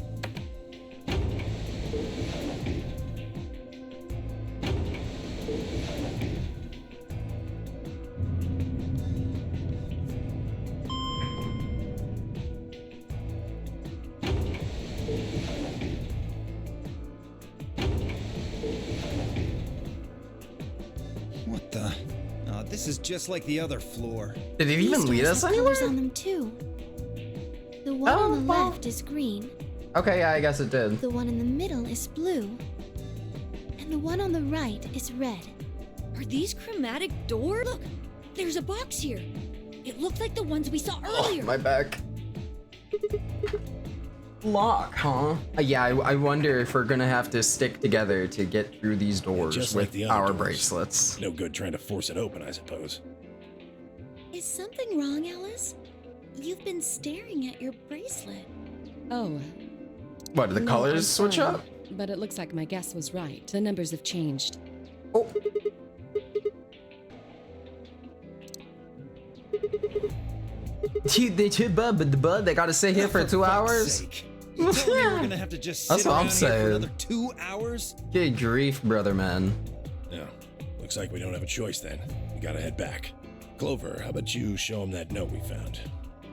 What the? Oh, this is just like the other floor. Did it even lead us anywhere? On them too. The one on the left is green. Okay, yeah, I guess it did. The one in the middle is blue. And the one on the right is red. Are these chromatic doors? Look, there's a box here. It looked like the ones we saw earlier. My back. Lock, huh? Yeah, I wonder if we're gonna have to stick together to get through these doors Just with like the other our doors. bracelets. No good trying to force it open, I suppose. Is something wrong, Alice? You've been staring at your bracelet. Oh. What, did the no, colors I'm switch fine, up? But it looks like my guess was right. The numbers have changed. Oh. They gotta stay here for 2 hours? You told me we were gonna have to just That's sit what I'm around here for saying. another 2 hours? Good grief, brother man. Yeah. Looks like we don't have a choice then. We gotta head back. Clover, how about you show him that note we found?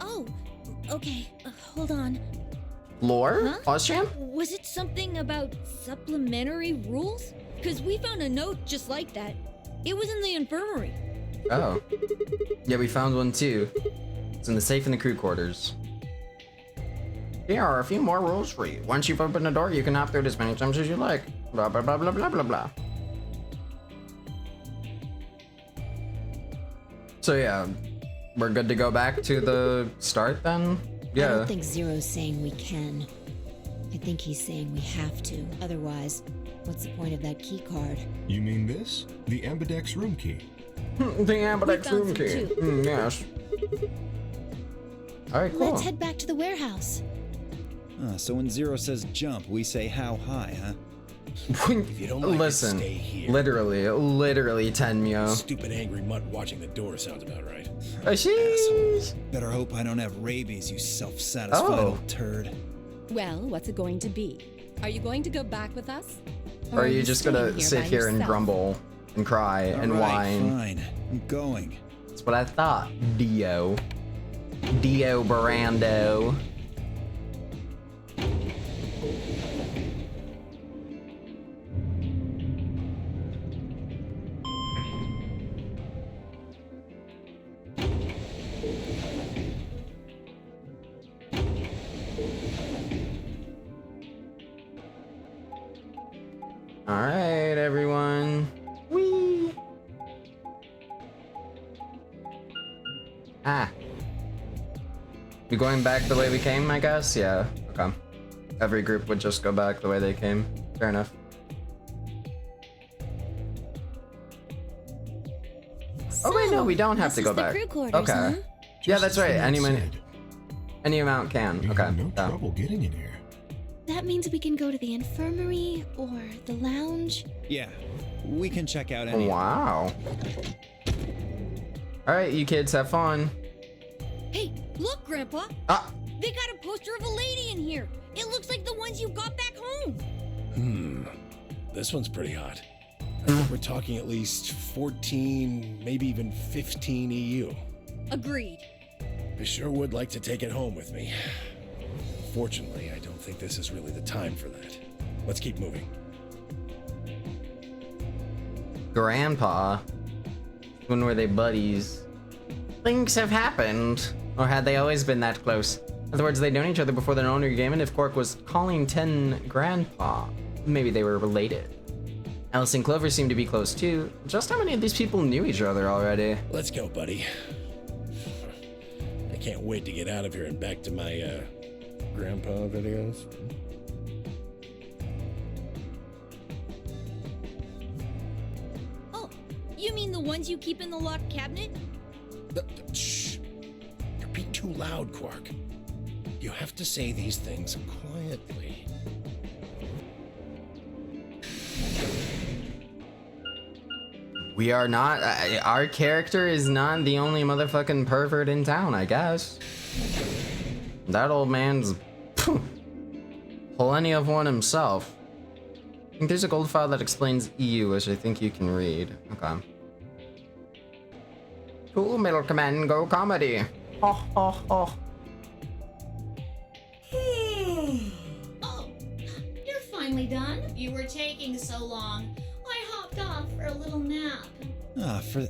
Oh, okay. Hold on. Lore? Huh? Austrian? Was it something about supplementary rules? Because we found a note just like that. It was in the infirmary. Oh. Yeah, we found one too. It's in the safe in the crew quarters. Here are a few more rules for you. Once you've opened the door, you can hop through it as many times as you like. Blah, blah, blah, blah, blah, blah, blah. So yeah, we're good to go back to the start then? Yeah. I don't think Zero's saying we can. I think he's saying we have to. Otherwise, what's the point of that key card? You mean this? The Ambidex room key. The Ambidex found room some key. too. Yes. Alright, cool. Let's head back to the warehouse. So when Zero says jump, we say how high, huh? If you don't like Listen, it, stay here. literally Tenmyo. Stupid angry mutt watching the door sounds about right. Sheesh. Better hope I don't have rabies, you self-satisfied Oh. old turd. Well, what's it going to be? Are you going to go back with us? Or are you just staying gonna here sit by here and yourself? grumble and cry and All right, whine? fine. I'm going. That's what I thought, Dio. Dio Brando. Alright, everyone. Whee! Ah. We going back the way we came, I guess? Yeah, okay. Every group would just go back the way they came. Fair enough. Oh wait, no, we don't have to go back. Okay. Yeah, that's right. Any amount can. Okay. No yeah. trouble getting in here. That means we can go to the infirmary or the lounge. Yeah, we can check out any. Wow. All right, you kids, have fun. Hey, look, Grandpa. Ah. They got a poster of a lady in here. It looks like the ones you got back home. This one's pretty hot. I think we're talking at least 14, maybe even 15 EU. Agreed. I sure would like to take it home with me. Fortunately, I don't think this is really the time for that. Let's keep moving. Grandpa. When were they buddies? Things have happened. Or had they always been that close? In other words, they'd known each other before the owner game, and if Cork was calling 10 Grandpa, maybe they were related. Alice and Clover seemed to be close too. Just how many of these people knew each other already? Let's go, buddy. I can't wait to get out of here and back to my, grandpa videos. Oh, you mean the ones you keep in the locked cabinet? Shh. You're being too loud, Quark. You have to say these things quietly. We are not, our character is not the only motherfucking pervert in town, I guess. That old man's plenty of one himself. I think there's a gold file that explains EU, which I think you can read. Okay. Cool, Middle Command, go comedy. Ho, ho, ho. Oh, you're finally done. You were taking so long. I hopped off for a little nap. For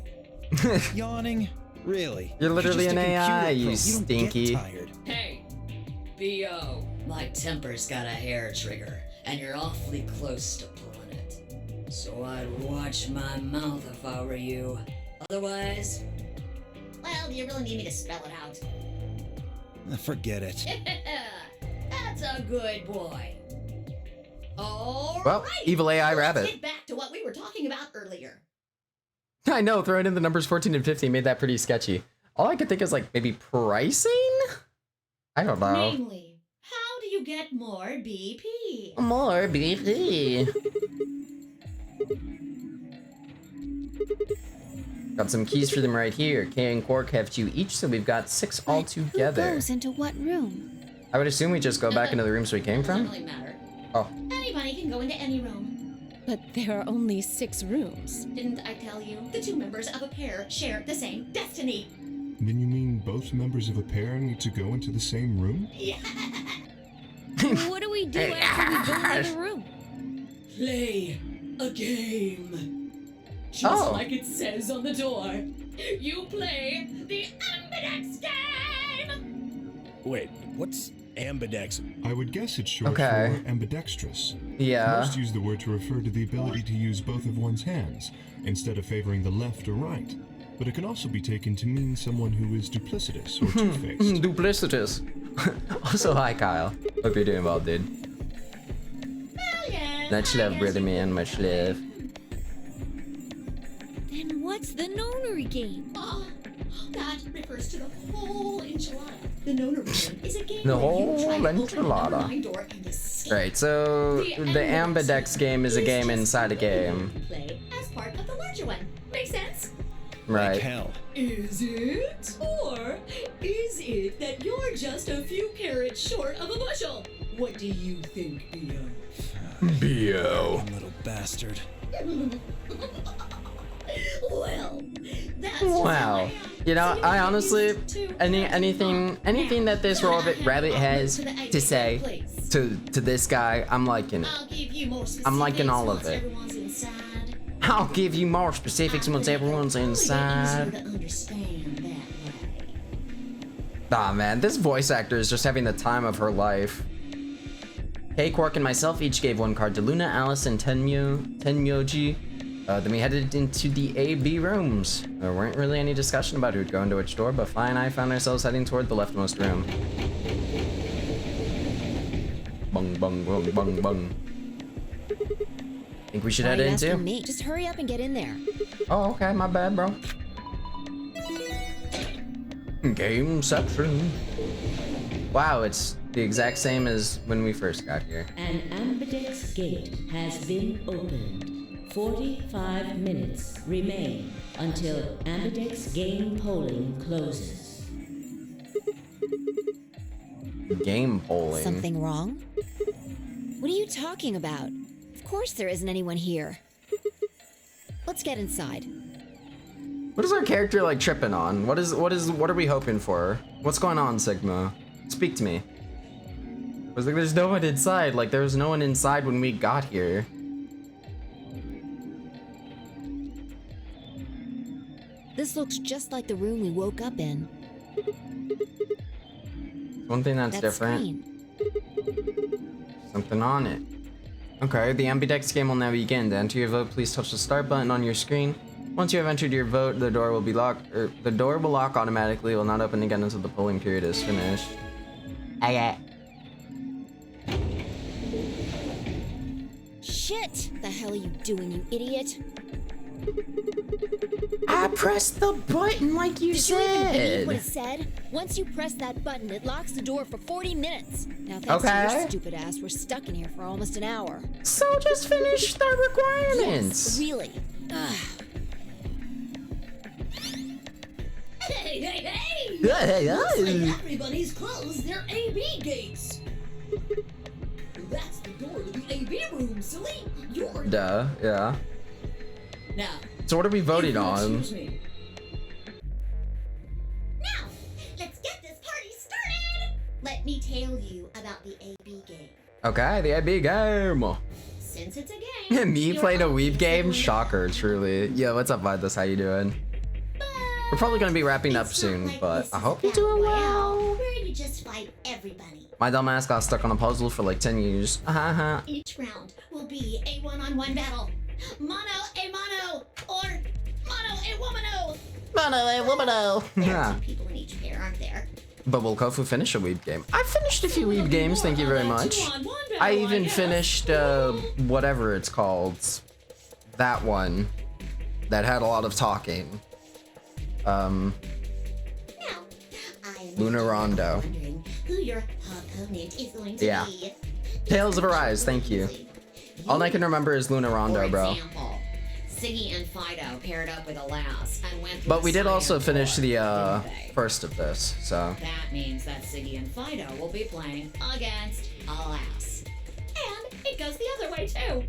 yawning? Really? You're literally just an a computer AI, pro. you don't stinky. Get tired. Hey, B.O. My temper's got a hair trigger, and you're awfully close to pulling it. So I'd watch my mouth if I were you. Otherwise... Well, do you really need me to spell it out? Forget it. That's a good boy. All Well, right, evil AI let's rabbit. get back to what we were talking about earlier. I know, throwing in the numbers 14 and 15 made that pretty sketchy. All I could think is like maybe pricing? I don't know. Namely, how do you get more BP? More BP. Got some keys for them right here. Kay and Quark have 2 each, so we've got 6 all Who together. goes into what room? I would assume we just go back into the rooms we came Doesn't from. really matter. Oh. Anybody can go into any room. But there are only 6 rooms. Didn't I tell you? The two members of a pair share the same destiny. Then you mean both members of a pair need to go into the same room? Yeah. What do we do after we go into the room? Play a game. Just Oh. like it says on the door. You play the Ambidex game! Wait, what's ambidex? I would guess it's short Okay. for ambidextrous. Yeah. Most use the word to refer to the ability to use both of one's hands, instead of favoring the left or right. But it can also be taken to mean someone who is duplicitous or two-faced. Duplicitous. Also, hi Kyle. Hope you're doing well, dude. Much love, brother man. Much love. Then what's the nonary game? That refers to the whole enchilada. The Nona Room is a game The where whole you try to open a enchilada. number 9 door and escape. Right, so the Ambidex game is a game inside a game. Play as part of the larger one. Makes sense? Right. Like hell. Is it? Or is it that you're just a few carrots short of a bushel? What do you think, Bio? B.O. Little bastard. Well, that's Wow. You know, I honestly, anything that this rabbit has to say to this guy, I'm liking it. I'll give you more I'm liking all of specifics it. once everyone's inside. I'll give you more specifics once everyone's Easier inside. to understand that way. Nah, man, this voice actor is just having the time of her life. Hey, Quark and myself each gave 1 card to Luna, Alice, and Tenmyoji. Then we headed into the A-B rooms. There weren't really any discussion about who'd go into which door, but Fi and I found ourselves heading toward the leftmost room. Bung, bung, bung, bung, bung. Think we should Why head are you in asking too? me? Just hurry up and get in there. Oh, okay, my bad, bro. Gameception. Wow, it's the exact same as when we first got here. An ambidex gate has been opened. 45 minutes remain until ambidex game polling closes. Game polling. Something wrong? What are you talking about? Of course there isn't anyone here. Let's get inside. What is our character like tripping on? What are we hoping for? What's going on, Sigma? Speak to me. I was like, there's no one inside. Like, there was no one inside when we got here. This looks just like the room we woke up in. One thing that's That different. screen. Something on it. Okay, the Ambidex game will now begin. To enter your vote, please touch the start button on your screen. Once you have entered your vote, the door will be locked. The door will lock automatically. It will not open again until the polling period is finished. Okay. Shit! The hell are you doing, you idiot? I pressed the button like you Did you even read said. what it said? Once you press that button, it locks the door for 40 minutes. Now, thanks to Okay. your stupid ass, we're stuck in here for almost an hour. So just finish the requirements. Yes, really. Ugh. Hey, hey, hey! Hey, Looks hey. like everybody's closed their AB gates. That's the door to the AB room, silly. You're Duh, yeah. now. So what are we if voting you'll on? Excuse me. Now, let's get this party started. Let me tell you about the AB game. Okay, the AB game. Since it's a game, Me you're playing a weeb game? obviously Shocker, truly. Yo, what's up, Vidas? How you doing? We're probably gonna be wrapping up It's not soon, like but this I is hope you're Battle doing Royale, well. where you just fight everybody. My dumbass got stuck on a puzzle for like 10 years. Uh-huh. Each round will be a one-on-one battle. Mono a mono, or mono a womano. Mono a womano. There Yeah. are 2 people in each pair, aren't there? But will Kofu finish a weeb game? I finished a few weeb games, thank you very much. I even finished, whatever it's called. That one. That had a lot of talking. Now, I am Luna Rondo. wondering who your opponent is going to Yeah. be. Tales of Arise, thank you. All I can remember is Luna Rondo, For bro. example, Siggy and Fido paired up with Alas and went through But the we did cyan also finish board, the, didn't they? first of this, so. That means that Siggy and Fido will be playing against Alas. And it goes the other way, too.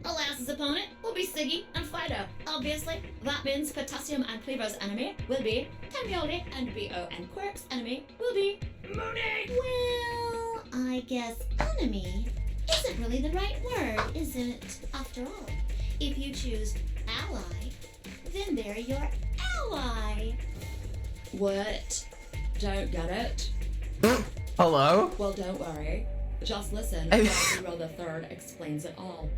Alas's opponent will be Siggy and Fido. Obviously, that means Potassium and Cleaver's enemy will be Tamioli, and BO and Quirk's enemy will be Mooney. Well, I guess enemy isn't really the right word, is it? After all, if you choose ally, then they're your ally. What? Don't get it? Hello? Well, don't worry. Just listen. Hey. Zero the Third explains it all.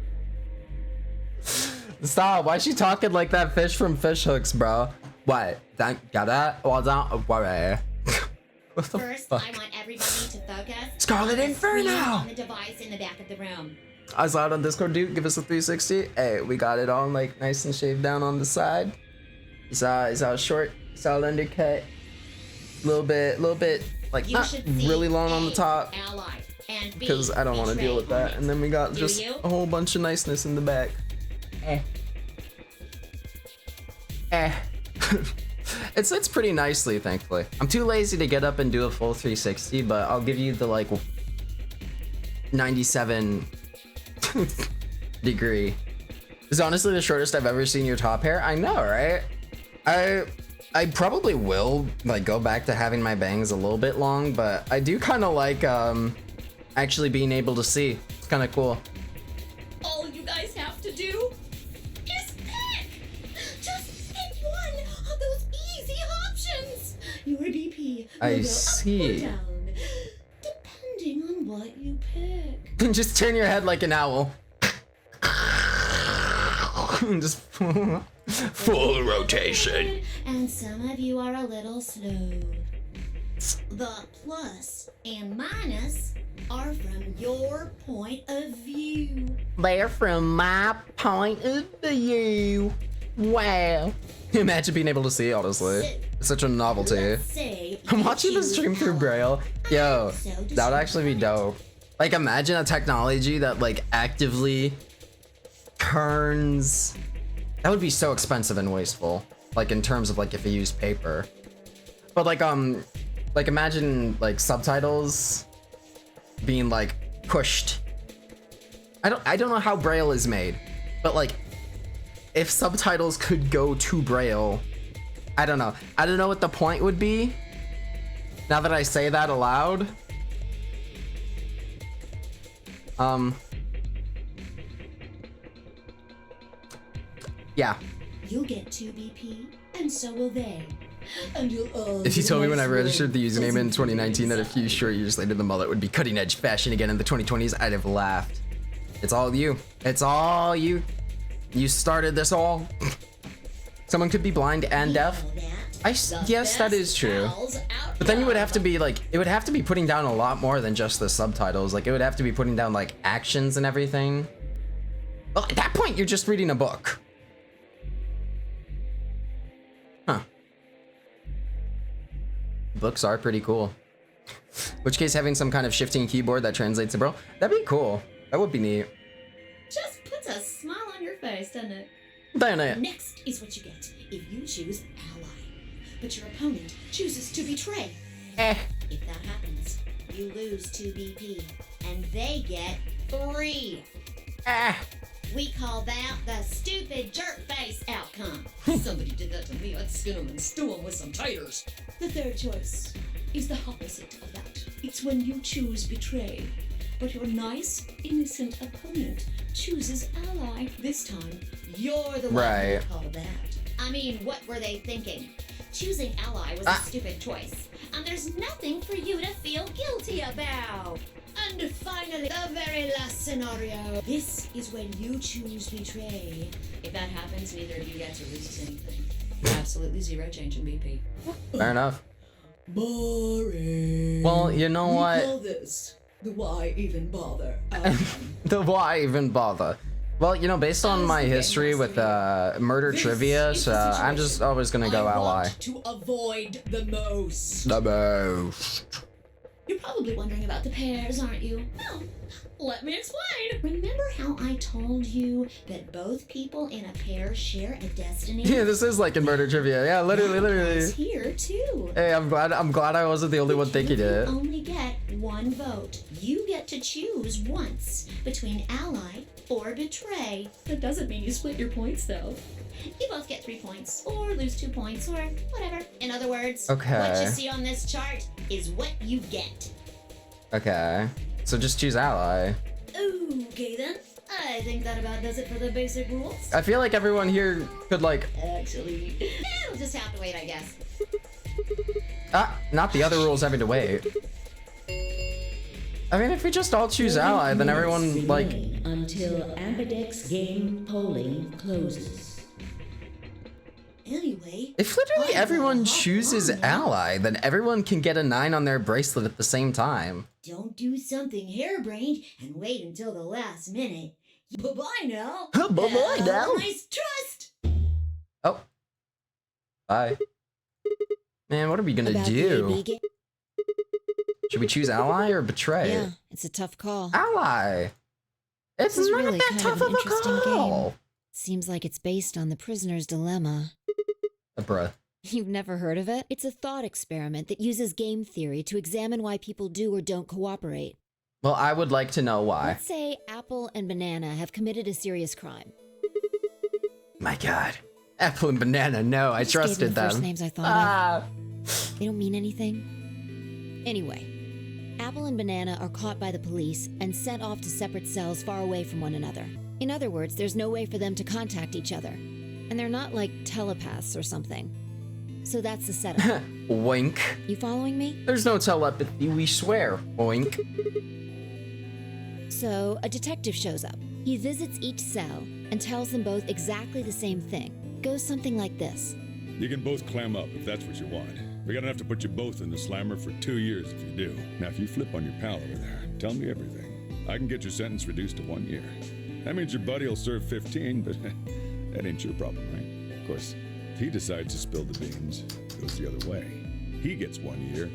Stop. Why is she talking like that fish from Fish Hooks, bro? What? Got that? Well, don't worry. What the First, fuck? I want everybody to focus Scarlet on the screen Inferno! on the device in the back of the room. I saw it on Discord, dude. Give us a 360. Hey, we got it all like nice and shaved down on the side. You saw short, saw undercut. Little bit, like You not should see really long on the A, top. ally, and B, Because I don't want to betray deal with that. And then we got Do just you? a whole bunch of niceness in the back. It's pretty nicely, thankfully. I'm too lazy to get up and do a full 360, but I'll give you the like 97 degree. It's honestly the shortest I've ever seen your top hair. I know, right? I probably will like go back to having my bangs a little bit long, but I do kind of like actually being able to see. It's kind of cool. All you guys have to do is pick. Just pick one of those easy options. Your BP will I go see. up or down, depending on what you pick. Just turn your head like an owl. Just full rotation. And some of you are a little slow. The plus and minus are from your point of view. They're from my point of view. Wow. Imagine being able to see, honestly. It's such a novelty. Let's say I'm you watching the choose stream through ally. Braille. Yo, So that would actually be dope. Like, imagine a technology that, like, actively turns... That would be so expensive and wasteful. Like, in terms of, like, if you use paper. But, like, imagine, like, subtitles being, like, pushed. I don't know how Braille is made. But, like, if subtitles could go to Braille... I don't know. I don't know what the point would be. Now that I say that aloud. Yeah. You'll get 2 BP, and so will they. And you'll all If you get told me a when I nice registered the warm, username in fuzzy 2019 that a few short years later the mullet would be cutting edge fashion again in the 2020s, I'd have laughed. It's all you. It's all you. You started this all. Someone could be blind and deaf. Yes, that is true. But then you would have to be like, it would have to be putting down a lot more than just the subtitles. Like, it would have to be putting down like actions and everything. Well, at that point, you're just reading a book. Huh. Books are pretty cool. Which case, having some kind of shifting keyboard that translates to Braille, that'd be cool. That would be neat. Just puts a smile on your face, doesn't it? Damn it. Next is what you get if you choose ally, but your opponent chooses to betray. If that happens, you lose 2 BP, and they get 3. We call that the stupid jerk face outcome. Somebody did that to me. I'd skin them and stew them with some taters. The third choice is the opposite of that. It's when you choose betray, but your nice, innocent opponent chooses ally. This time, you're the one Right. who called that. I mean, what were they thinking? Choosing ally was a stupid choice, and there's nothing for you to feel guilty about. And finally, the very last scenario. This is when you choose betray. If that happens, neither of you get to lose anything. Absolutely zero change in BP. Fair enough. Boring. Well, you know We what? call this the why even bother. The why even bother? Well, you know, based on my history with murder trivia, so I'm just always gonna go ally. To avoid the most. The most. You're probably wondering about the pairs, aren't you? Well, let me explain. Remember how I told you that both people in a pair share a destiny? Yeah, this is like in murder trivia. Yeah, literally. It's here too. Hey, I'm glad I wasn't the only one thinking it. You only get one vote. You get to choose once between ally or betray. That doesn't mean you split your points, though. You both get 3 points, or lose 2 points, or whatever. In other words, Okay. what you see on this chart is what you get. Okay. So just choose ally. Okay then. I think that about does it for the basic rules. I feel like everyone here could like... Actually, we'll just have to wait, I guess. not the other rules having to wait. I mean, if we just all choose ally, then everyone, like... Until Ambidex game polling closes. Anyway... If literally everyone chooses ally, then everyone can get a 9 on their bracelet at the same time. Don't do something harebrained and wait until the last minute. Bye-bye now. Bye-bye now. Nice trust. Oh. Bye. Man, what are we gonna About the do? AB game? Should we choose ally or betray? Yeah, it's a tough call. Ally! It's This is not really that kind tough of an of a interesting call! game. Seems like it's based on the prisoner's dilemma. Bruh. You've never heard of it? It's a thought experiment that uses game theory to examine why people do or don't cooperate. Well, I would like to know why. Let's say Apple and Banana have committed a serious crime. My god. Apple and Banana, no, I just gave trusted the them. First names I thought of. They don't mean anything. Anyway, Apple and Banana are caught by the police and sent off to separate cells far away from one another. In other words, there's no way for them to contact each other. And they're not like telepaths or something. So that's the setup. Wink. You following me? There's no telepathy, we swear. Wink. So, a detective shows up. He visits each cell and tells them both exactly the same thing. Goes something like this. You can both clam up if that's what you want. We're gonna have to put you both in the slammer for 2 years if you do. Now, if you flip on your pal over there, tell me everything. I can get your sentence reduced to 1 year. That means your buddy will serve 15, but that ain't your problem, right? Of course, if he decides to spill the beans, it goes the other way. He gets 1 year.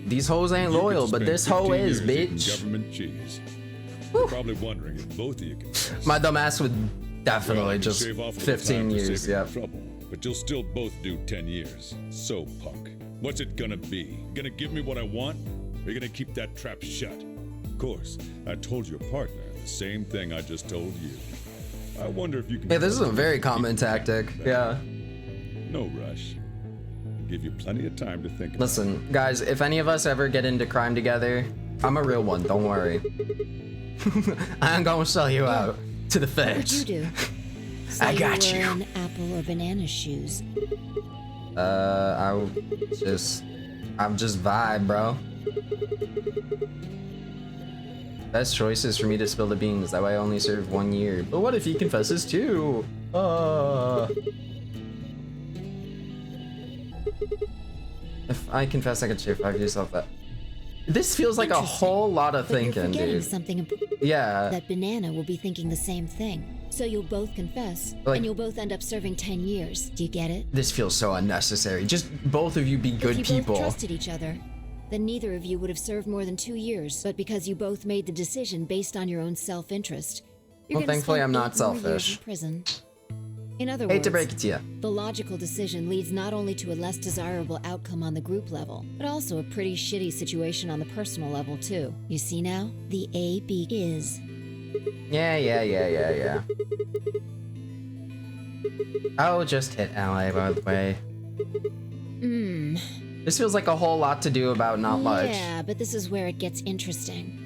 These hoes ain't You loyal, could but spend this hoe 15 is, years eating bitch. Government cheese. You're probably wondering if both of you confess. My dumb ass would definitely Well, I can just shave off a little 15 time for years, saving you yeah. trouble, but you'll still both do 10 years. So, punk, what's it gonna be? Gonna give me what I want? Or you gonna keep that trap shut? Of course, I told your partner the same thing I just told you. I wonder if you can... Yeah, this is a very common tactic, yeah. No rush. I'll give you plenty of time to think about Listen, guys, if any of us ever get into crime together, I'm a real one, don't worry. I ain't gonna sell you out to the What would feds. you do? Say I got you you. were in Apple or Banana's shoes. I'm just vibe, bro. Best choice is for me to spill the beans, that way I only serve 1 year. But what if he confesses too? If I confess, I could shave 5 years off that. This feels like a whole lot of But you're thinking, forgetting dude. something important. Yeah. That Banana will be thinking the same thing. So you'll both confess, Like- and you'll both end up serving 10 years. Do you get it? This feels so unnecessary. Just both of you be good if you people. both trusted each other, then neither of you would have served more than 2 years. But because you both made the decision based on your own self-interest, you're Well, gonna thankfully, spend I'm not 8 more years selfish. in prison. In other Hate words, to break it to you. the logical decision leads not only to a less desirable outcome on the group level, but also a pretty shitty situation on the personal level too. You see now? The AB is. Yeah. I'll just hit ally, by the way. This feels like a whole lot to do about not much. Yeah, but this is where it gets interesting.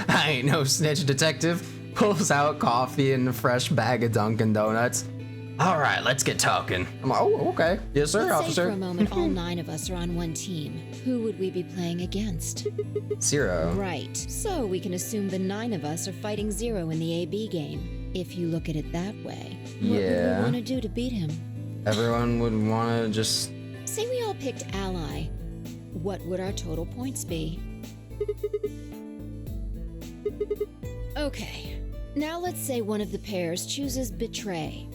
I ain't no snitch detective. Pulls out coffee and a fresh bag of Dunkin' Donuts. All right, let's get talking. I'm like, oh, okay. Yes, sir, Let's say officer. for a moment all 9 of us are on one team. Who would we be playing against? Zero. Right. So we can assume the 9 of us are fighting Zero in the AB game. If you look at it that way. What would Yeah. we want to do to beat him? Everyone would want to just... Say we all picked Ally. What would our total points be? Okay. Now let's say one of the pairs chooses Betray.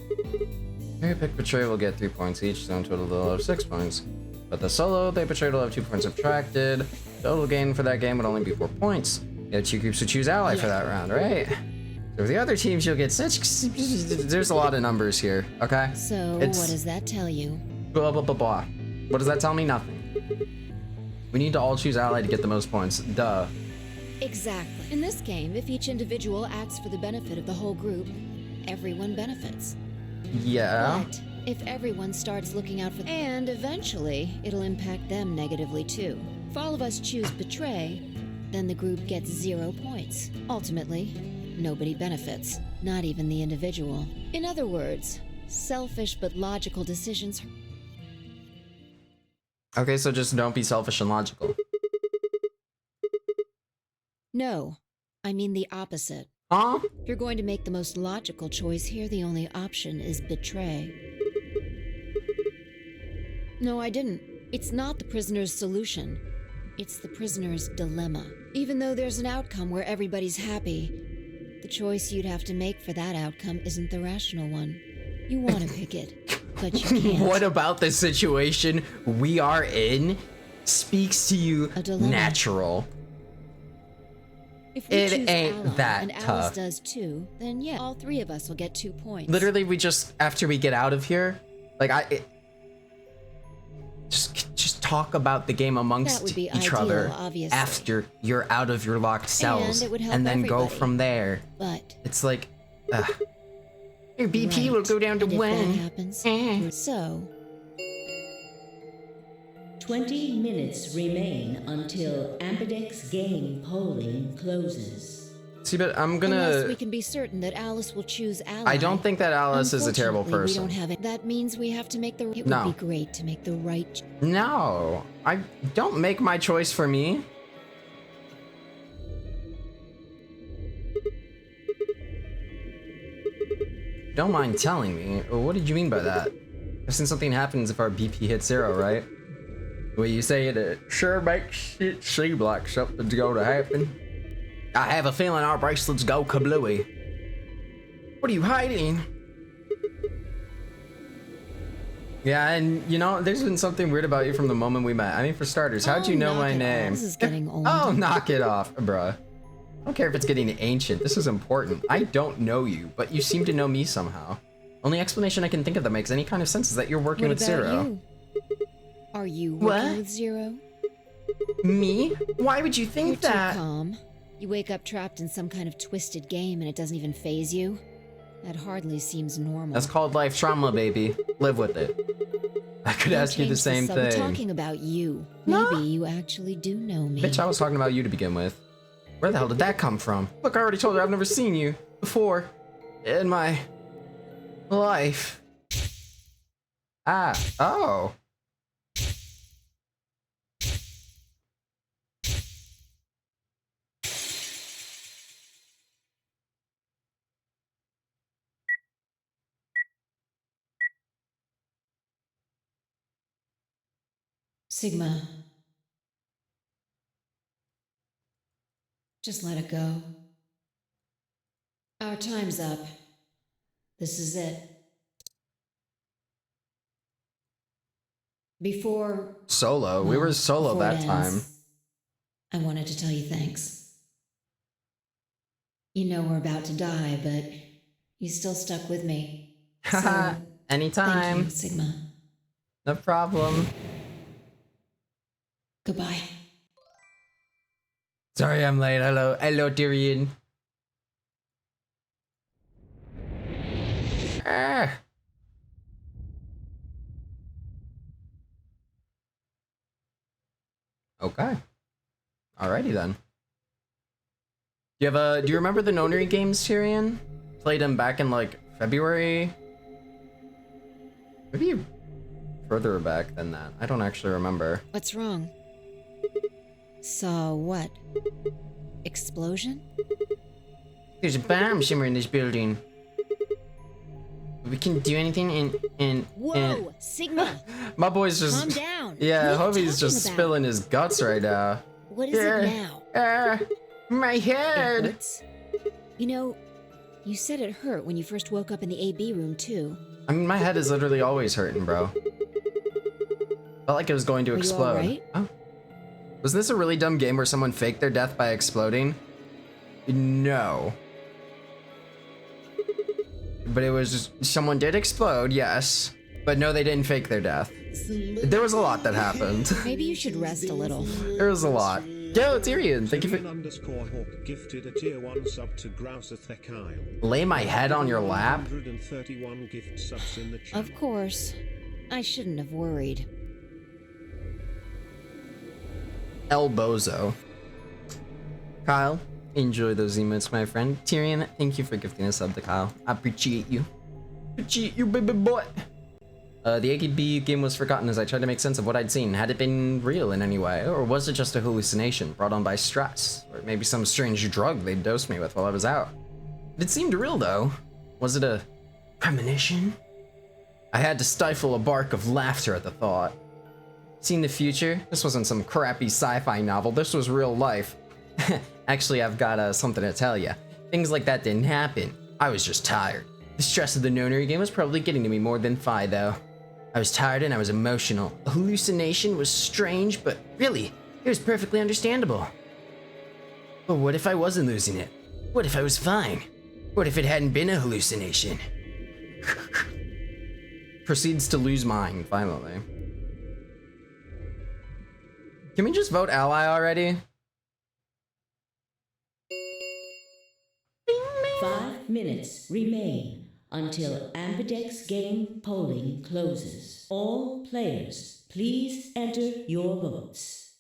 Maybe pick Betray will get 3 points each, so in total they'll have 6 points. But the solo, they Betray will have 2 points subtracted. Total gain for that game would only be 4 points. You have 2 groups to choose Ally for that round, right? So for the other teams, you'll get 6. There's a lot of numbers here, okay? So It's what does that tell you? blah, blah, blah, blah. What does that tell me? Nothing. We need to all choose ally to get the most points. Duh. Exactly. In this game, if each individual acts for the benefit of the whole group, everyone benefits. Yeah. But if everyone starts looking out for and eventually it'll impact them negatively too. If all of us choose betray, then the group gets 0 points. Ultimately, nobody benefits, not even the individual. In other words, selfish but logical decisions. Okay, so just don't be selfish and logical. No, I mean the opposite. Huh? If you're going to make the most logical choice here, the only option is betray. No, I didn't. It's not the prisoner's solution. It's the prisoner's dilemma. Even though there's an outcome where everybody's happy, the choice you'd have to make for that outcome isn't the rational one. You want to pick it, but you can't. What about the situation we are in speaks to you natural? If we It choose ain't Ally, that and Alice tough. does too, then yeah, all 3 of us will get 2 points. Literally, we just, after we get out of here, like just talk about the game That amongst would be each ideal, other obviously. after you're out of your locked cells, it would help and then go everybody. from there. But It's like, your BP right. will go down to And if 1. that happens, so 20 minutes remain until Ambidex game polling closes. See, but I'm unless gonna. we can be certain that Alice will choose Ally. I don't think that Alice is a terrible Unfortunately, person. We don't have it. That means we have to make the. It No. would be great to make the right. No, I don't make my choice for me. Don't mind telling me. What did you mean by that? Since something happens if our BP hits 0, right? Well, you say it sure makes it seem like something's going to happen. I have a feeling our bracelets go kablooey. What are you hiding? Yeah, and you know, there's been something weird about you from the moment we met. I mean, for starters, how'd you know knock my it off. name? This is getting old. Oh, knock it off, bruh. I don't care if it's getting ancient. This is important. I don't know you, but you seem to know me somehow. Only explanation I can think of that makes any kind of sense is that you're working What with about Zero. you? Are you What? working with Zero? Me? Why would you think You're that? too calm. You wake up trapped in some kind of twisted game and it doesn't even faze you. That hardly seems normal. That's called life trauma, baby. Live with it. I could Don't ask you the change same sub. We're thing. talking about you. Maybe you actually do know me. Bitch, I was talking about you to begin with. Where the hell did that come from? Look, I already told her I've never seen you before in my life. Ah, oh. Sigma. Just let it go. Our time's up. This is it. Before Solo. We were solo before it that time. ends, I wanted to tell you thanks. You know we're about to die, but you still stuck with me. Haha, anytime. Thank you, Sigma. No problem. Goodbye. Sorry I'm late. Hello, Tyrion. Ah. Okay. Alrighty then. Do you remember the Nonary games, Tyrion? Played them back in like February? Maybe further back than that. I don't actually remember. What's wrong? Saw what? Explosion? There's a bomb somewhere in this building. We can do anything and Whoa, Sigma! my boy's just Calm down. Yeah, What are you Hobie's just talking spilling his guts right now. What is it now? My It head. hurts. You know, you said it hurt when you first woke up in the AB room too. I mean, my head is literally always hurting, bro. Felt like it was going to Are you explode. alright? Oh. Was this a really dumb game where someone faked their death by exploding? No. But it was just, someone did explode, yes. But no, they didn't fake their death. There was a lot that happened. Maybe you should rest a little. There was a lot. Yo, Tyrion, thank you for... Hawk gifted a tier 1 sub to Grouseathekyle. Lay my head on your lap? 131 gift subs in the chat. Of course. I shouldn't have worried. El Bozo. Kyle, enjoy those emotes, my friend. Tyrion, thank you for gifting a sub to Kyle. I appreciate you. Appreciate you, baby boy. The AKB game was forgotten as I tried to make sense of what I'd seen. Had it been real in any way? Or was it just a hallucination brought on by stress? Or maybe some strange drug they dosed me with while I was out? It seemed real, though. Was it a premonition? I had to stifle a bark of laughter at the thought. Seen the future? This wasn't some crappy sci-fi novel. This was real life. Actually, I've got something to tell you. Things like that didn't happen. I was just tired. The stress of the nonary game was probably getting to me more than Phi, though. I was tired and I was emotional. A hallucination was strange, but really, it was perfectly understandable. But what if I wasn't losing it? What if I was fine? What if it hadn't been a hallucination? Proceeds to lose mind, finally. Can we just vote ally already? 5 minutes remain until Ambidex game polling closes. All players, please enter your votes.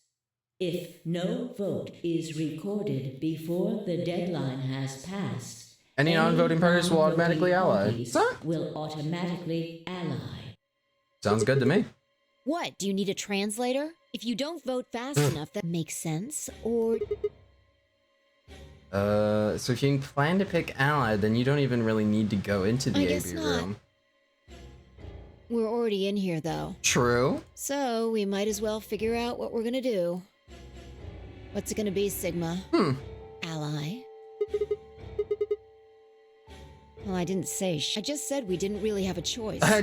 If no vote is recorded before the deadline has passed, any non-voting parties will automatically ally. Will automatically ally. Sounds good to me. What? Do you need a translator? If you don't vote fast enough, that makes sense. Or... So if you plan to pick ally, then you don't even really need to go into the AB room. We're already in here, though. True. So we might as well figure out what we're gonna do. What's it gonna be, Sigma? Ally? Well, I didn't say I just said we didn't really have a choice. I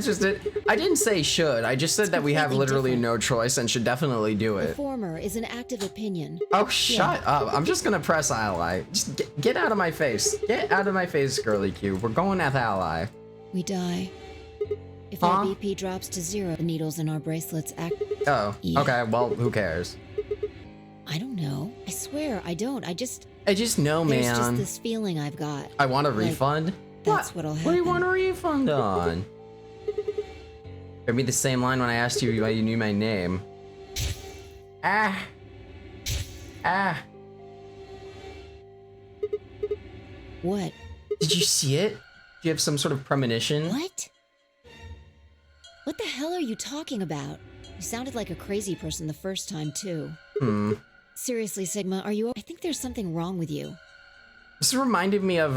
didn't say should. I just said that we have literally no choice and should definitely do The it. former is an active opinion. Oh, shut up. I'm just gonna press ally. Just get out of my face. Get out of my face, Girly Q. We're going with ally. We die. If our BP drops to 0, the needles in our bracelets act... Oh, okay. Well, who cares? I don't know. I swear, I don't. I just know, man. There's just this feeling I've got. I want a refund? That's what'll happen. What do you want a refund on? Give me the same line when I asked you why you knew my name. Ah. What? Did you see it? Do you have some sort of premonition? What? What the hell are you talking about? You sounded like a crazy person the first time, too. Seriously, Sigma, are you... I think there's something wrong with you. This reminded me of,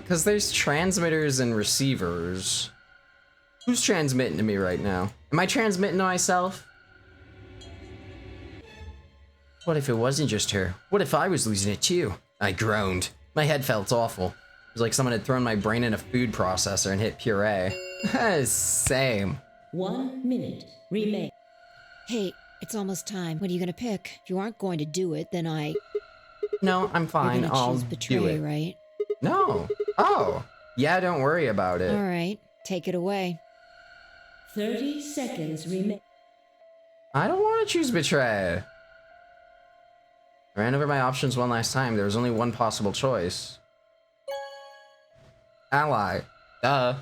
because there's transmitters and receivers. Who's transmitting to me right now? Am I transmitting to myself? What if it wasn't just her? What if I was losing it too? I groaned. My head felt awful. It was like someone had thrown my brain in a food processor and hit puree. Same. 1 minute remain. Hey, it's almost time. What are you gonna pick? If you aren't going to do it, then No, I'm fine. You're gonna I'll choose betray, do it. Right? No. Oh. Yeah, don't worry about it. All right. Take it away. 30 seconds remain. I don't want to choose betray. I ran over my options one last time. There was only one possible choice. Ally. Duh.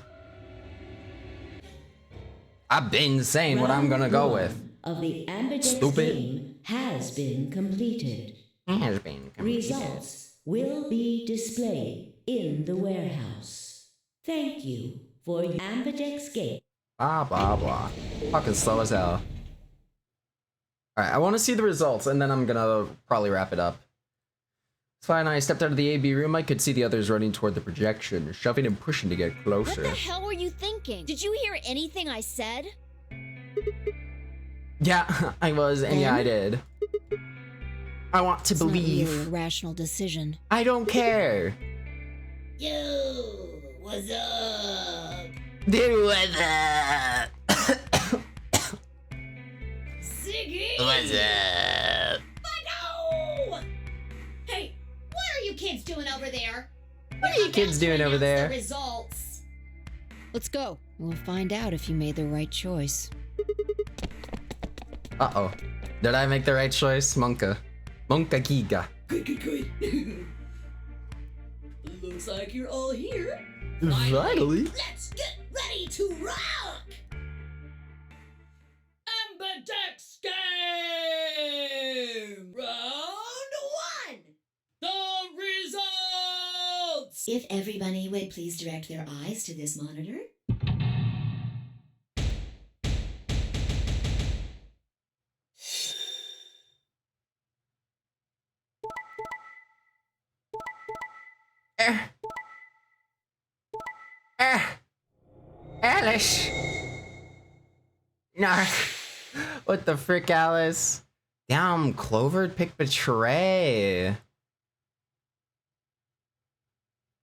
I've been saying what I'm gonna go with. Of the Ambidex game has been completed. Has been completed. Results will be displayed in the warehouse. Thank you for your Ambidex game. Blah, blah, blah. Fucking slow as hell. Alright, I want to see the results, and then I'm gonna probably wrap it up. It's fine, I stepped out of the AB room. I could see the others running toward the projection, shoving and pushing to get closer. What the hell were you thinking? Did you hear anything I said? Yeah, I was, and yeah, I did. I want to believe. Not really a rational decision. I don't care. Yo, what's up? Dude, what's up? Ziggy! What's up? No! Hey, what are you kids doing over there? What are you kids doing over there? The results. Let's go. We'll find out if you made the right choice. Uh-oh. Did I make the right choice? Monka Giga. Good. Looks like you're all here. Finally. Let's get ready to rock! Amberdex game! Round 1! The results! If everybody would please direct their eyes to this monitor. Alice! No. What the frick, Alice? Damn, Clover picked Betray.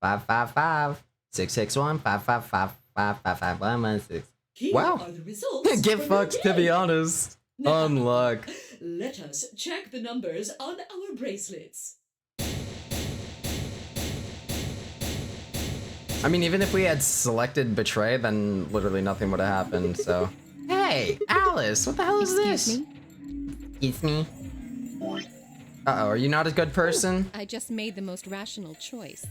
555 661 555 555 116. Here Wow. are the results. Get for fucked, your to be day. honest. Now, Unluck. Let us check the numbers on our bracelets. I mean, even if we had selected Betray, then literally nothing would have happened, so. Hey, Alice, what the hell is this? Excuse me. Uh-oh, are you not a good person? I just made the most rational choice.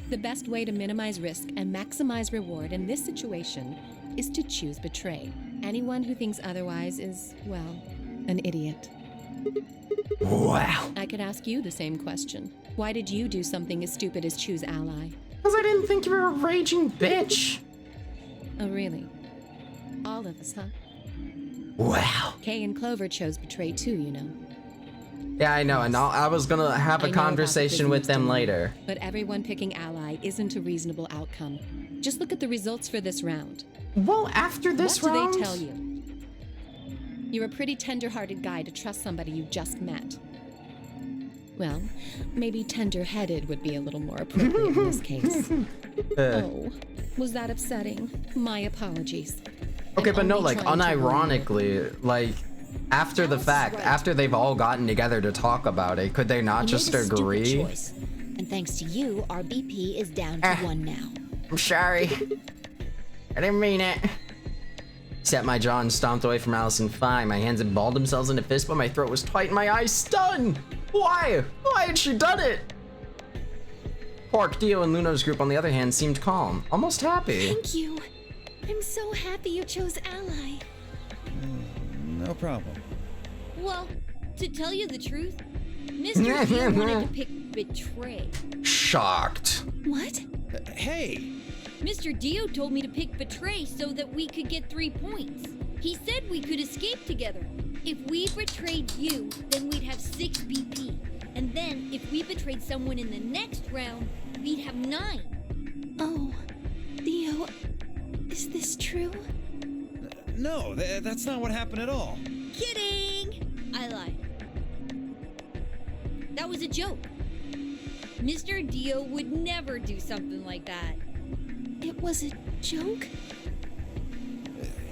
The best way to minimize risk and maximize reward in this situation is to choose Betray. Anyone who thinks otherwise is, well, an idiot. Wow. I could ask you the same question. Why did you do something as stupid as choose Ally? Because I didn't think you were a raging bitch. Oh, really? All of us, huh? Wow. Kay and Clover chose Betray too, you know. Yeah, I know, and I was gonna have I a know about the conversation with business them domain, later. But everyone picking Ally isn't a reasonable outcome. Just look at the results for this round. Well, after this what round? do they tell you? You're a pretty tender-hearted guy to trust somebody you just met. Well, maybe tender-headed would be a little more appropriate in this case. Oh, was that upsetting? My apologies. Okay, I'm but no, only like, trying to warn you. unironically, like, after the fact, after they've all gotten together to talk about it, could they not You just made a stupid agree? choice. And thanks to you, our BP is down to 1 now. I'm sorry. I didn't mean it. Set my jaw and stomped away from Allison fine. My hands had balled themselves in a fist, but my throat was tight and my eyes stunned. Why? Why had she done it? Quark, Dio, and Luno's group, on the other hand, seemed calm, almost happy. Thank you. I'm so happy you chose Ally. No problem. Well, to tell you the truth, Mr. Dio wanted to pick Betray. Shocked. What? Hey! Mr. Dio told me to pick Betray so that we could get 3 points. He said we could escape together. If we betrayed you, then we'd have 6 BP. And then, if we betrayed someone in the next round, we'd have 9. Oh, Dio, is this true? No, that's not what happened at all. Kidding! I lied. That was a joke. Mr. Dio would never do something like that. It was a joke?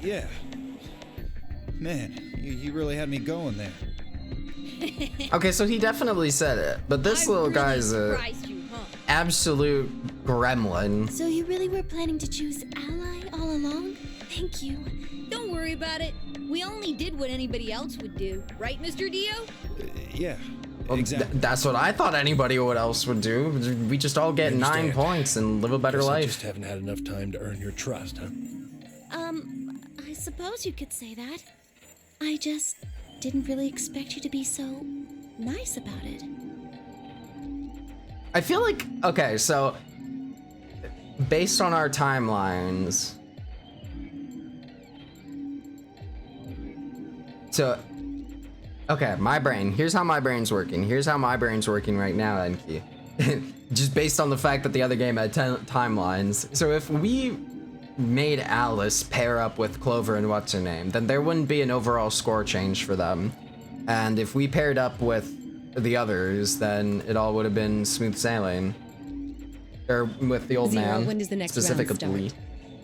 Yeah. Man, you really had me going there. Okay, so he definitely said it, but this little guy's a absolute gremlin. So you really were planning to choose Ally all along? Thank you. Don't worry about it. We only did what anybody else would do. Right, Mr. Dio? Yeah, Well, exactly. That's what I thought anybody else would do. We just all get 9 Understand. points and live a better Guess I life. just haven't had enough time to earn your trust, huh? I suppose you could say that. I just didn't really expect you to be so nice about it. I feel like, okay, so based on our timelines, so, okay, my brain, here's how my brain's working. Here's how my brain's working right now, Enki. Just based on the fact that the other game had timelines. So if we made Alice pair up with Clover and what's her name, then there wouldn't be an overall score change for them. And if we paired up with the others, then it all would have been smooth sailing. Or with the old Zero, man. when does the next round specifically.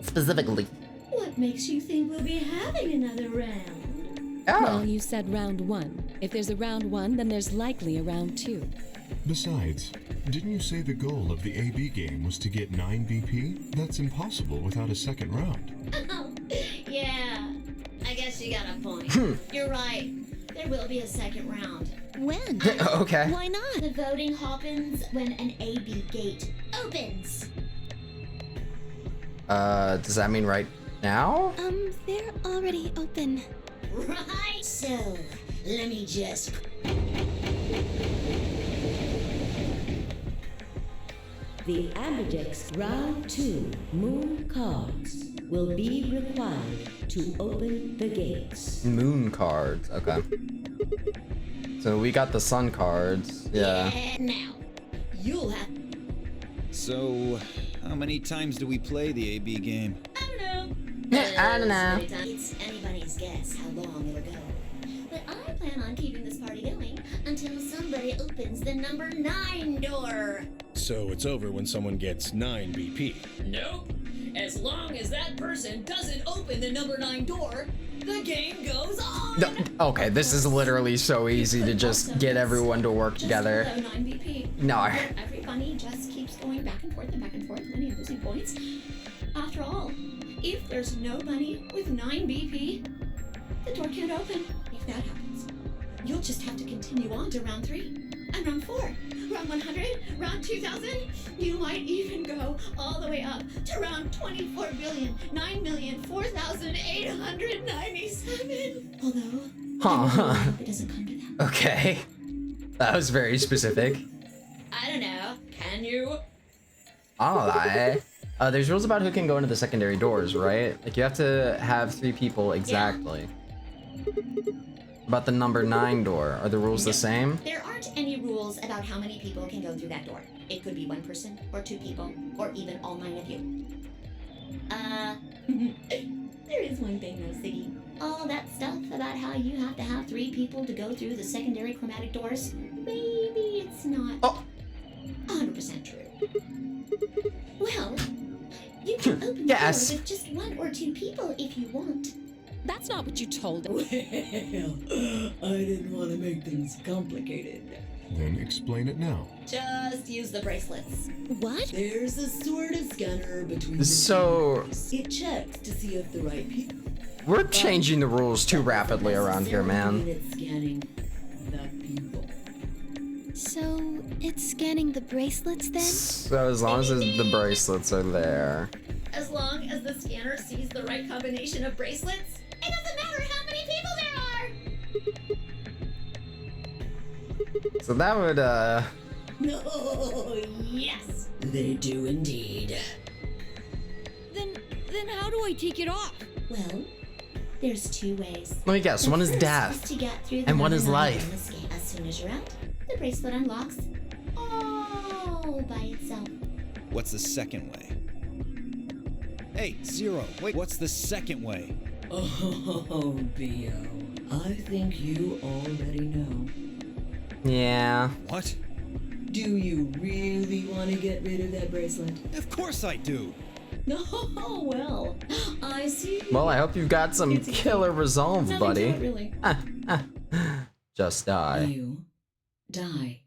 Specifically. What makes you think we'll be having another round? Oh. Well, you said round 1. If there's a round 1, then there's likely a round 2. Besides, didn't you say the goal of the AB game was to get 9 BP? That's impossible without a second round. Oh, yeah. I guess you got a point. You're right. There will be a second round. When? Okay. Why not? The voting happens when an AB gate opens. Does that mean right now? They're already open. Right. So, let me just... The Ambidex Round 2 Moon cards will be required to open the gates. Moon cards. Okay. So we got the sun cards. Yeah. Now, you'll have... So, how many times do we play the AB game? I don't know. I don't know. It's anybody's guess how long it'll go. But I plan on keeping this party going until somebody opens the number 9 door. So it's over when someone gets 9 BP. Nope. As long as that person doesn't open the number 9 door, the game goes on. No, okay, this is literally so easy to just get everyone to work together. Just below 9 BP. No. Everybody just keeps going back and forth, winning and losing points. After all, if there's nobody with 9 BP, the door can't open. If that happens, you'll just have to continue on to round 3 and round 4. Round 100, round 2000, you might even go all the way up to round 24,9,004,897. Although, it doesn't come to that. Okay. That was very specific. I don't know. Can you? Alright. There's rules about who can go into the secondary doors, right? Like, you have to have 3 people exactly. About the number 9 door, are the rules the same? There aren't any rules about how many people can go through that door. It could be 1 person, or 2 people, or even all 9 of you. There is one thing though, Siggy. All that stuff about how you have to have 3 people to go through the secondary chromatic doors, maybe it's not 100% true. Well, you can open the door with just 1 or 2 people if you want. That's not what you told him. Well, I didn't want to make things complicated. Then explain it now. Just use the bracelets. What? There's a sort of scanner between So- the two. It checks to see if the right people... We're changing the rules too rapidly around here, man. It's scanning the people. So, it's scanning the bracelets then? So as long as the bracelets are there. As long as the scanner sees the right combination of bracelets, it doesn't matter how many people there are! So that would, No, yes! They do indeed. Then how do I take it off? Well, there's 2 ways. let me guess, one is First death, to get through the and one is number 9 life. in the scale. As soon as you're out, the bracelet unlocks all by itself. What's the second way? Hey, Zero, wait, what's the second way? Oh, B.O. I think you already know. Yeah. What? Do you really want to get rid of that bracelet? Of course I do! Oh, well, I see. Well, I hope you've got some killer resolve, Nothing buddy. to it, really. Just die. You die.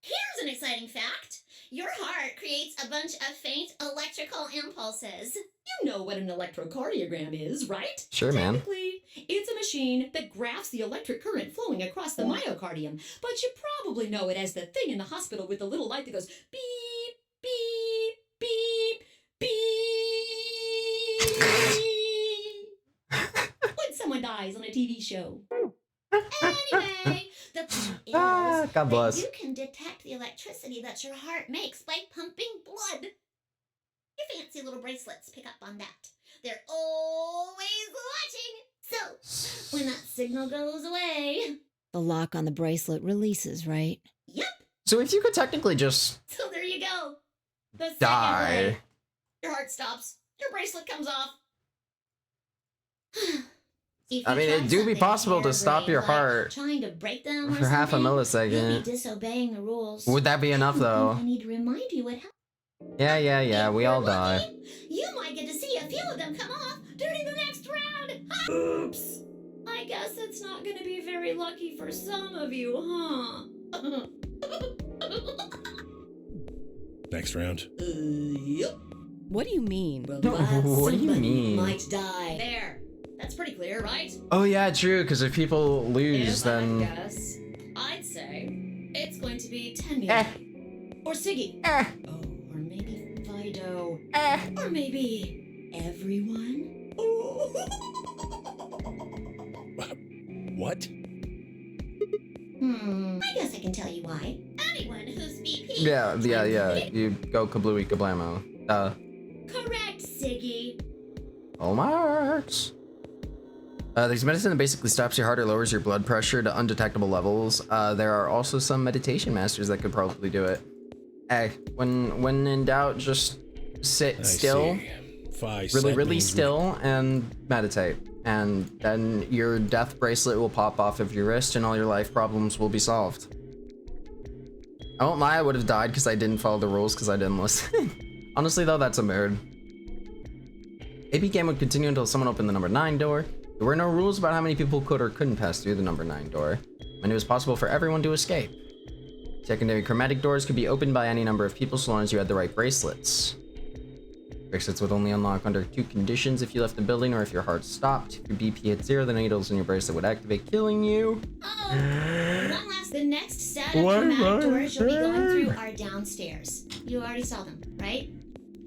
Here's an exciting fact. Your heart creates a bunch of faint electrical impulses. You know what an electrocardiogram is, right? Sure, man. Technically, it's a machine that graphs the electric current flowing across the myocardium, but you probably know it as the thing in the hospital with the little light that goes beep, beep, beep, beep. When someone dies on a TV show. Anyway, the point is God bless. that you can detect the electricity that your heart makes by pumping blood. Your fancy little bracelets pick up on that. They're always watching. So, when that signal goes away... The lock on the bracelet releases, right? Yep. So if you could technically just So there you go. The second die. way. Your heart stops. Your bracelet comes off. If I you mean, try it do be something possible to stop your harebrained, like heart trying to break them or for half a something, you'll millisecond. be disobeying the rules. Would that be enough, though? I need to remind you what happened. Yeah, we all die. You might get to see a few of them come off during the next round. Oops! I I guess it's not gonna be very lucky for some of you, huh? Next round. Yep. What do you mean? What do you mean? Might die. There. That's pretty clear, right? Oh yeah, true. Because if people lose, If then I guess, I'd say it's going to be Tenny. Or Siggy. Oh, or maybe Fido. Or maybe everyone. What? I guess I can tell you why. Anyone who's VP. yeah. You go kablooey kablamo. Correct, Siggy. All marks. There's medicine that basically stops your heart or lowers your blood pressure to undetectable levels. There are also some meditation masters that could probably do it. Hey, when in doubt, just sit still, really still, and meditate. And then your death bracelet will pop off of your wrist and all your life problems will be solved. I won't lie, I would have died because I didn't follow the rules because I didn't listen. Honestly though, that's a mood. AB game would continue until someone opened the number 9 door. There were no rules about how many people could or couldn't pass through the number 9 door, and it was possible for everyone to escape. Secondary chromatic doors could be opened by any number of people so long as you had the right bracelets. Bracelets would only unlock under 2 conditions: if you left the building or if your heart stopped. If your BP hit 0, the needles in your bracelet would activate, killing you. One last. The next set of chromatic doors you'll be going through are downstairs. You already saw them, right?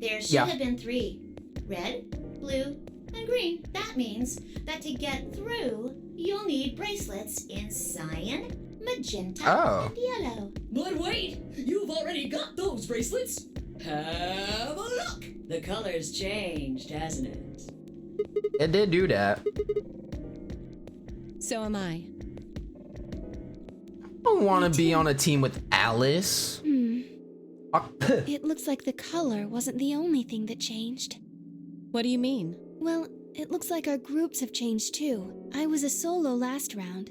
There should have been 3. Red, blue, and green. That means that to get through, you'll need bracelets in cyan, magenta, and yellow. But wait! You've already got those bracelets! Have a look! The color's changed, hasn't it? It did do that. So am I. I don't want to be on a team with Alice. It looks like the color wasn't the only thing that changed. What do you mean? Well, it looks like our groups have changed too. I was a solo last round,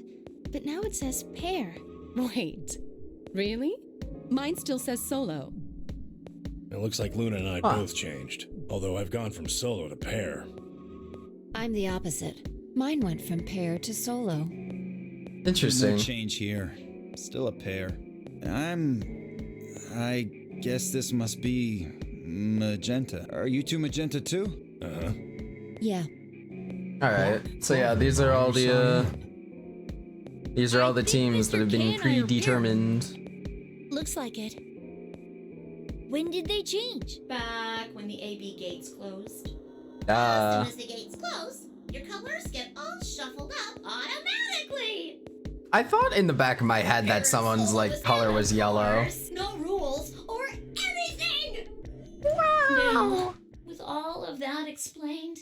but now it says pair. Wait, really? Mine still says solo. It looks like Luna and I both changed, although I've gone from solo to pair. I'm the opposite. Mine went from pair to solo. Interesting. No change here. Still a pair. I guess this must be magenta. Are you two magenta too? Uh-huh. Yeah. Alright, so yeah, these are all the teams that have been predetermined. Looks like it. When did they change? Back when the AB gates closed. As soon as the gates close, your colors get all shuffled up automatically. I thought in the back of my head that someone's like color was yellow. No rules or anything. Wow. Now, with all of that explained,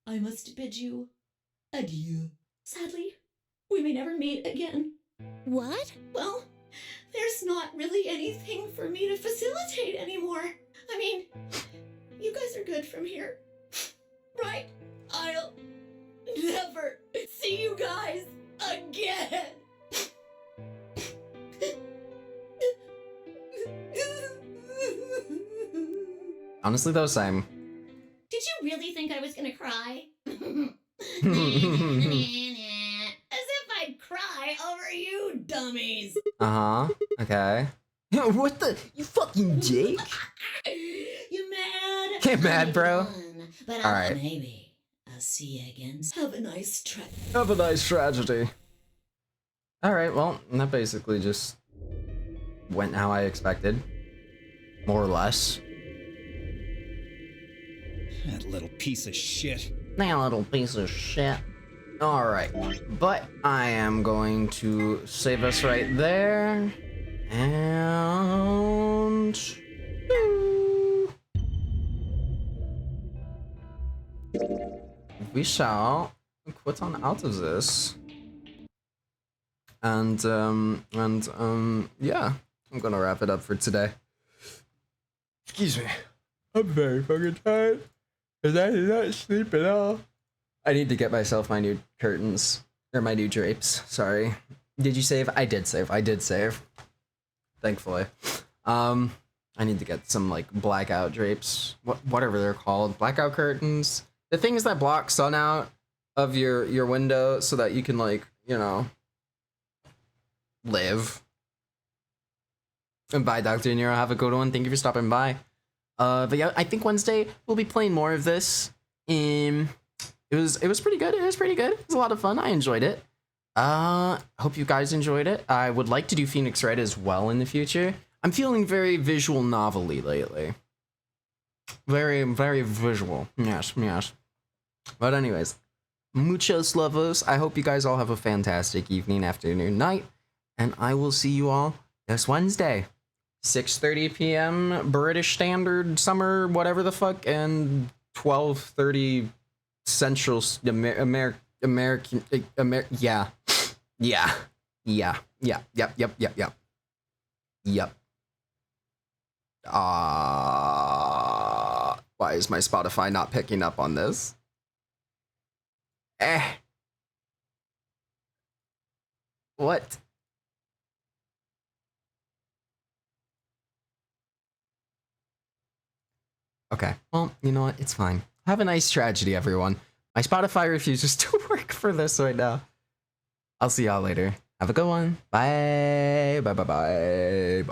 I must bid you adieu. Sadly, we may never meet again. What? Well, there's not really anything for me to facilitate anymore. I mean, you guys are good from here, right? I'll never see you guys again. Honestly though, same. Did you really think I was gonna cry? As if I'd cry over you dummies. Okay. What the? You fucking Jake? You mad? Get mad, bro. But Alright. Maybe. I'll see you again. Have a nice trip. Have a nice tragedy. Alright, well, that basically just went how I expected. More or less. That little piece of shit. That little piece of shit. Alright, but I am going to save us right there. And... we shall quit on out of this. And, yeah. I'm gonna wrap it up for today. Excuse me. I'm very fucking tired. Because I did not sleep at all. I need to get myself my new curtains. Or my new drapes. Sorry. Did you save? I did save. I did save. Thankfully. I need to get some, like, blackout drapes. Whatever they're called. Blackout curtains. The things that block sun out. of your window so that you can, like, you know, live. And bye, Dr. Nero. Have a good one. Thank you for stopping by. But yeah, I think Wednesday we'll be playing more of this. It was pretty good. It was pretty good. It was a lot of fun. I enjoyed it. Hope you guys enjoyed it. I would like to do Phoenix Wright as well in the future. I'm feeling very visual novel-y lately. Very, very visual. Yes, yes. But anyways, muchos lovos. I hope you guys all have a fantastic evening, afternoon, night. And I will see you all this Wednesday. 6:30 p.m. British Standard Summer, whatever the fuck, and 12:30 Central American. Yeah. Yep. Why is my Spotify not picking up on this? What? Okay, well, you know what? It's fine. Have a nice tragedy, everyone. My Spotify refuses to work for this right now. I'll see y'all later. Have a good one. Bye. Bye.